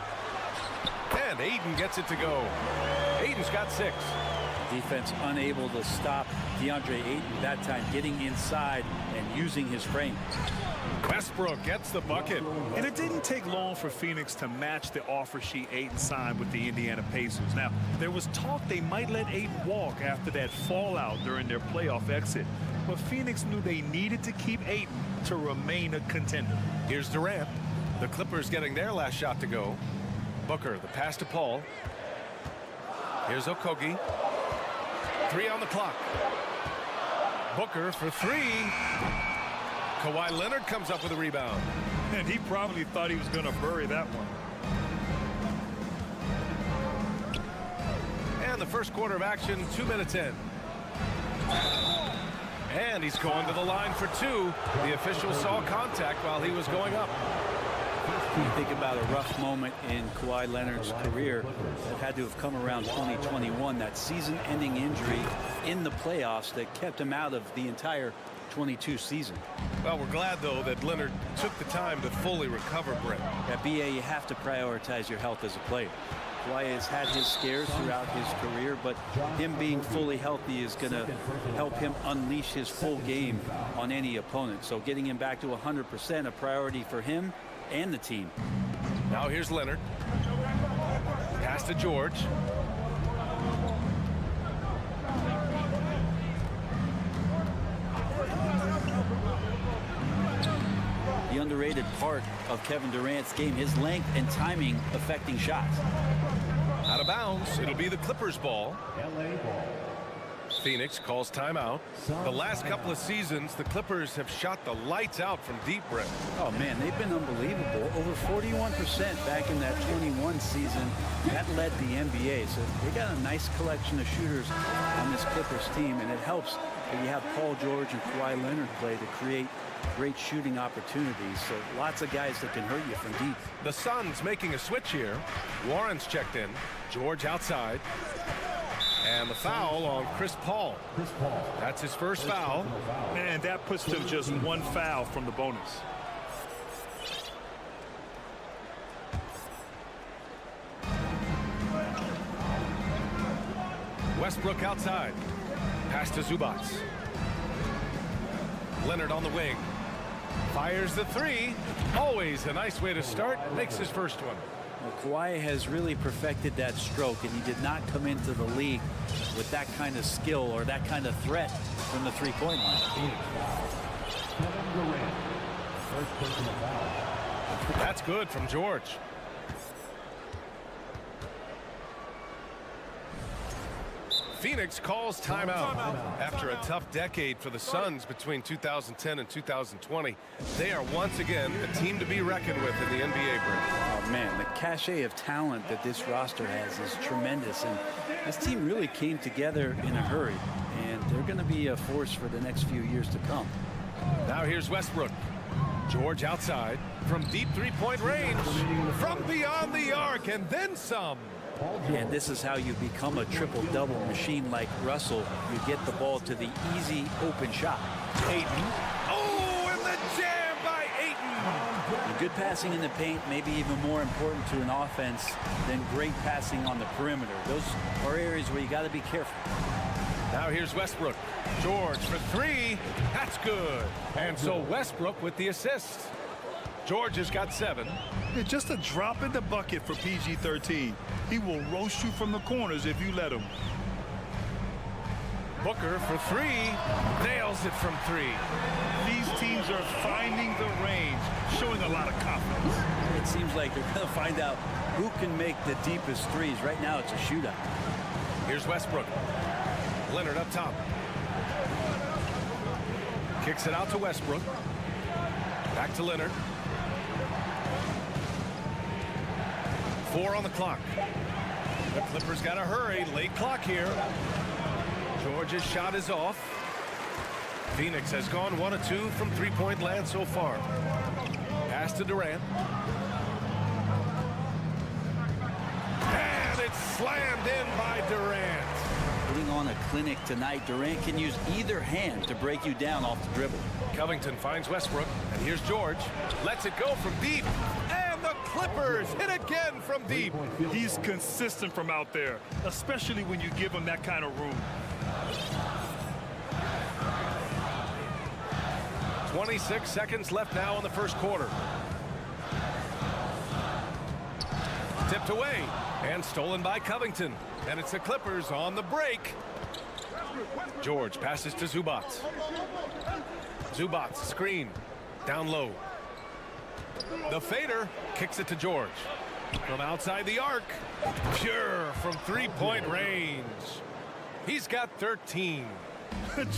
And Aiden gets it to go. Aiden's got 6. Defense unable to stop DeAndre Ayton that time, getting inside and using his frame. Westbrook gets the bucket. And it didn't take long for Phoenix to match the offer sheet Ayton signed with the Indiana Pacers. Now, there was talk they might let Ayton walk after that fallout during their playoff exit. But Phoenix knew they needed to keep Ayton to remain a contender. Here's Durant. The Clippers getting their last shot to go. Booker, the pass to Paul. Here's Okogie. 3 on the clock. Booker for 3. Kawhi Leonard comes up with a rebound. And he probably thought he was going to bury that one. And the first quarter of action, 2 minutes in. And he's going to the line for 2. The official saw contact while he was going up. You think about a rough moment in Kawhi Leonard's career that had to have come around 2021, that season-ending injury in the playoffs that kept him out of the entire 22 season. Well, we're glad, though, that Leonard took the time to fully recover, Brent. At BA, you have to prioritize your health as a player. Kawhi has had his scares throughout his career, but him being fully healthy is going to help him unleash his full game on any opponent. So getting him back to 100%, a priority for him and the team. Now here's Leonard. Pass to George. The underrated part of Kevin Durant's game, his length and timing affecting shots. Out of bounds. It'll be the Clippers' ball. Phoenix calls timeout. The last couple of seasons, the Clippers have shot the lights out from deep, Brent. Oh, man, they've been unbelievable. Over 41% back in that 21 season. That led the NBA. So they got a nice collection of shooters on this Clippers team, and it helps that you have Paul George and Kawhi Leonard play to create great shooting opportunities. So lots of guys that can hurt you from deep. The Suns making a switch here. Warren's checked in. George outside. And the foul on Chris Paul. That's his first foul. And that puts them just 1 foul from the bonus. Westbrook outside. Pass to Zubac. Leonard on the wing. Fires the 3. Always a nice way to start. Makes his first one. Well, Kawhi has really perfected that stroke, and he did not come into the league with that kind of skill or that kind of threat from the three-point line. That's good from George. Phoenix calls timeout. After a tough decade for the Suns between 2010 and 2020, they are once again a team to be reckoned with in the NBA. Oh, man, the cachet of talent that this roster has is tremendous, and this team really came together in a hurry, and they're going to be a force for the next few years to come. Now here's Westbrook. George outside from deep three-point range, from beyond the arc, and then some. And this is how you become a triple-double machine like Russell. You get the ball to the easy open shot. Ayton. Oh, and the jam by Ayton. And good passing in the paint may be even more important to an offense than great passing on the perimeter. Those are areas where you got to be careful. Now here's Westbrook. George for three. That's good. And so Westbrook with the assist. George has got 7. It's just a drop in the bucket for PG-13. He will roast you from the corners if you let him. Booker for 3. Nails it from 3. These teams are finding the range, showing a lot of confidence. It seems like they're going to find out who can make the deepest threes. Right now it's a shootout. Here's Westbrook. Leonard up top. Kicks it out to Westbrook. Back to Leonard. 4 on the clock. The Clippers got to hurry. Late clock here. George's shot is off. Phoenix has gone 1 of 2 from three-point land so far. Pass to Durant. And it's slammed in by Durant. Putting on a clinic tonight. Durant can use either hand to break you down off the dribble. Covington finds Westbrook, and here's George. Lets it go from deep. And the Clippers hit again from deep. He's consistent from out there, especially when you give him that kind of room. 26 seconds left now in the first quarter. Tipped away and stolen by Covington. And it's the Clippers on the break. George passes to Zubac. Zubac screen down low. The fader kicks it to George. From outside the arc. Pure from three-point range. He's got 13.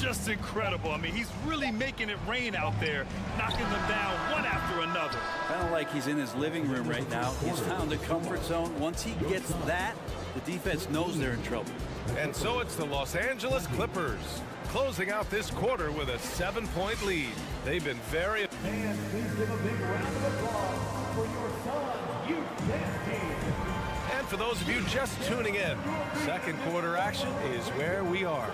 Just incredible. I mean, he's really making it rain out there, knocking them down one after another. Kind of like he's in his living room right now. He's found a comfort zone. Once he gets that, the defense knows they're in trouble. And so it's the Los Angeles Clippers closing out this quarter with a 7-point lead. They've been very... And please give a big round of applause for your son's youth dance team. And for those of you just tuning in, second quarter action is where we are.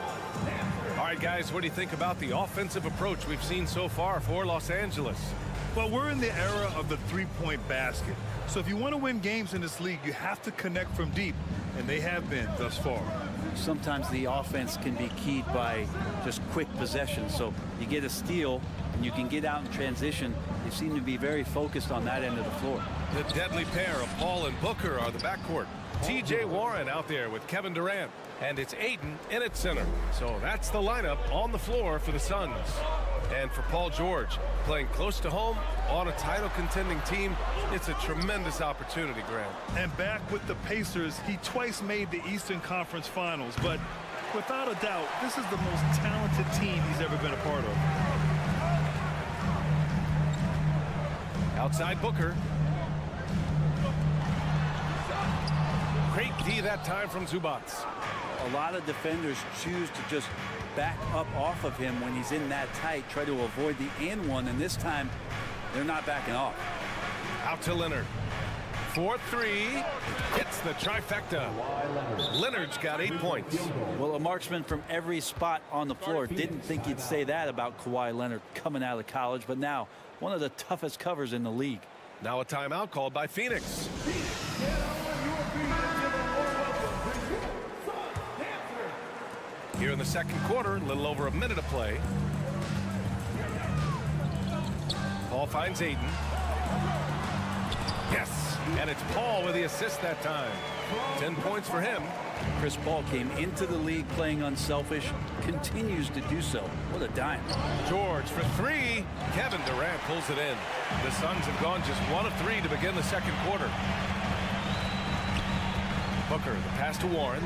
All right, guys, what do you think about the offensive approach we've seen so far for Los Angeles? Well, we're in the era of the three-point basket. So if you want to win games in this league, you have to connect from deep, and they have been thus far. Sometimes the offense can be keyed by just quick possession. So you get a steal, and you can get out in transition. They seem to be very focused on that end of the floor. The deadly pair of Paul and Booker are the backcourt. T.J. Warren out there with Kevin Durant. And it's Ayton in at center. So that's the lineup on the floor for the Suns. And for Paul George, playing close to home on a title contending team, it's a tremendous opportunity, Grant. And back with the Pacers, he twice made the Eastern Conference Finals. But without a doubt, this is the most talented team he's ever been a part of. Outside Booker. Great D that time from Zubac. A lot of defenders choose to just back up off of him when he's in that tight, try to avoid the and one, and this time they're not backing off. Out to Leonard. 4-3. Hits the trifecta. Leonard's got 8 points. Well, a marksman from every spot on the floor. Didn't think you'd say that about Kawhi Leonard coming out of college, but now one of the toughest covers in the league. Now a timeout called by Phoenix. Here in the second quarter, a little over a minute of play. Paul finds Ayton. Yes, and it's Paul with the assist that time. 10 points for him. Chris Paul came into the league playing unselfish, continues to do so. What a dime. George for 3. Kevin Durant pulls it in. The Suns have gone just 1 of 3 to begin the second quarter. Booker, the pass to Warren.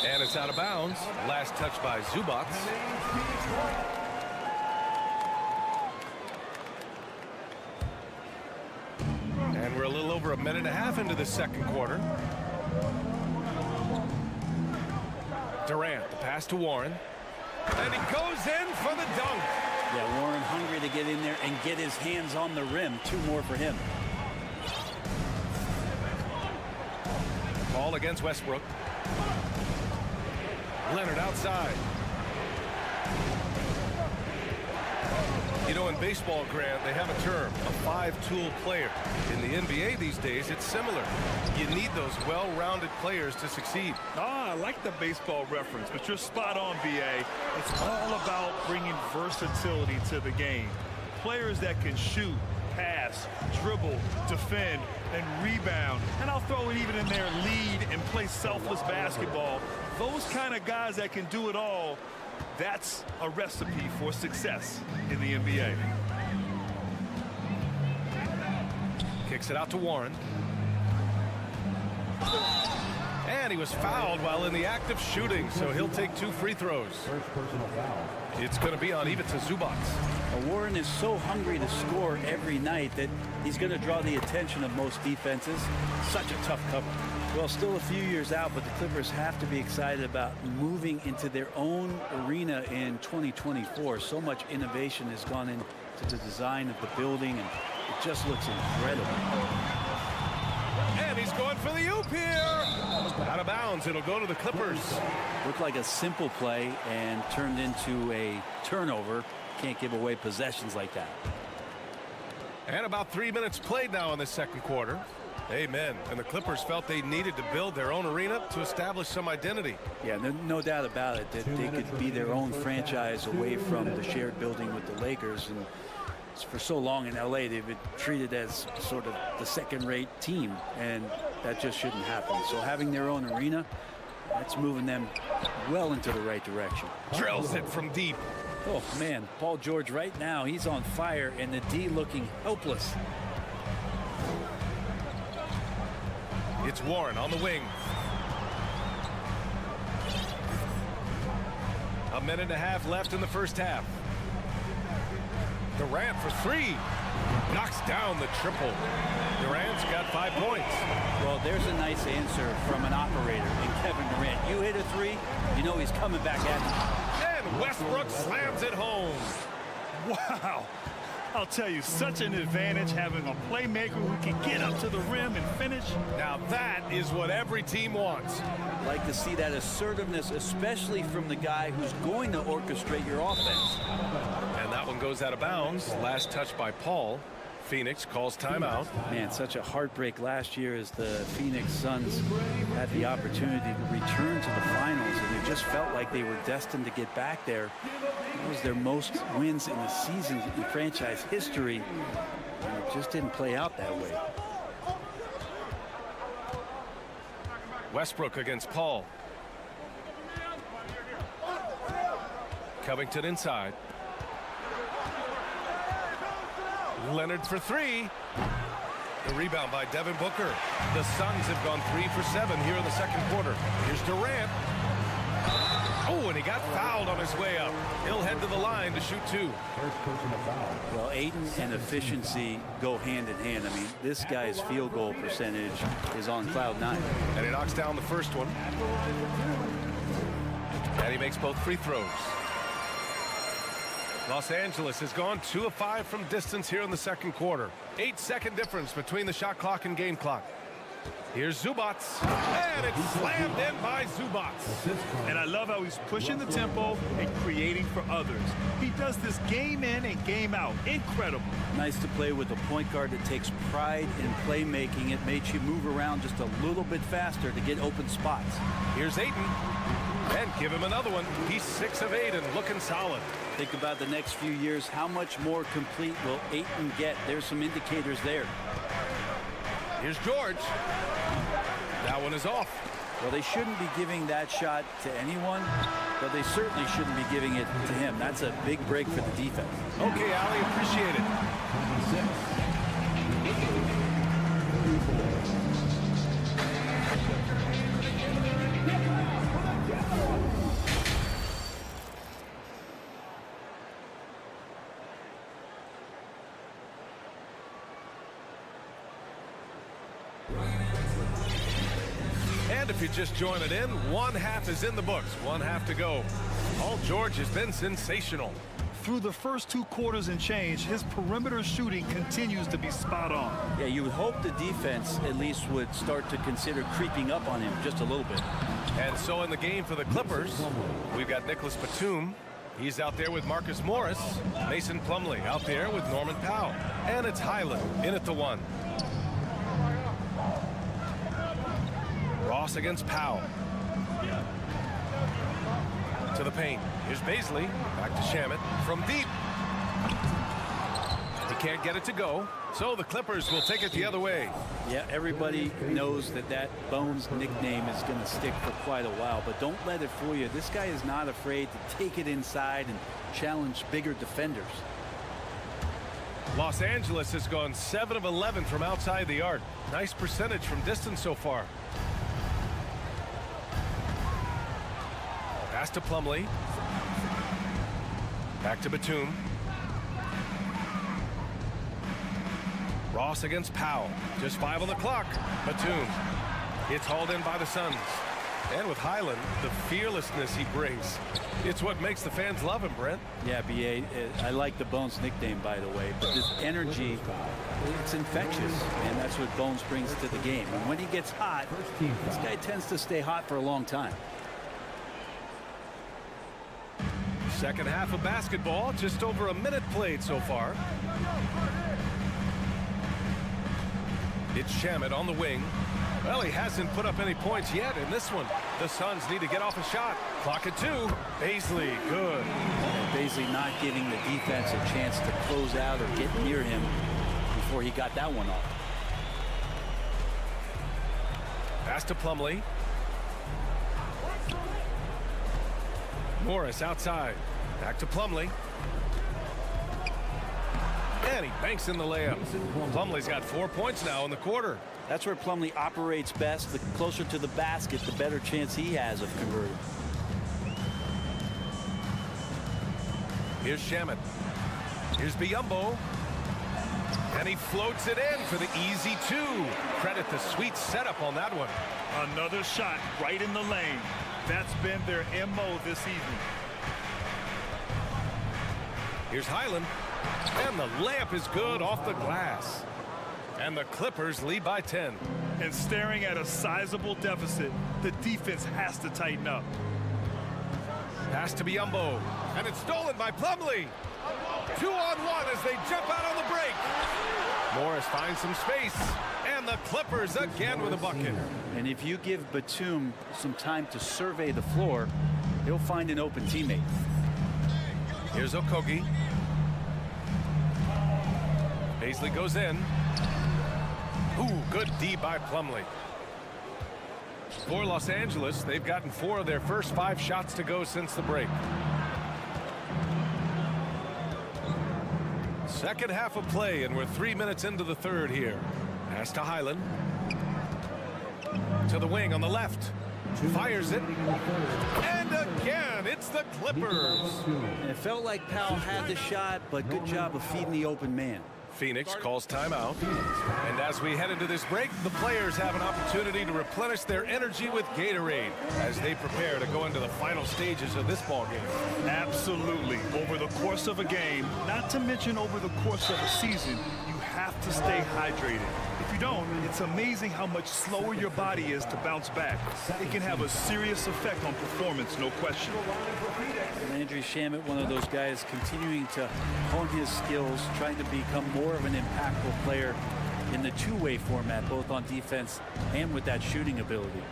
And it's out of bounds. Last touch by Zubac. And we're a little over a minute and a half into the second quarter. Durant, the pass to Warren. And he goes in for the dunk. Yeah, Warren hungry to get in there and get his hands on the rim. 2 more for him. Ball against Westbrook. Leonard outside. You know, in baseball, Grant, they have a term, a 5-tool player. In the NBA these days, it's similar. You need those well-rounded players to succeed. I like the baseball reference, but you're spot on, BA. It's all about bringing versatility to the game. Players that can shoot, pass, dribble, defend, and rebound. And I'll throw it even in there, lead and play selfless basketball. Those kind of guys that can do it all, that's a recipe for success in the NBA. Kicks it out to Warren. And he was fouled while in the act of shooting, so he'll take 2 free throws. First personal foul. It's going to be on Ivica Zubac. Warren is so hungry to score every night that he's going to draw the attention of most defenses. Such a tough cover. Well, still a few years out, but the Clippers have to be excited about moving into their own arena in 2024. So much innovation has gone into the design of the building, and it just looks incredible. And he's going for the oop here. Out of bounds. It'll go to the Clippers. Looked like a simple play and turned into a turnover. Can't give away possessions like that. And about 3 minutes played now in the second quarter. Amen. And the Clippers felt they needed to build their own arena to establish some identity. Yeah, no doubt about it that they could be their own franchise away from the shared building with the Lakers. And for so long in LA, they've been treated as sort of the second-rate team, and that just shouldn't happen. So having their own arena, that's moving them well into the right direction. Drills it from deep. Oh, man, Paul George right now, he's on fire, and the D looking helpless. It's Warren on the wing. A minute and a half left in the first half. Durant for 3. Knocks down the triple. Durant's got 5 points. Well, there's a nice answer from an operator in Kevin Durant. You hit a 3, you know he's coming back at you. And Westbrook slams it home. Wow. I'll tell you, such an advantage having a playmaker who can get up to the rim and finish. Now that is what every team wants. Like to see that assertiveness, especially from the guy who's going to orchestrate your offense. And that one goes out of bounds. Last touch by Paul. Phoenix calls timeout. Man, such a heartbreak last year as the Phoenix Suns had the opportunity to return to the finals, and it just felt like they were destined to get back there. It was their most wins in the season in franchise history, and it just didn't play out that way. Westbrook against Paul. Covington inside. Leonard for 3. The rebound by Devin Booker. The Suns have gone 3 for 7 here in the second quarter. Here's Durant. Oh, and he got fouled on his way up. He'll head to the line to shoot 2. First personal foul. Well, Aiden and efficiency go hand in hand. I mean, this guy's field goal percentage is on cloud 9. And he knocks down the first one. And he makes both free throws. Los Angeles has gone 2 of 5 from distance here in the second quarter. 8-second difference between the shot clock and game clock. Here's Zubac, and it's slammed in by Zubac. And I love how he's pushing the tempo and creating for others. He does this game in and game out. Incredible. Nice to play with a point guard that takes pride in playmaking. It makes you move around just a little bit faster to get open spots. Here's Ayton. And give him another one. He's 6 of 8 and looking solid. Think about the next few years. How much more complete will Ayton get? There's some indicators there. Here's George. That one is off. Well, they shouldn't be giving that shot to anyone, but they certainly shouldn't be giving it to him. That's a big break for the defense. Okay, Ali, appreciate it. 26. And if you're just joining in, one half is in the books. One half to go. Paul George has been sensational. Through the first 2 quarters and change, his perimeter shooting continues to be spot on. Yeah, you would hope the defense at least would start to consider creeping up on him just a little bit. And so in the game for the Clippers, we've got Nicholas Batum. He's out there with Marcus Morris. Mason Plumlee out there with Norman Powell. And it's Highland in at the 1. Ross against Powell. To the paint. Here's Baisley. Back to Shamet. From deep. He can't get it to go. So the Clippers will take it the other way. Yeah, everybody knows that that Bones nickname is going to stick for quite a while. But don't let it fool you. This guy is not afraid to take it inside and challenge bigger defenders. Los Angeles has gone 7 of 11 from outside the arc. Nice percentage from distance so far. Pass to Plumlee. Back to Batum. Ross against Powell. Just 5 on the clock. Batum. It's hauled in by the Suns. And with Highland, the fearlessness he brings. It's what makes the fans love him, Brent. Yeah, B.A., I like the Bones nickname, by the way. But this energy, it's infectious. And that's what Bones brings to the game. And when he gets hot, this guy tends to stay hot for a long time. Second half of basketball, just over a minute played so far. It's Shamet on the wing. Well, he hasn't put up any points yet in this one. The Suns need to get off a shot. Clock at 2. Baisley, good. And Baisley not giving the defense a chance to close out or get near him before he got that one off. Pass to Plumlee. Morris outside. Back to Plumlee. And he banks in the layup. Plumlee's got 4 points now in the quarter. That's where Plumlee operates best. The closer to the basket, the better chance he has of converting. Here's Shamet. Here's Biyombo. And he floats it in for the easy 2. Credit the sweet setup on that one. Another shot right in the lane. That's been their MO this evening. Here's Highland. And the layup is good off the glass. And the Clippers lead by 10. And staring at a sizable deficit, the defense has to tighten up. Pass to Biyombo. And it's stolen by Plumlee. 2-on-1 as they jump out on the break. Morris finds some space. And the Clippers again with a bucket. And if you give Batum some time to survey the floor, he'll find an open teammate. Here's Okogie. Baisley goes in. Ooh, good D by Plumlee. For Los Angeles, they've gotten 4 of their first 5 shots to go since the break. Second half of play, and we're 3 minutes into the third here. Pass to Highland. To the wing on the left. Fires it. And again, it's the Clippers. And it felt like Powell had the shot, but good job of feeding the open man. Phoenix calls timeout. And as we head into this break, the players have an opportunity to replenish their energy with Gatorade as they prepare to go into the final stages of this ball game. Absolutely. Over the course of a game, not to mention over the course of a season, you have to stay hydrated. If you don't, it's amazing how much slower your body is to bounce back. It can have a serious effect on performance, no question. Landry Shamet, one of those guys continuing to hone his skills, trying to become more of an impactful player in the two-way format, both on defense and with that shooting ability.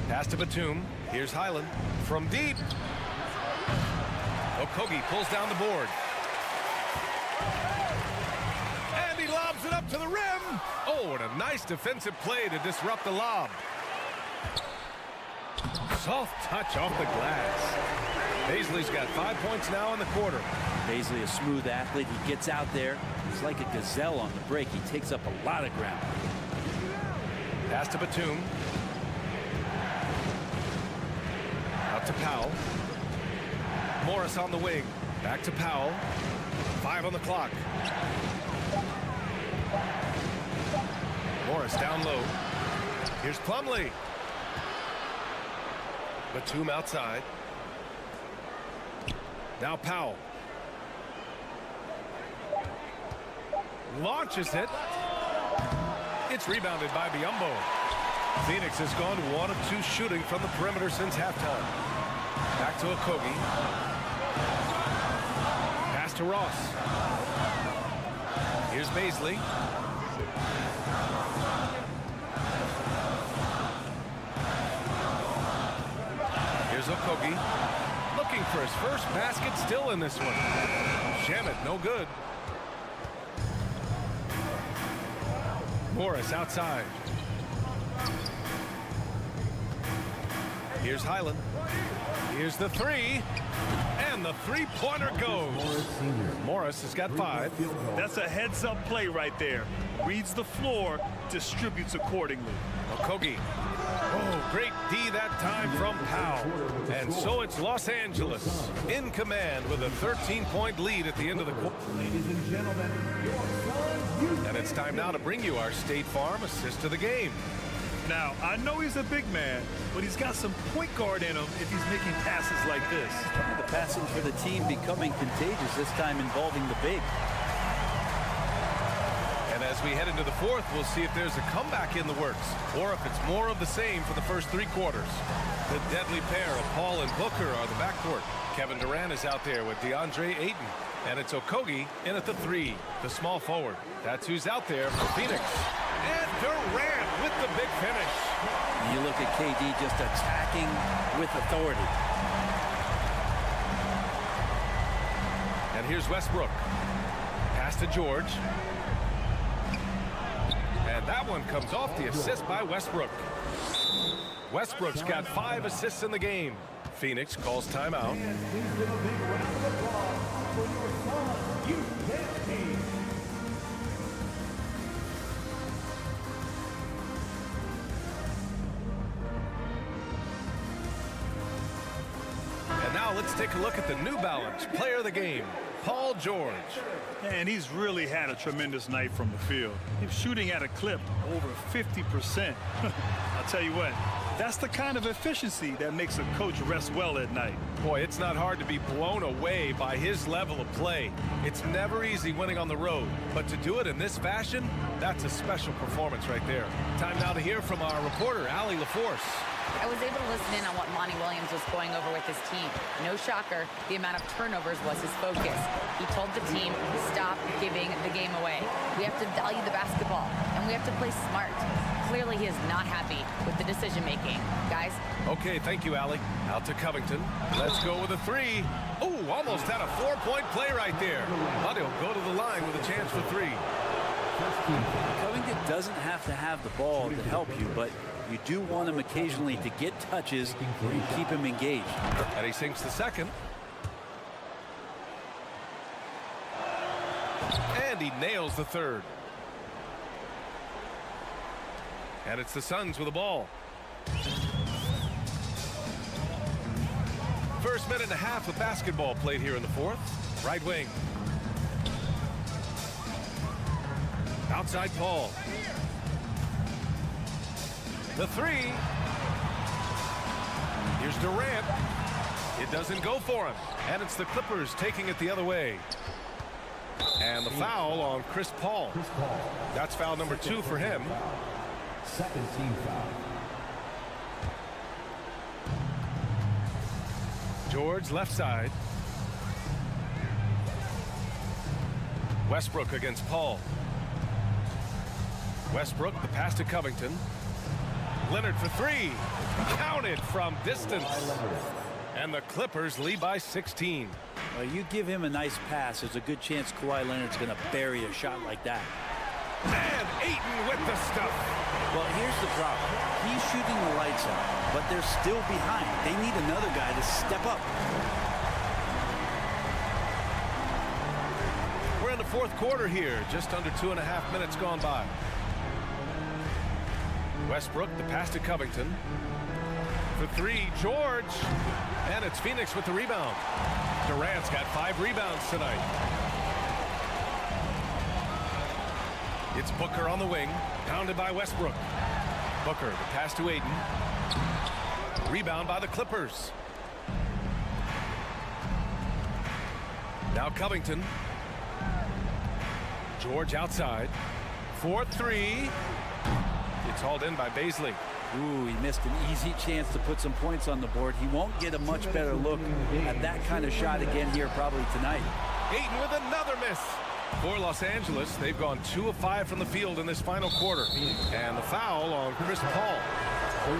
Pass to Batum. Here's Highland from deep. Okogie pulls down the board. And he lobs it up to the rim. Oh, and a nice defensive play to disrupt the lob. Soft touch off the glass. Baisley's got 5 points now in the quarter. Baisley, a smooth athlete. He gets out there. He's like a gazelle on the break. He takes up a lot of ground. Pass to Batum. Out to Powell. Morris on the wing. Back to Powell. 5 on the clock. Morris down low. Here's Plumlee. Batum outside. Now Powell. Launches it. It's rebounded by Biyombo. Phoenix has gone 1 of 2 shooting from the perimeter since halftime. Back to Okogie. Pass to Ross. Here's Baisley. Here's Okogie. Looking for his first basket, still in this one. Shamet, no good. Morris outside. Here's Highland. Here's the 3. And the 3-pointer goes. Morris has got 5. That's a heads-up play right there. Reads the floor, distributes accordingly. Okogie. Oh, great D that time from Powell. And so it's Los Angeles in command with a 13-point lead at the end of the quarter. Ladies and gentlemen, your son, And it's time now to bring you our State Farm assist of the game. Now, I know he's a big man, but he's got some point guard in him if he's making passes like this. The passing for the team becoming contagious, this time involving the big. And as we head into the 4th, we'll see if there's a comeback in the works or if it's more of the same for the first 3 quarters. The deadly pair of Paul and Booker are the backcourt. Kevin Durant is out there with DeAndre Ayton. And it's Okogie in at the 3, the small forward. That's who's out there for Phoenix. And Durant with the big finish. You look at KD just attacking with authority. And here's Westbrook. Pass to George. And that one comes off the assist by Westbrook. Westbrook's got 5 assists in the game. Phoenix calls timeout. And now let's take a look at the New Balance player of the game, Paul George. And he's really had a tremendous night from the field. He's shooting at a clip over 50%. I'll tell you what, that's the kind of efficiency that makes a coach rest well at night. Boy, it's not hard to be blown away by his level of play. It's never easy winning on the road, but to do it in this fashion, that's a special performance right there. Time now to hear from our reporter, Allie LaForce. I was able to listen in on what Monty Williams was going over with his team. No shocker, the amount of turnovers was his focus. He told the team, stop giving the game away. We have to value the basketball, and we have to play smart. Clearly, he is not happy with the decision-making. Guys? Okay, thank you, Allie. Out to Covington. Let's go with a 3. Oh, almost had a 4-point play right there. But he'll go to the line with a chance for 3. Covington doesn't have to have the ball to help you, but you do want him occasionally to get touches where you keep him engaged. And he sinks the second. And he nails the third. And it's the Suns with the ball. First minute and a half of basketball played here in the 4th. Right wing. Outside Paul. The 3. Here's Durant. It doesn't go for him. And it's the Clippers taking it the other way. And the foul on Chris Paul. That's foul number 2 for him. Second team foul. George left side. Westbrook against Paul. Westbrook, the pass to Covington. Leonard for 3. Counted from distance. And the Clippers lead by 16. Well, you give him a nice pass, there's a good chance Kawhi Leonard's going to bury a shot like that. And Ayton with the stuff. Well, here's the problem. He's shooting the lights out, but they're still behind. They need another guy to step up. We're in the 4th quarter here. Just under 2.5 minutes gone by. Westbrook, the pass to Covington. For 3, George. And it's Phoenix with the rebound. Durant's got 5 rebounds tonight. It's Booker on the wing, pounded by Westbrook. Booker, the pass to Ayton. Rebound by the Clippers. Now Covington. George outside. 4-3. It's hauled in by Baisley. Ooh, he missed an easy chance to put some points on the board. He won't get a much better look at that kind of shot again here probably tonight. Ayton with another miss. For Los Angeles, they've gone 2 of 5 from the field in this final quarter. And the foul on Chris Paul.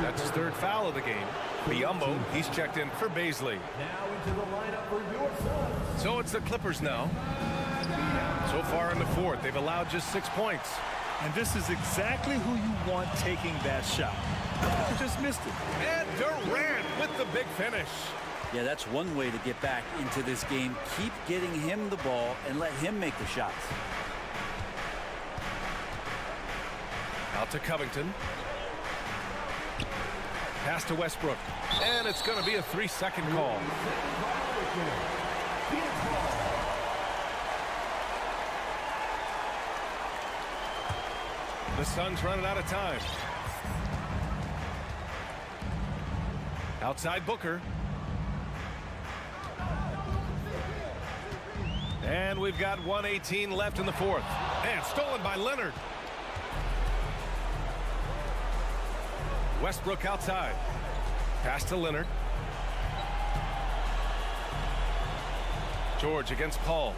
That's his 3rd foul of the game. Biyombo, he's checked in for Baisley. Now into the lineup for your Suns. So it's the Clippers now. So far in the 4th, they've allowed just 6 points. And this is exactly who you want taking that shot. He just missed it. And Durant with the big finish. Yeah, that's one way to get back into this game. Keep getting him the ball and let him make the shots. Out to Covington. Pass to Westbrook. And it's going to be a 3-second call. The Suns running out of time. Outside Booker. And we've got 1:18 left in the 4th. And stolen by Leonard. Westbrook outside. Pass to Leonard. George against Paul.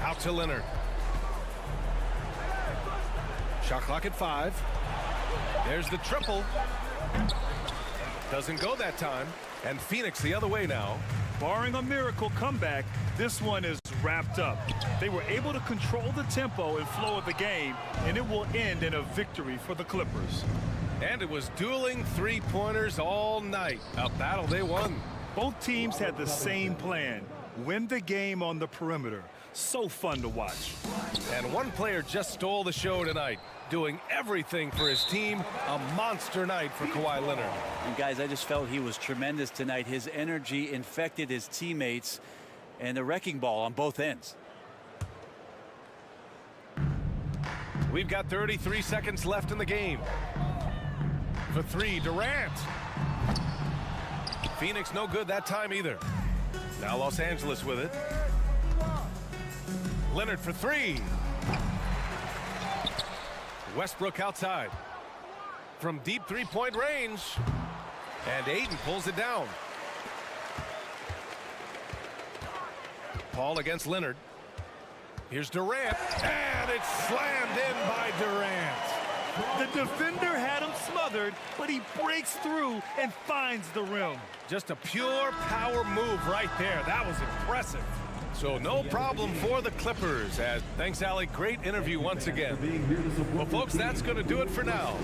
Out to Leonard. Shot clock at 5. There's the triple. Doesn't go that time. And Phoenix the other way now. Barring a miracle comeback, this one is wrapped up. They were able to control the tempo and flow of the game, and it will end in a victory for the Clippers. And it was dueling three-pointers all night. A battle they won. Both teams had the same plan. Win the game on the perimeter. So fun to watch. And one player just stole the show tonight, doing everything for his team. A monster night for Kawhi Leonard. And guys, I just felt he was tremendous tonight. His energy infected his teammates, and a wrecking ball on both ends. We've got 33 seconds left in the game. For 3, Durant. Phoenix no good that time either. Now Los Angeles with it. Leonard for 3. Westbrook outside. From deep three-point range. And Ayton pulls it down. Paul against Leonard. Here's Durant. And it's slammed in by Durant. The defender had him smothered, but he breaks through and finds the rim. Just a pure power move right there. That was impressive. So no problem for the Clippers. Thanks, Allie. Great interview once again. Well, folks, that's going to do it for now.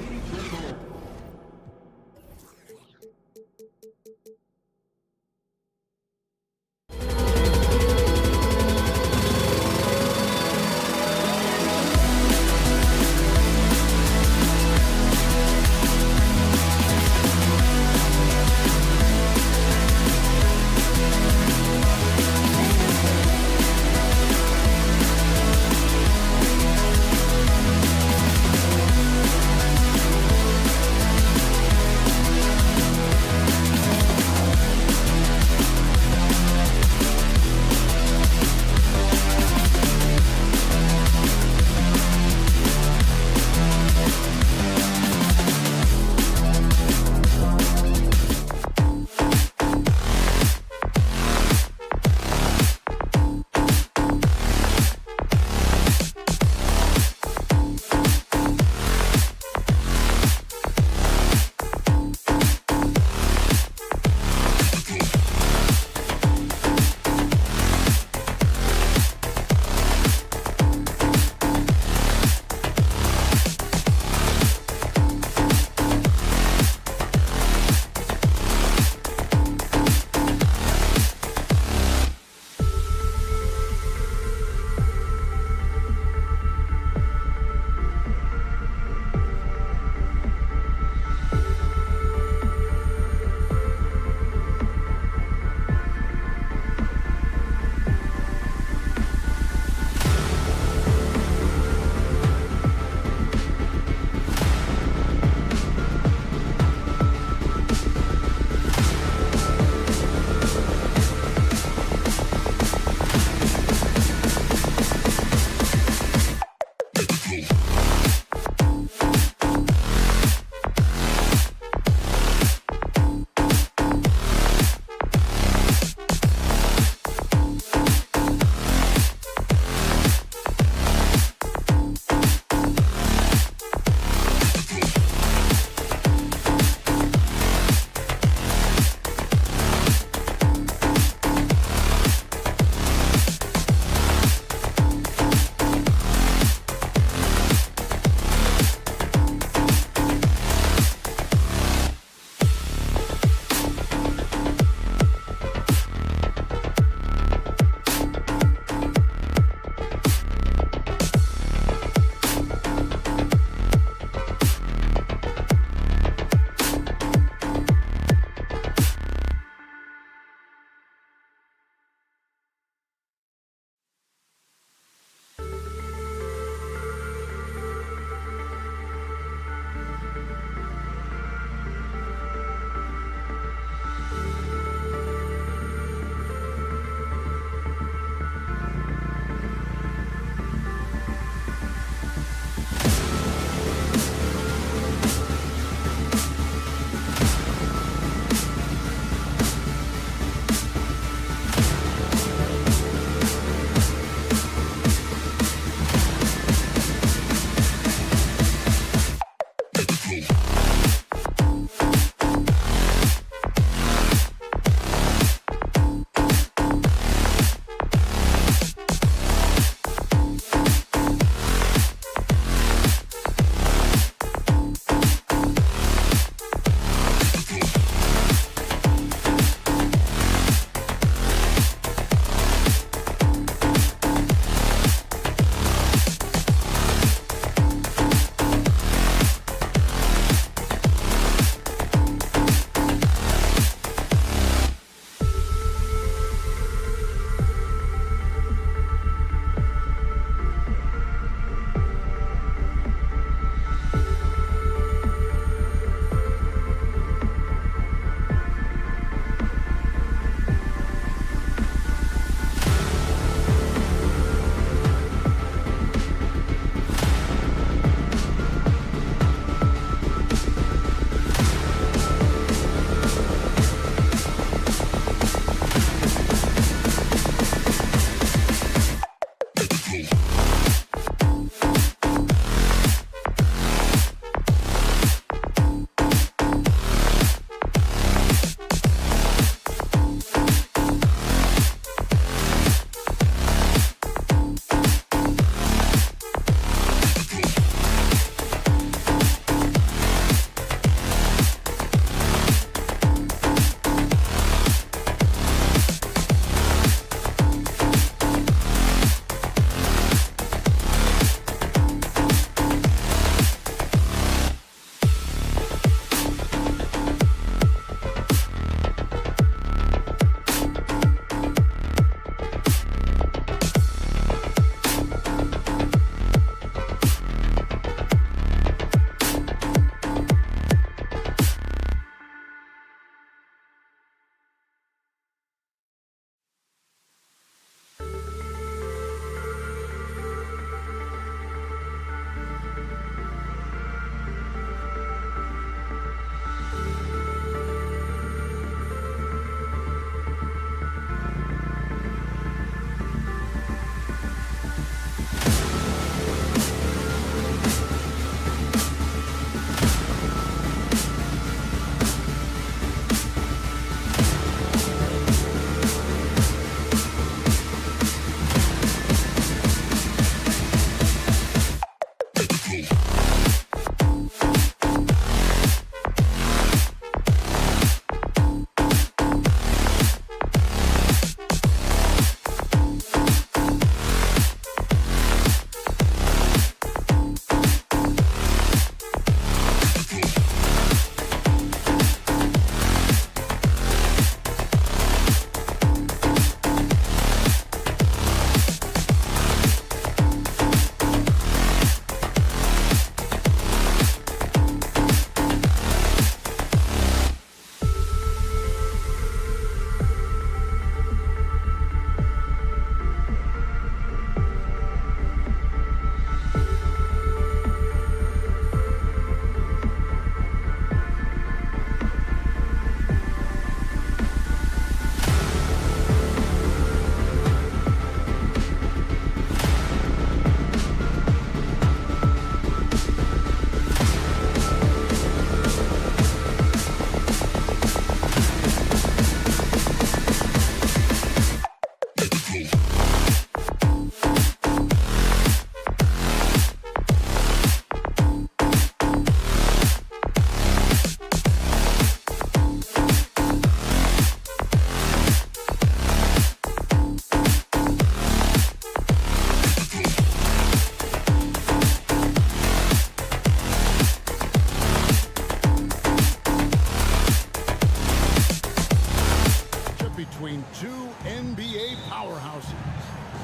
NBA powerhouses.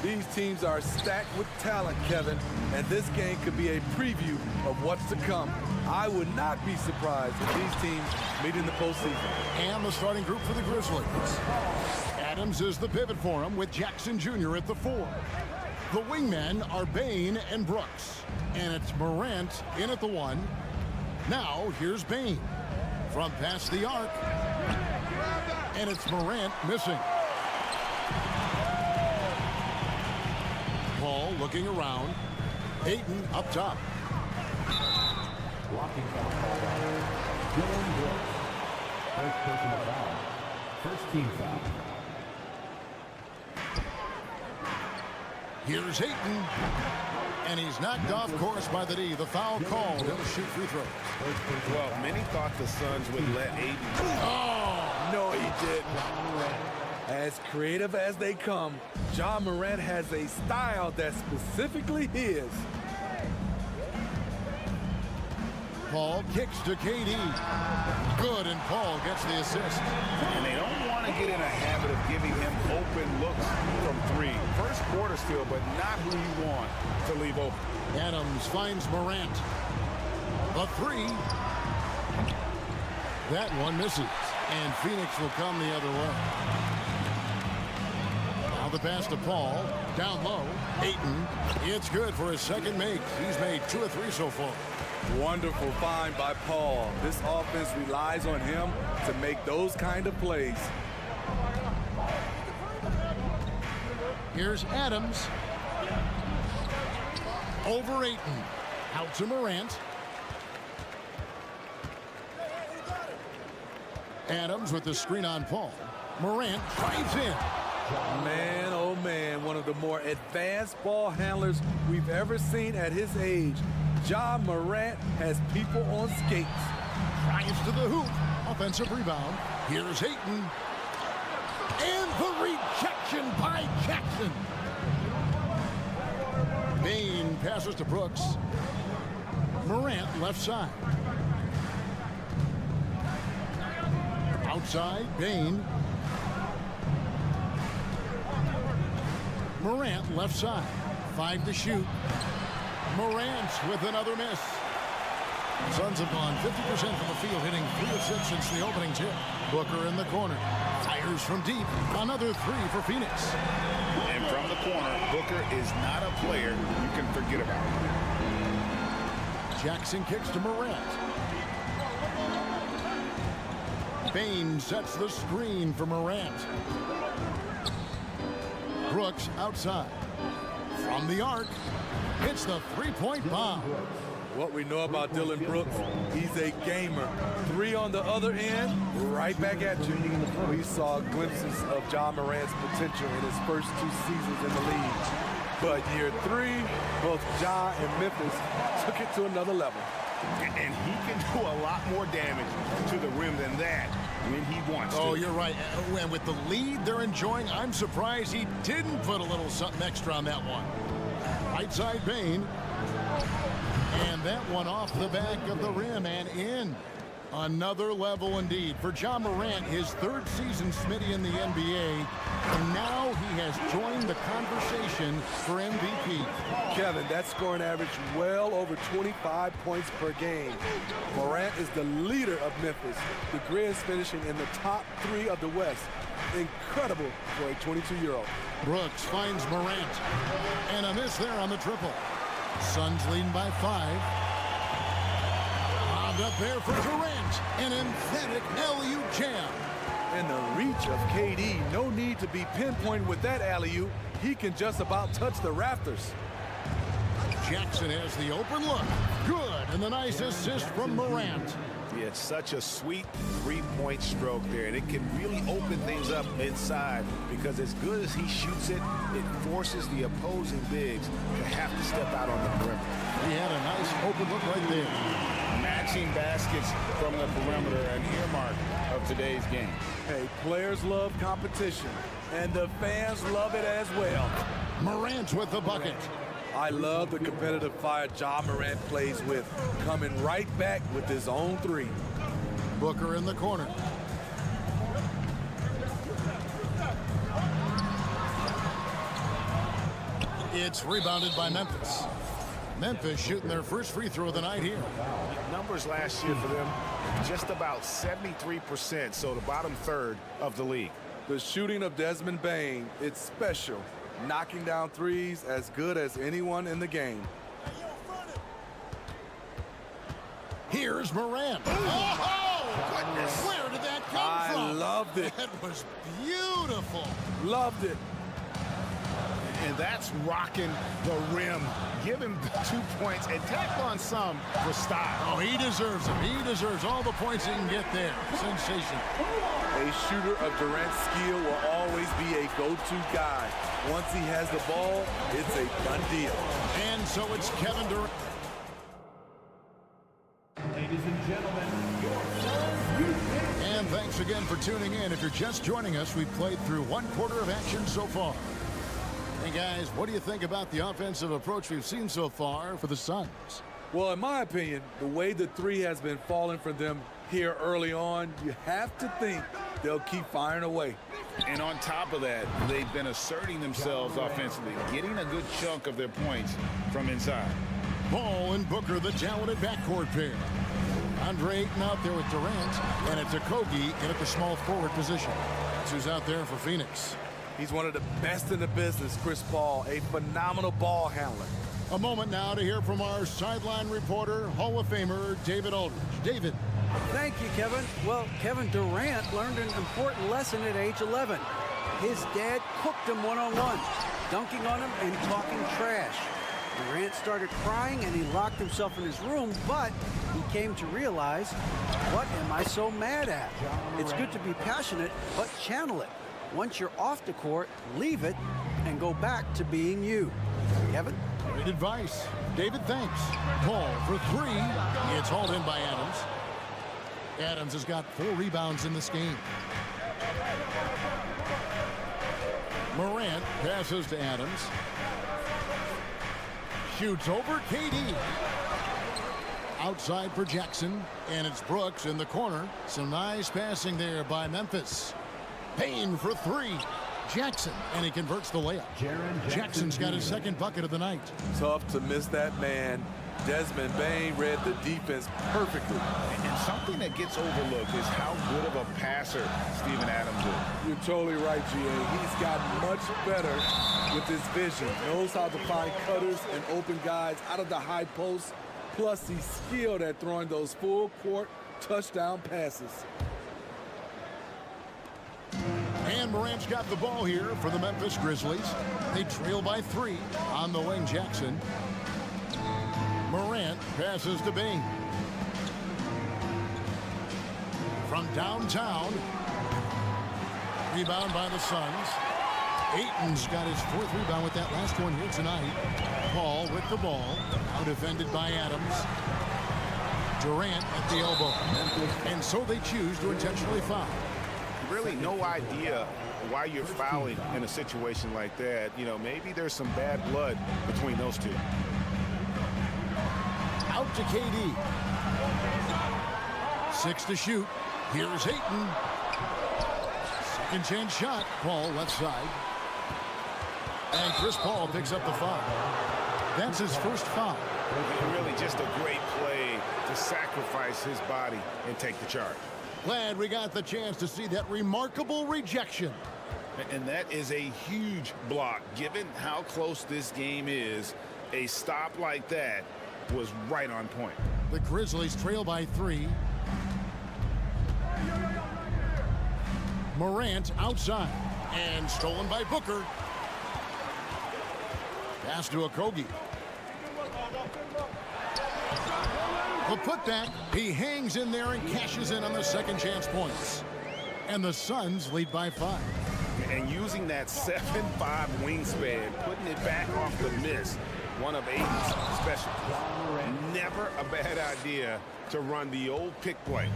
These teams are stacked with talent, Kevin, and this game could be a preview of what's to come. I would not be surprised if these teams meet in the postseason. And the starting group for the Grizzlies. Adams is the pivot for him with Jackson Jr. at the 4. The wingmen are Bane and Brooks. And it's Morant in at the 1. Now here's Bane from past the arc. And it's Morant missing. Paul looking around. Ayton up top. Blocking foul called on Dylan Brooks. First personal foul. First team foul. Here's Ayton. And he's knocked off course by the D. The foul called. He'll shoot free throws. Well, many thought the Suns would let Ayton. Oh, no, he didn't. As creative as they come, Ja Morant has a style that's specifically his. Paul kicks to KD. Good, and Paul gets the assist. And they don't want to get in a habit of giving him open looks from 3. First quarter still, but not who you want to leave open. Adams finds Morant. The 3. That one misses. And Phoenix will come the other way. Now the pass to Paul. Down low. Ayton. It's good for his second make. He's made 2 of 3 so far. Wonderful find by Paul. This offense relies on him to make those kind of plays. Here's Adams. Over Ayton. Out to Morant. Adams with the screen on Paul. Morant drives in. Man, oh man, one of the more advanced ball handlers we've ever seen at his age. Ja Morant has people on skates. Drives to the hoop. Offensive rebound. Here's Ayton. And the rejection by Jackson. Bane passes to Brooks. Morant left side. Outside, Bane. Morant left side. 5 to shoot. Morant with another miss. Suns have gone 50% from the field, hitting 3 of 6 since the opening tip. Booker in the corner. Fires from deep. Another 3 for Phoenix. And from the corner, Booker is not a player you can forget about. Jackson kicks to Morant. Bane sets the screen for Morant. Brooks outside. From the arc, hits the 3-point bomb. What we know about Dylan Brooks, he's a gamer. 3 on the other end, right back at you. We saw glimpses of Ja Morant's potential in his first 2 seasons in the league. But year 3, both Ja and Memphis took it to another level. And he can do a lot more damage to the rim than that when he wants to. Oh, you're right. And with the lead they're enjoying, I'm surprised he didn't put a little something extra on that one. Right side Bane. And that one off the back of the rim and in. Another level indeed. For Ja Morant, his 3rd season, Smitty, in the NBA. And now he has joined the conversation for MVP. Kevin, that scoring average well over 25 points per game. Morant is the leader of Memphis. The Grizz finishing in the top 3 of the West. Incredible for a 22-year-old. Brooks finds Morant. And a miss there on the triple. Suns leading by 5. Bobbed up there for Durant. An emphatic LU jam. And the reach of KD, no need to be pinpoint with that alley-oop. He can just about touch the rafters. Jackson has the open look. Good, and the nice assist from Morant. Yeah, it's such a sweet 3-point stroke there, and it can really open things up inside because as good as he shoots it, it forces the opposing bigs to have to step out on the perimeter. He had a nice open look right there. Matching baskets from the perimeter, an earmark of today's game. Hey, players love competition, and the fans love it as well. Morant with the bucket. I love the competitive fire Ja Morant plays with, coming right back with his own 3. Booker in the corner. It's rebounded by Memphis. Memphis shooting their first free throw of the night here. Numbers last year for them, just about 73%, so the bottom third of the league. The shooting of Desmond Bane, it's special. Knocking down threes as good as anyone in the game. Here's Morant. Oh, goodness. Where did that come from? I loved it. That was beautiful. Loved it. And that's rocking the rim. Give him the 2 points and tack on some for style. Oh, he deserves them. He deserves all the points he can get there. Sensation. A shooter of Durant's skill will always be a go-to guy. Once he has the ball, it's a done deal. And so it's Kevin Durant. Ladies and gentlemen, your first And thanks again for tuning in. If you're just joining us, we've played through 1/4 of action so far. Hey guys, what do you think about the offensive approach we've seen so far for the Suns? Well, in my opinion, the way the three has been falling for them here early on, you have to think they'll keep firing away. And on top of that, they've been asserting themselves offensively, getting a good chunk of their points from inside. Ball and Booker, the talented backcourt pair. Andre Ayton out there with Durant, and it's Okogie in at the small forward position. That's who's out there for Phoenix. He's one of the best in the business, Chris Paul, a phenomenal ball handler. A moment now to hear from our sideline reporter, Hall of Famer David Aldridge. David. Thank you, Kevin. Well, Kevin Durant learned an important lesson at age 11. His dad cooked him one-on-one, dunking on him and talking trash. Durant started crying and he locked himself in his room, but he came to realize, what am I so mad at? It's good to be passionate, but channel it. Once you're off the court, leave it and go back to being you. Kevin? Great advice. David, thanks. Paul for three. It's hauled in by Adams. Adams has got 4 rebounds in this game. Morant passes to Adams. Shoots over KD. Outside for Jackson, and it's Brooks in the corner. Some nice passing there by Memphis. Payne for 3. Jackson, and he converts the layup. Jackson's got his second bucket of the night. Tough to miss that man. Desmond Bane read the defense perfectly. And something that gets overlooked is how good of a passer Steven Adams is. You're totally right, GA. He's gotten much better with his vision. Knows how to find cutters and open guys out of the high post. Plus, he's skilled at throwing those full-court touchdown passes. And Morant's got the ball here for the Memphis Grizzlies. They trail by 3 on the wing. Jackson. Morant passes to Bing. From downtown. Rebound by the Suns. Ayton's got his 4th rebound with that last one here tonight. Paul with the ball. Now defended by Adams. Durant at the elbow. And so they choose to intentionally foul. Really no idea why you're fouling in a situation like that. You know, maybe there's some bad blood between those two. Out to KD. 6 to shoot. Here's Ayton. Second chance shot. Paul left side. And Chris Paul picks up the foul. That's his first foul. Really just a great play to sacrifice his body and take the charge. Glad we got the chance to see that remarkable rejection. And that is a huge block. Given how close this game is, a stop like that was right on point. The Grizzlies trail by 3. Morant outside. And stolen by Booker. Pass to Okogie. The putback, he hangs in there and cashes in on the second chance points. And the Suns lead by 5. And using that 7'5" wingspan, putting it back off the miss, one of Ayton's specialties. Never a bad idea to run the old pick play.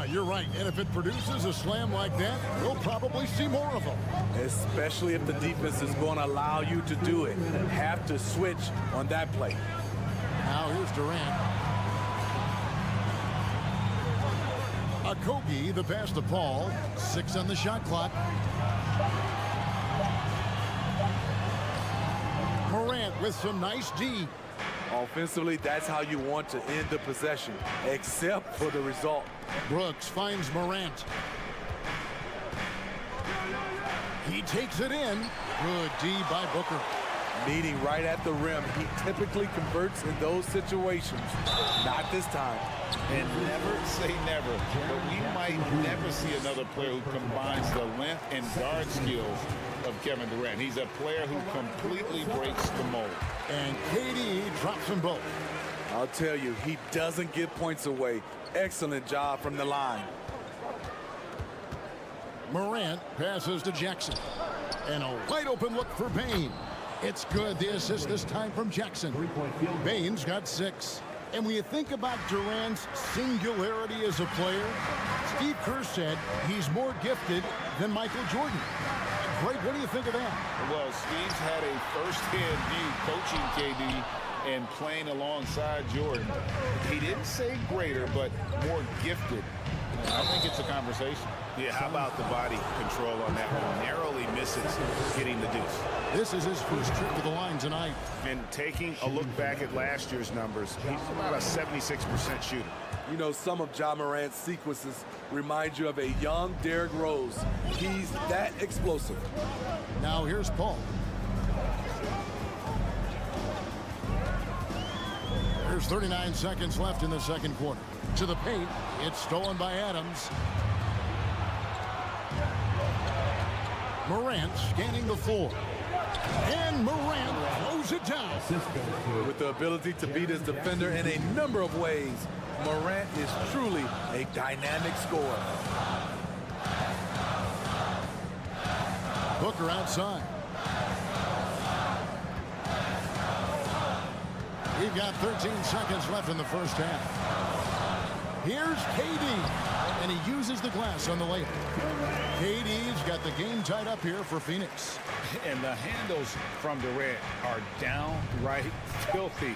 You're right. And if it produces a slam like that, we'll probably see more of them. Especially if the defense is going to allow you to do it. Have to switch on that play. Now here's Durant. Okogie, the pass to Paul. 6 on the shot clock. Morant Morant with some nice D. Offensively, that's how you want to end the possession, except for the result. Brooks finds Morant. He takes it in. Good D by Booker. Meeting right at the rim. He typically converts in those situations. Not this time. And never say never, but we might never see another player who combines the length and guard skills of Kevin Durant. He's a player who completely breaks the mold. And KD drops them both. I'll tell you, he doesn't give points away. Excellent job from the line. Morant passes to Jackson. And a wide open look for Bain. It's good. The assist this time from Jackson. Bain's got 6. And when you think about Durant's singularity as a player, Steve Kerr said he's more gifted than Michael Jordan. Greg, what do you think of that? Well, Steve's had a first-hand view coaching KD and playing alongside Jordan. He didn't say greater, but more gifted. I think it's a conversation. Yeah, how about the body control on that one? Narrowly misses getting the deuce. This is his first trip to the line tonight. And taking a look back at last year's numbers, he's about a 76% shooter. You know, some of Ja Morant's sequences remind you of a young Derrick Rose. He's that explosive. Now here's Paul. There's 39 seconds left in the second quarter. To the paint, it's stolen by Adams. Morant scanning the floor. And Morant throws it down. With the ability to beat his defender in a number of ways, Morant is truly a dynamic scorer. Booker outside. We've got 13 seconds left in the first half. Here's KD, and he uses the glass on the layup. KD's got the game tied up here for Phoenix. And the handles from Durant are downright filthy,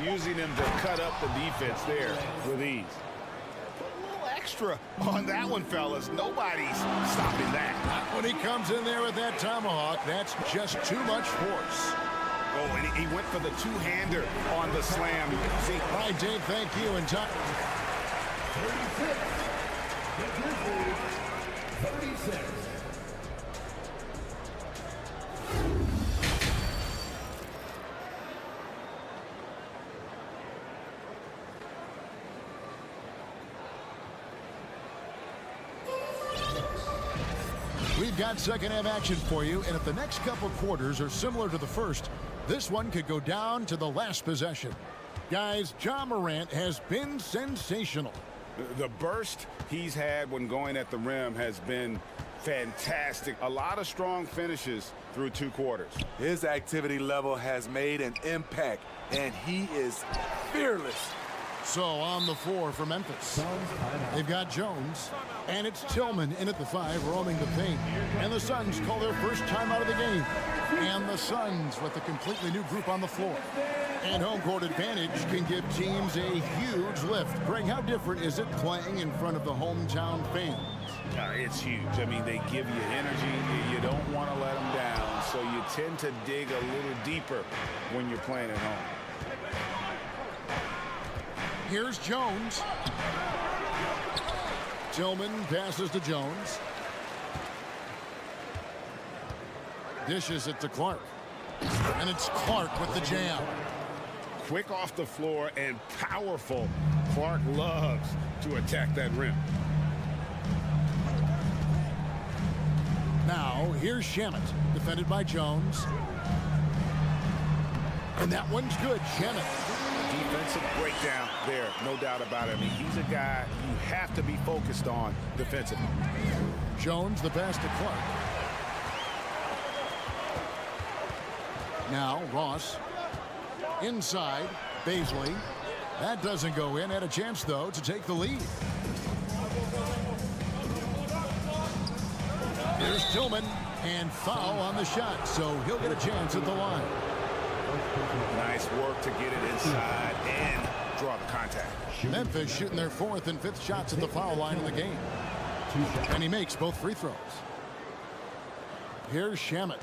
using them to cut up the defense there with ease. Put a little extra on that one, fellas. Nobody's stopping that. When he comes in there with that tomahawk, that's just too much force. Oh, and he went for the two-hander on the slam. See, all right, Dave, thank you. And time. 36. The Grizzlies, 36. We've got second half action for you, and if the next couple quarters are similar to the first, this one could go down to the last possession. Guys, Ja Morant has been sensational. The burst he's had when going at the rim has been fantastic. A lot of strong finishes through 2 quarters. His activity level has made an impact, and he is fearless. So on the floor for Memphis, they've got Jones, and it's Tillman in at the 5, roaming the paint. And the Suns call their first time out of the game. And the Suns with a completely new group on the floor. And home court advantage can give teams a huge lift. Greg, how different is it playing in front of the hometown fans? It's huge. I mean, they give you energy. You don't want to let them down, so you tend to dig a little deeper when you're playing at home. Here's Jones. Tillman passes to Jones. Dishes it to Clark. And it's Clark with the jam. Quick off the floor and powerful. Clark loves to attack that rim. Now, here's Shamet, defended by Jones. And that one's good, Shamet. Defensive breakdown there, no doubt about it. I mean, he's a guy you have to be focused on defensively. Jones, the pass to Clark. Now, Ross. Inside, Baisley. That doesn't go in. Had a chance, though, to take the lead. Here's Tillman, and foul on the shot, so he'll get a chance at the line. Nice work to get it inside and draw the contact. Memphis shooting their 4th and 5th shots at the foul line in the game. And he makes both free throws. Here's Shamet.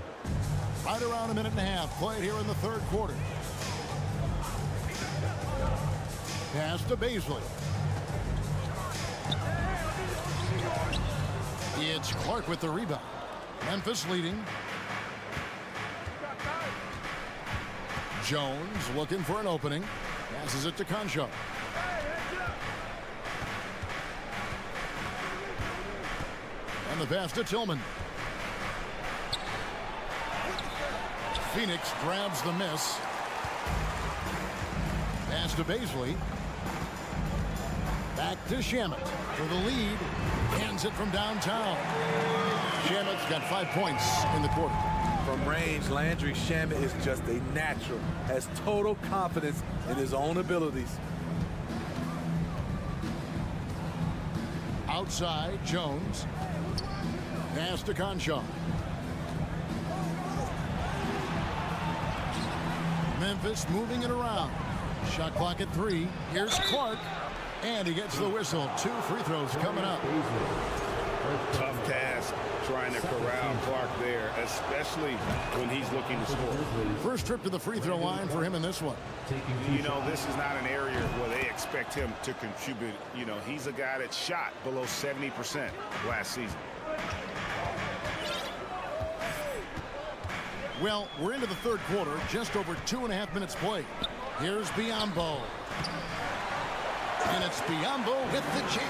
Right around a minute and a half played here in the third quarter. Pass to Baisley. It's Clark with the rebound. Memphis leading. Jones looking for an opening. Passes it to Concho. And the pass to Tillman. Phoenix grabs the miss. Pass to Baisley. Back to Shamet for the lead. Hands it from downtown. Shamet's got 5 points in the quarter. From range, Landry Shamet is just a natural, has total confidence in his own abilities. Outside, Jones. Pass to Concho. Memphis moving it around. Shot clock at 3. Here's Clark. And he gets the whistle. 2 free throws coming up. Tough task trying to corral Clark there, especially when he's looking to score. First trip to the free throw line for him in this one. You know, this is not an area where they expect him to contribute. You know, he's a guy that shot below 70% last season. Well, we're into the third quarter, just over 2.5 minutes played. Here's Biyombo. And it's Biyombo with the jam.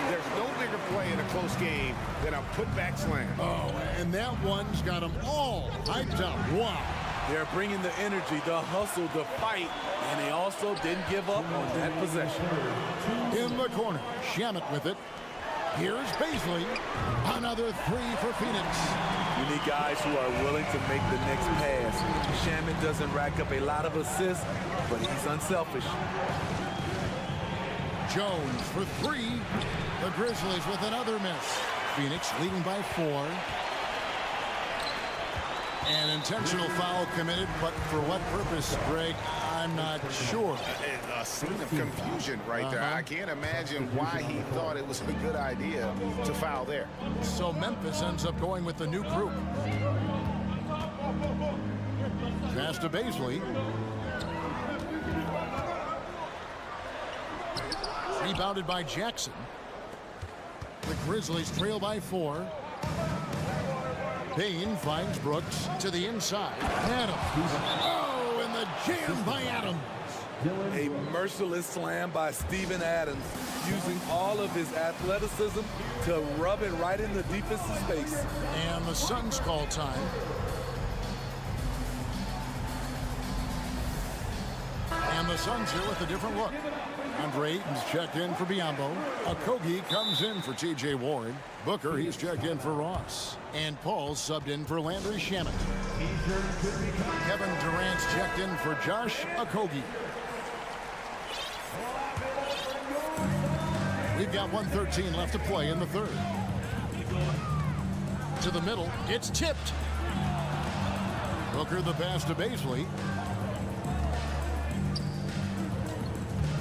There's no bigger play in a close game than a putback slam. Oh, and that one's got them all hyped up. Wow. They're bringing the energy, the hustle, the fight, and they also didn't give up on that possession. In the corner, Shamet with it. Here's Baisley. Another 3 for Phoenix. You need guys who are willing to make the next pass. Shamet doesn't rack up a lot of assists, but he's unselfish. Jones for 3. The Grizzlies with another miss. Phoenix leading by 4. An intentional foul committed, but for what purpose, Greg? I'm not sure. A scene of confusion right there. I can't imagine why he thought it was a good idea to foul there. So Memphis ends up going with the new group. Pass to Baisley. Rebounded by Jackson. The Grizzlies trail by 4. Payne finds Brooks to the inside. Adams. Oh, and the jam by Adams. A merciless slam by Steven Adams, using all of his athleticism to rub it right in the defensive space. And the Suns call time. And the Suns here with a different look. Andre Ayton's checked in for Biyombo. Okogie comes in for T.J. Warren. Booker, he's checked in for Ross. And Paul's subbed in for Landry Shamet. Kevin Durant's checked in for Josh Okogie. We've got 1:13 left to play in the third. To the middle, it's tipped. Booker the pass to Baisley.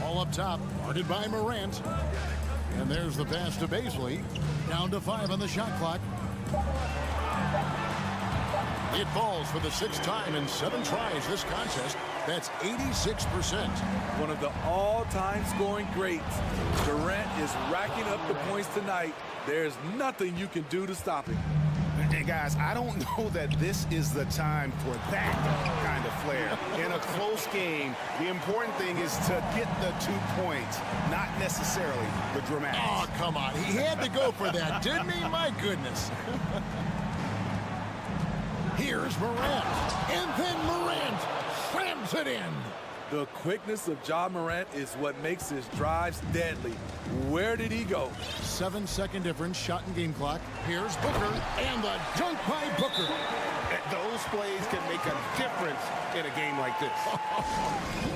All up top, guarded by Morant. And there's the pass to Baisley. Down to 5 on the shot clock. It falls for the 6th time in 7 tries this contest. That's 86%. One of the all-time scoring greats. Durant is racking up the points tonight. There's nothing you can do to stop him. Hey, guys, I don't know that this is the time for that kind of flair. In a close game, the important thing is to get the 2 points, not necessarily the dramatics. Oh, come on. He had to go for that, didn't he? My goodness. Here's Morant. And then Morant slams it in. The quickness of Ja Morant is what makes his drives deadly. Where did he go? 7-second difference, shot and game clock. Here's Booker, and the dunk by Booker. Those plays can make a difference in a game like this.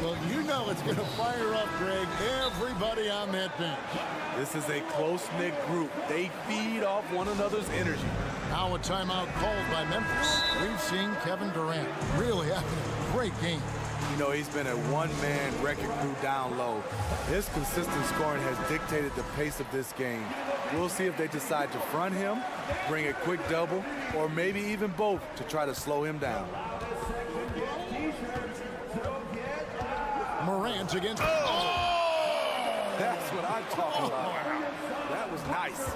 Well, you know it's going to fire up, Greg, everybody on that bench. This is a close-knit group. They feed off one another's energy. Now a timeout called by Memphis. We've seen Kevin Durant really having a great game. You know, he's been a one-man wrecking crew down low. His consistent scoring has dictated the pace of this game. We'll see if they decide to front him, bring a quick double, or maybe even both to try to slow him down. Morant against... That's what I'm talking about. That was nice.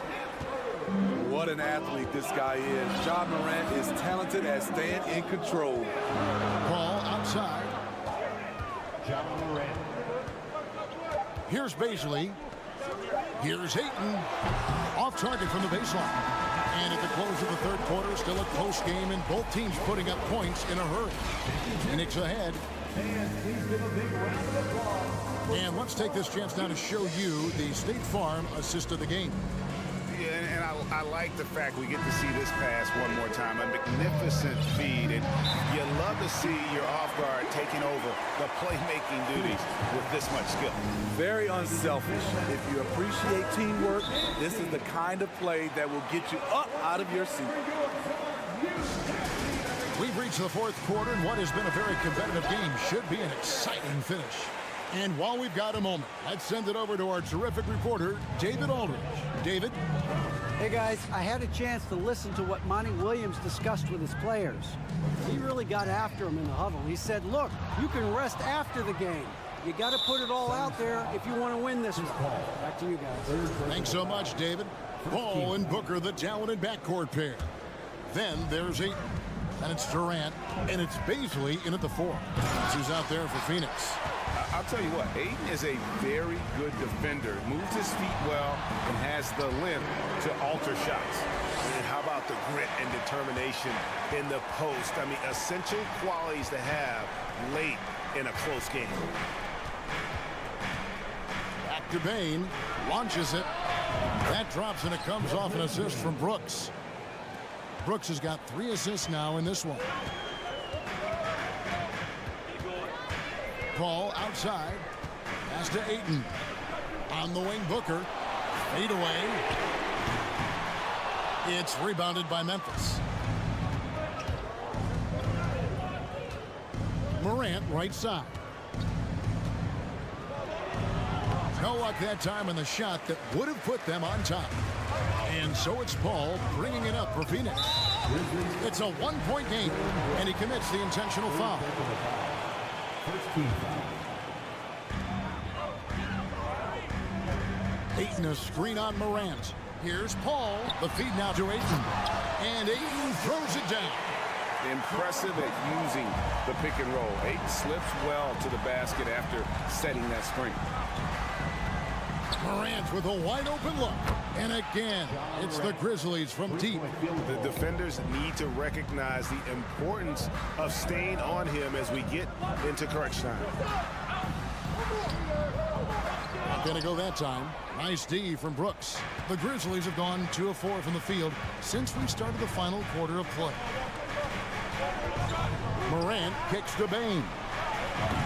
What an athlete this guy is. Ja Morant is talented at staying in control. Ball outside. Ja Morant. Here's Baisley. Here's Ayton. Off target from the baseline. And at the close of the third quarter, still a close game, and both teams putting up points in a hurry. Knicks ahead. And let's take this chance now to show you the State Farm assist of the game. Yeah, and I like the fact we get to see this pass one more time. A magnificent feed, and you love to see your off guard taking over the playmaking duties with this much skill. Very unselfish. If you appreciate teamwork, this is the kind of play that will get you up out of your seat. We've reached the fourth quarter, and what has been a very competitive game should be an exciting finish. And while we've got a moment, let's send it over to our terrific reporter, David Aldridge. David? Hey guys, I had a chance to listen to what Monty Williams discussed with his players. He really got after him in the huddle. He said, look, you can rest after the game. You got to put it all out there if you want to win this one. Back to you guys. Thanks so much, David. Paul and Booker, the talented backcourt pair. Then there's Ayton. And it's Durant, and it's Baisley in at the 4. Who's out there for Phoenix? I'll tell you what, Ayton is a very good defender. Moves his feet well and has the length to alter shots. And how about the grit and determination in the post? I mean, essential qualities to have late in a close game. Back to Bain, launches it. That drops, and it comes off an assist from Brooks. Brooks has got 3 assists now in this one. Paul outside. Pass to Ayton. On the wing, Booker. Fade away. It's rebounded by Memphis. Morant right side. No luck that time in the shot that would have put them on top. And so it's Paul bringing it up for Phoenix. It's a 1-point game, and he commits the intentional foul. Ayton a screen on Morant. Here's Paul. The feed now to Ayton. And Ayton throws it down. Impressive at using the pick and roll. Ayton slips well to the basket after setting that screen. Morant with a wide open look. And again, it's the Grizzlies from deep. The defenders need to recognize the importance of staying on him as we get into crunch time. Not gonna go that time. Nice D from Brooks. The Grizzlies have gone 2 of 4 from the field since we started the final quarter of play. Morant kicks to Bain.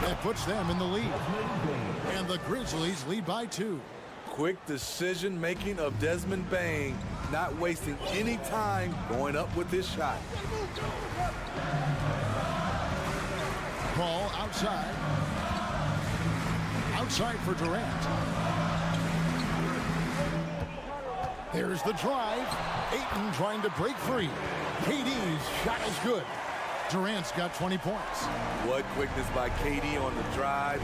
That puts them in the lead. And the Grizzlies lead by 2. Quick decision-making of Desmond Bain, not wasting any time going up with this shot. Ball outside. Outside for Durant. There's the drive. Ayton trying to break free. KD's shot is good. Durant's got 20 points. What quickness by KD on the drive,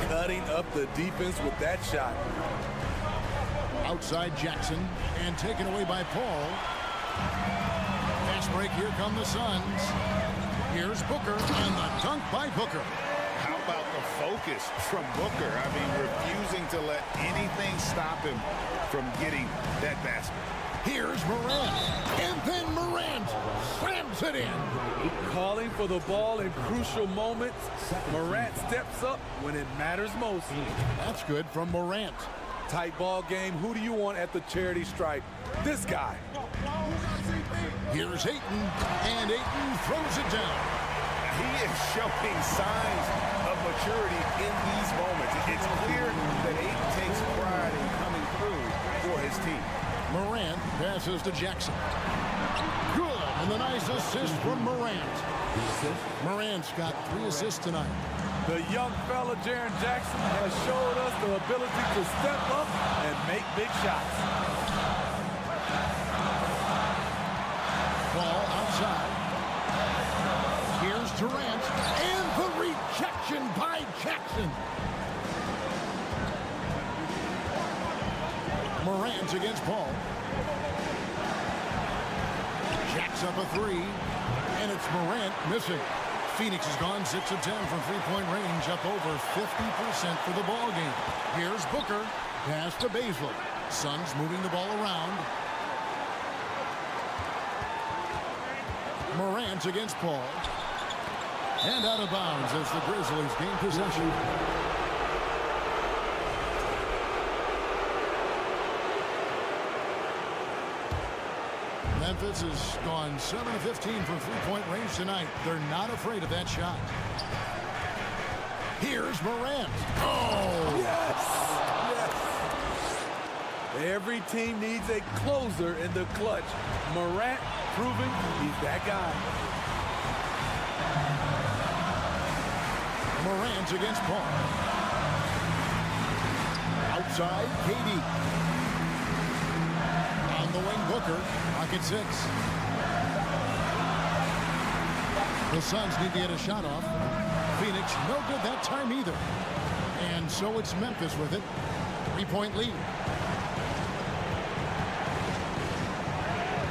cutting up the defense with that shot. Outside Jackson, and taken away by Paul. Fast break, here come the Suns. Here's Booker, and the dunk by Booker. How about the focus from Booker? I mean, refusing to let anything stop him from getting that basket. Here's Morant, and then Morant slams it in. Calling for the ball in crucial moments. Morant steps up when it matters most. That's good from Morant. Tight ball game. Who do you want at the charity stripe? This guy. Here's Ayton, and Ayton throws it down. He is showing signs of maturity in these moments. It's clear that Ayton takes pride in coming through for his team. Morant passes to Jackson. Good, and the nice assist from Morant. Morant's got 3 assists tonight. The young fella, Jaren Jackson, has showed us the ability to step up and make big shots. Durant, and the rejection by Jackson. Morant against Paul. Jacks up a three, and it's Morant missing. Phoenix has gone 6 of 10 from three-point range, up over 50% for the ball game. Here's Booker, pass to Baisley. Suns moving the ball around. Morant against Paul. And out of bounds as the Grizzlies gain possession. Memphis has gone 7 of 15 from three-point range tonight. They're not afraid of that shot. Here's Morant. Oh! Yes! Yes! Every team needs a closer in the clutch. Morant proving he's that guy. Morant against Paul. Outside, KD. On the wing, Booker. Pocket 6. The Suns need to get a shot off. Phoenix, no good that time either. And so it's Memphis with it. 3-point lead.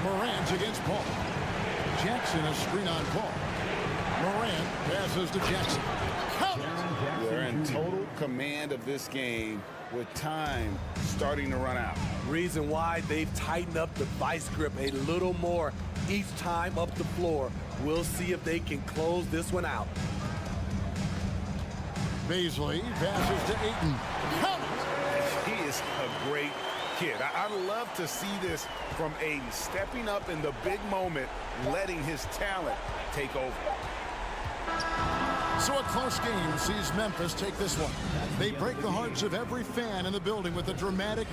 Morant against Paul. Jackson a screen on Paul. Morant passes to Jackson. They're in total command of this game with time starting to run out. Reason why they've tightened up the vice grip a little more each time up the floor. We'll see if they can close this one out. Baisley passes to Ayton. He is a great kid. I love to see this from Ayton, stepping up in the big moment, letting his talent take over. So a close game sees Memphis take this one. They break the hearts of every fan in the building with a dramatic